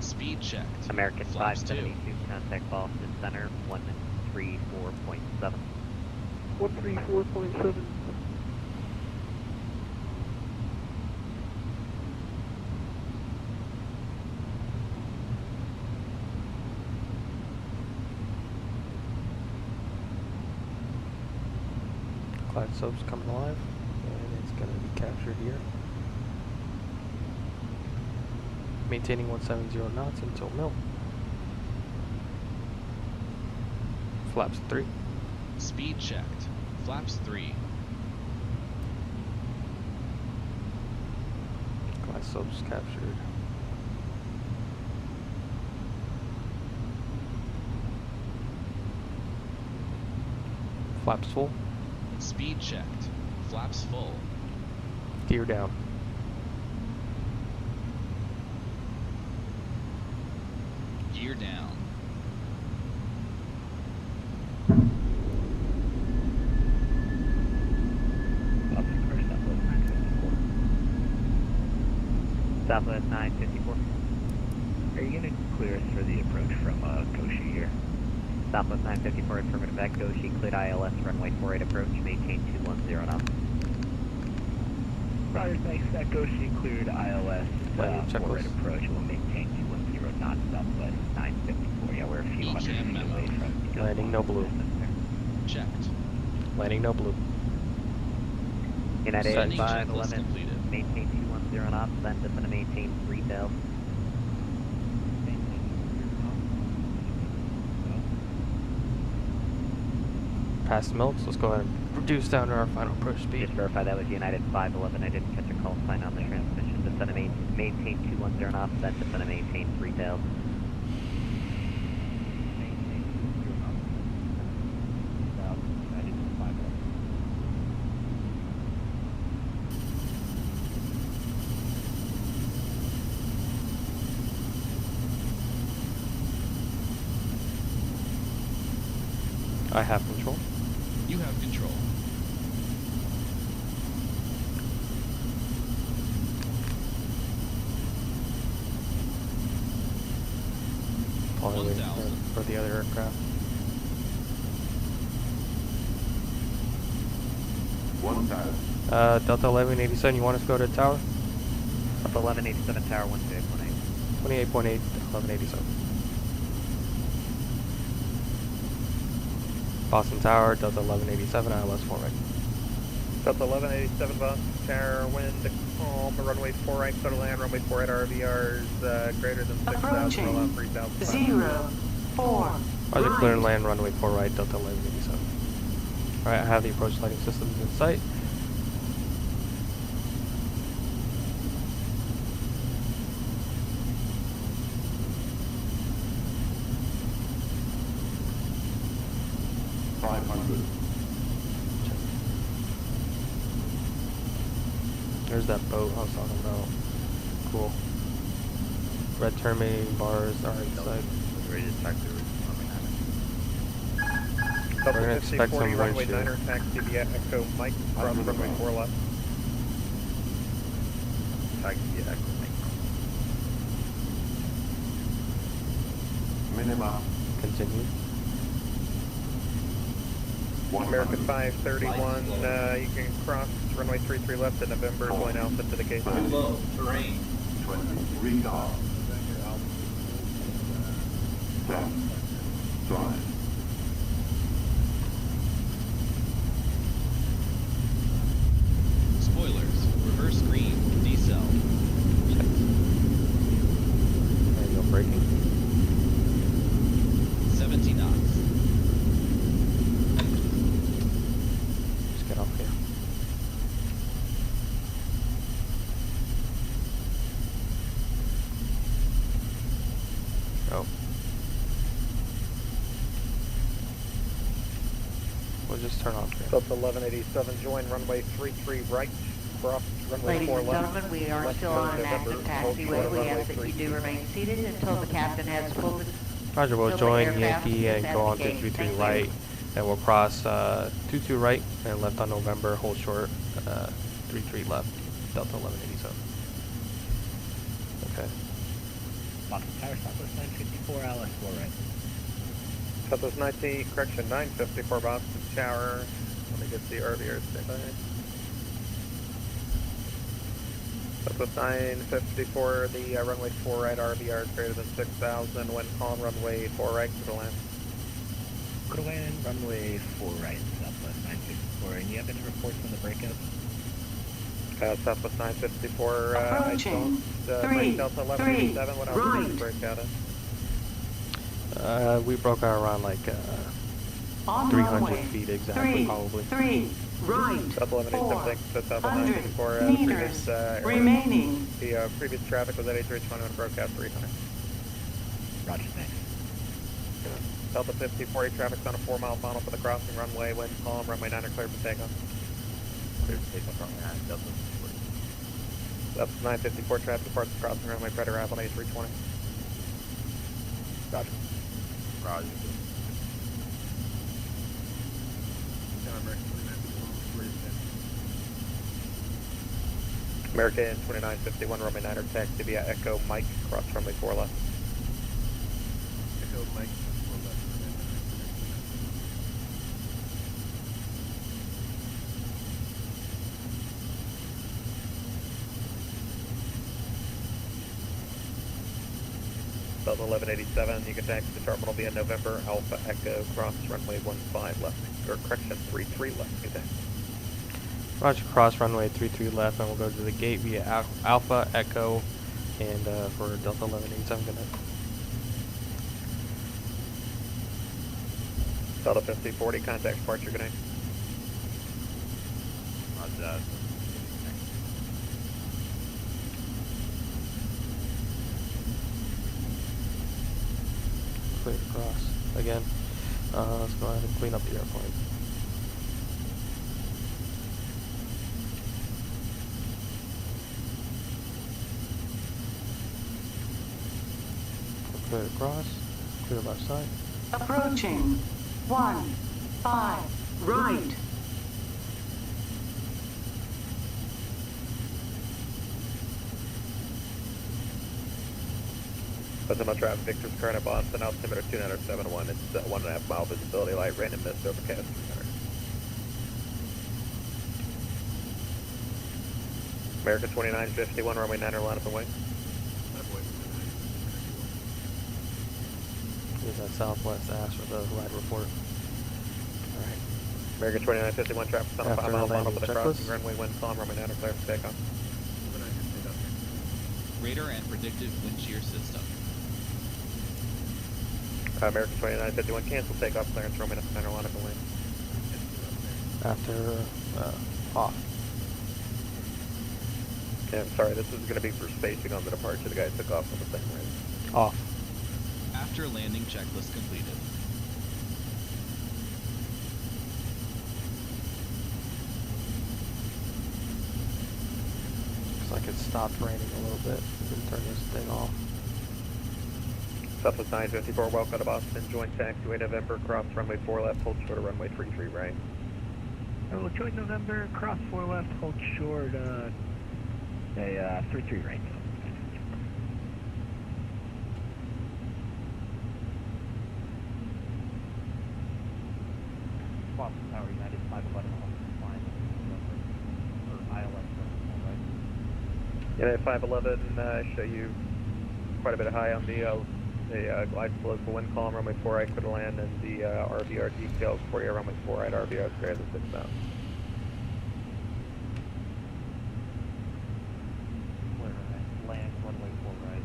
Speed checked. American Flaps 572, contact Boston Center 134.7. 134.7. Clyde sub's coming alive, and it's going to be captured here. Maintaining 170 knots until Milt. Flaps 3. Speed checked. Flaps 3. Clyde sub's captured. Flaps full. Speed checked. Flaps full. Gear down. Gear down. Southwest 954. Are you going to clear us for the approach from Koshi here? Southwest 954, affirmative back, Goshi, cleared ILS, runway 48 approach, maintain 210 knots. Roger, thanks. That Goshi cleared ILS, forward approach, will maintain 210 knots, Southwest 954. Yeah, we're a few hundred feet away from Landing no blue. Checked. Landing no blue. United Setting 511, maintain 210 knots, then just going to maintain 3 tails. Past Milts, let's go ahead and reduce down to our final approach speed. Just verify that was United 511. I didn't catch a call sign on the transmission. Just going to maintain 210 knots, then just going to maintain 3 tails. I have control. You have control. Probably waiting for the other aircraft. 1,000. Delta 1187, you want us to go to the tower? Delta 1187 tower 28.8. 28.8, 1187. Boston Tower, Delta 1187, ILS 4 right. Delta 1187, Boston Tower, wind calm, runway 4 right, clear to land, runway 4 right, RVRs greater than 6,000, roll out 3,000. 0, 4. Roger, clear and land, runway 4 right, Delta 1187. Alright, I have the approach lighting systems in sight. that boat I was talking about. Cool. Red terminating bars are inside. Ready to attack the We're gonna expect some wind runway chill. 9er, taxi via Echo Mike, cross runway 4 left. taxi via Echo Mike. Minimum. Continue. American 531, you can cross runway 33 left in November, join Alpha to the gate. Low, terrain. 20, recall. 10, 5. Spoilers. Reverse green. Decel. There you go, braking. 70 knots. Just get off here. Oh. We'll just turn off here. Delta 1187, join runway 33 right, cross runway Ladies 4 and left. gentlemen, we are still on an active taxiway. We ask that you do remain seated until the captain has pulled the Roger, we'll until the join aircraft Yankee is and at go the on to gate. 33 Thank you. right, and we'll cross 22 right and left on November, hold short, 33 left, Delta 1187. Okay. Boston Tower, Southwest 954, Alice, 4 right. Southwest 90, correction 954 Boston Tower. Let me get the RVR standby. Southwest 954, the runway 4 right RVR is greater than 6,000. When calm, runway 4 right to the land. Good away in runway 4 right, Southwest 954. And you have any reports on the breakout? Southwest 954, I Approaching. don't break Delta 1187. What else did you break out of? We broke out around like On 300 runway. feet exactly, 3, probably. 3, right, Delta 1187, thanks to Southwest 100 954. meters remaining. The previous traffic was at A321 when it broke out 300. Roger, thanks. Delta 54, traffic's on a 4-mile funnel for the crossing runway. Wind calm, runway 9 are clear for takeoff. Clear to take off runway 9, Delta 54. That's 954 traffic departs the crossing runway, try to arrive on A320. Roger. Roger. American 2951, runway 9 are taxi via Echo Mike, cross runway 4 left. Echo Mike, 4 left. Delta 1187, you can taxi the terminal via November, Alpha Echo, cross runway 15 left, or correction 33 left, good day. Roger, cross runway 33 left, and we'll go to the gate via Alpha Echo, and for Delta 1187, good night. Delta 5040, contact departure, good night. Roger that. Clear to cross. Again, let's go ahead and clean up the airplane. Clear to cross. Clear left side. Approaching. 1, 5, right. Pacific traffic, Victor's current at Boston, altimeter 2971. It's 1.5 mile visibility, light, random mist, overcast 300. American 2951, runway 9 line up and wait. Here's that Southwest ask for the ride report. Alright. American 2951, traffic on a After 5 mile funnel landing for the checklist. crossing runway, wind calm, runway 9 are clear for takeoff. Radar and predictive wind shear system. American 2951, cancel takeoff clearance, runway 9 line up and wait. After off. Yeah, I'm sorry, this is going to be for spacing on the departure. The guy took off on the same range. Off. After landing checklist completed. stopped raining a little bit. And turn this thing off. Southwest 954, welcome to Boston. Joint taxiway November, cross runway 4 left, hold short of runway 33 right. Oh, joint November, cross 4 left, hold short, 33 right. Boston Tower United 511 line, or ILS, right? United 511, show you quite a bit high on the glide slope for wind column, runway 4 right, clear to land, and the RVR details for you, runway 4 right, RVR is greater than 6,000. Land, runway 4 right.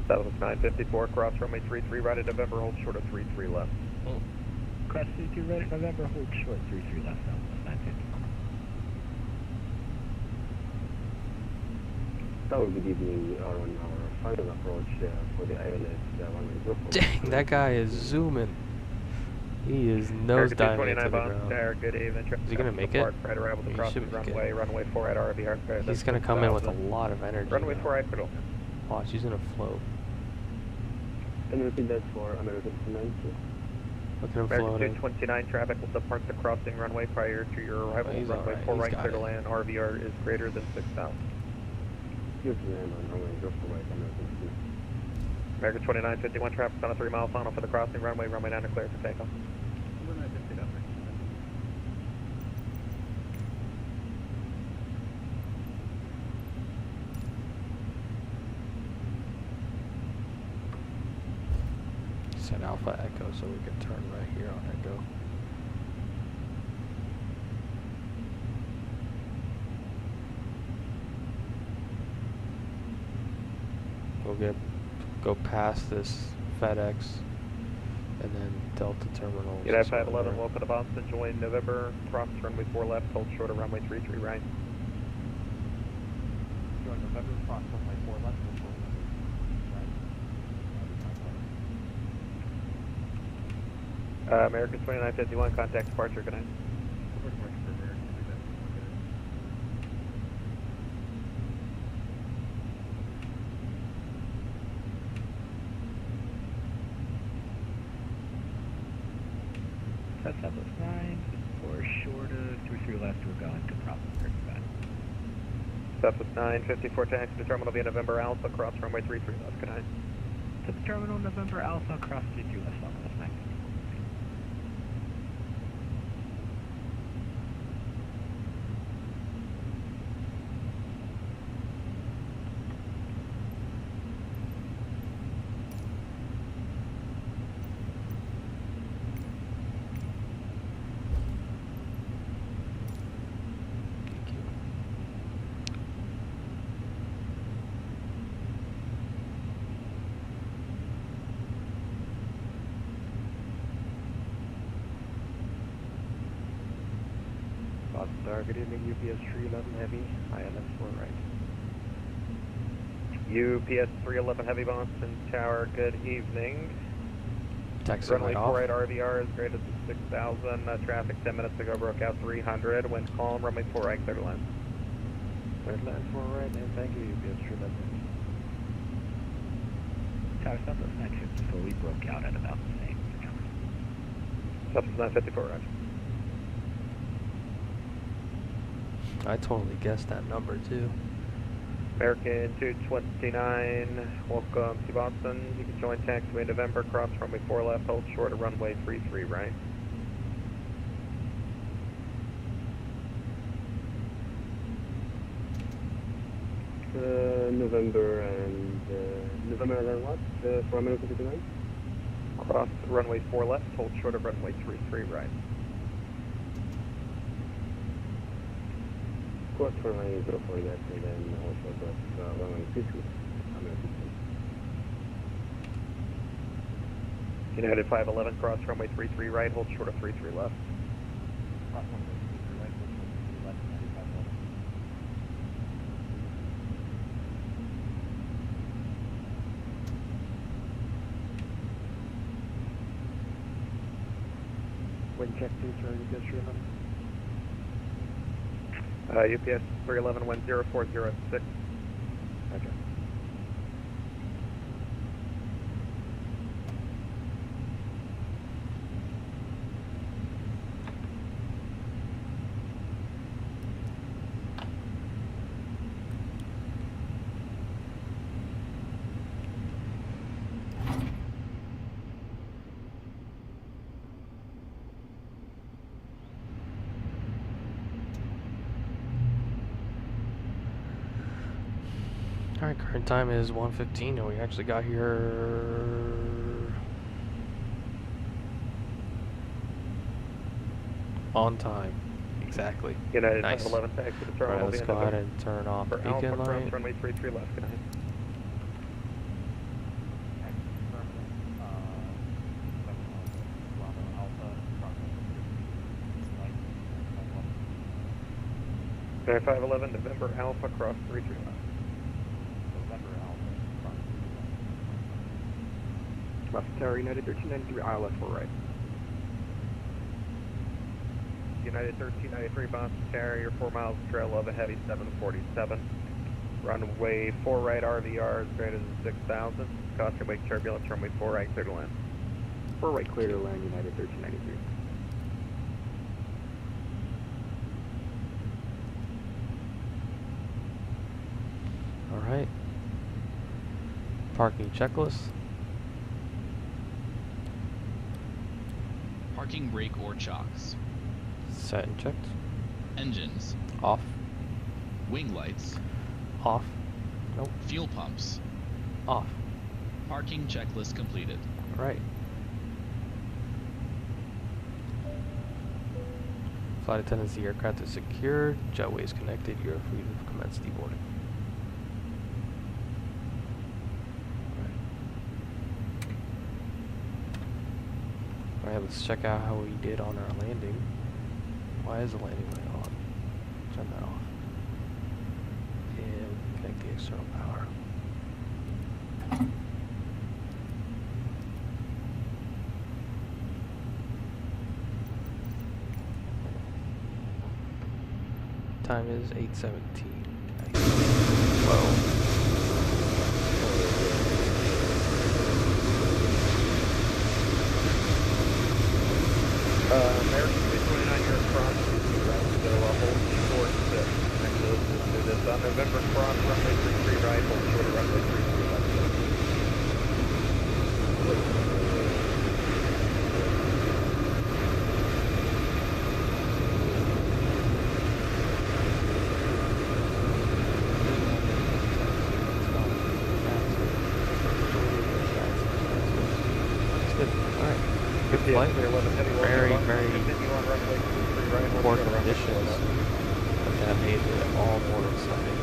Southwest 954, cross runway 33 right at November, hold short of 33 left. Cross 32 right at November, hold short 33 left, Southwest 954. Tower, good evening. We are on our final approach for the ILS 104. Dang, that guy is zooming. He is nosediving into the ground. Good evening. Is he gonna make it? Right arrival to He cross should make it. runway 4 at RVR. He's gonna come in with a lot of energy. Runway now. 4 right, clear. Watch, he's gonna float. Can you repeat that for American 290? Look at him American floating. 229 traffic will depart the crossing runway prior to your arrival. He's Runway alright, 4 he's right, got clear to it. land. RVR is greater than 6,000. Yes, ma'am. On runway 04 right, American 2. American 2951 traffic on a 3-mile funnel for the crossing runway. Runway 9 to clear for takeoff. Set Alpha Echo so we can turn right here on Echo. We'll go past this FedEx and then Delta Terminal. United 511, welcome to Boston. Join November, cross runway 4 left, hold short of runway 33 right. Join November, cross runway 4 left, hold short of runway 3 right. American 2951, contact departure, good night. That's Southwest 9, 4 short of 33 left, we're going to Problem 35. Southwest 954, taxi to terminal via November Alpha, cross runway 33 left, good night. To the terminal, November Alpha, cross 32 left, Southwest 9. Boston Tower, good evening, UPS 311 Heavy, ILS 4 right. UPS 311 Heavy, Boston Tower, good evening. Taxi Runway right 4 off. right, RVR is greater than 6,000. Traffic 10 minutes ago broke out 300. Wind calm, runway 4 right, clear to land. Clear to land 4 right, and thank you, UPS 311. Tower Southwest 954, we broke out at about the same. Southwest 954, right. I totally guessed that number too. American 229, welcome to Boston. You can join taxiway November, cross runway 4 left, hold short of runway 33 right. November and November and then what? For American 229? Cross runway 4 left, hold short of runway 33 right. Cross runway 04 left and then hold short of runway 33. American 229. United 511, cross runway 33 right, hold short of 33 left. Cross runway 33 right, hold short of 33 left, United 511. Wind check 2, Charlie, UPS 311. UPS 311, wind 0406. Okay. Alright, current time is 1:15 and we actually got here on time. Exactly. United Nice. 511, taxi to terminal. Alright, let's go ahead and turn off the For Alpha, beacon cross light. runway 33 left, good night. United 511, November Alpha, cross 33 left. November Alpha, cross 33 left. Left Tower, United 1393, ILS 4 right. United 1393, Boston Carrier, 4 miles trail of a heavy 747. Runway 4 right, RVR is greater than 6,000. Caution wake turbulence, runway 4 right, clear to land. 4 right, clear to land, United 1393. Alright. Parking checklist. Parking brake or chocks. Set and checked. Engines. Off. Wing lights. Off. Nope. Fuel pumps. Off. Parking checklist completed. Right. Flight attendants, the aircraft is secured. Jetway is connected. You are free to commence deboarding. Alright, let's check out how we did on our landing. Why is the landing light on? Turn that off. And connect the external power. Time is 8:17. Whoa. American 229, you're across, right, so hold short to next to this. On November cross, runway 33 right, hold short of runway 33 left. Good flight. Very, very poor conditions that made it all more exciting.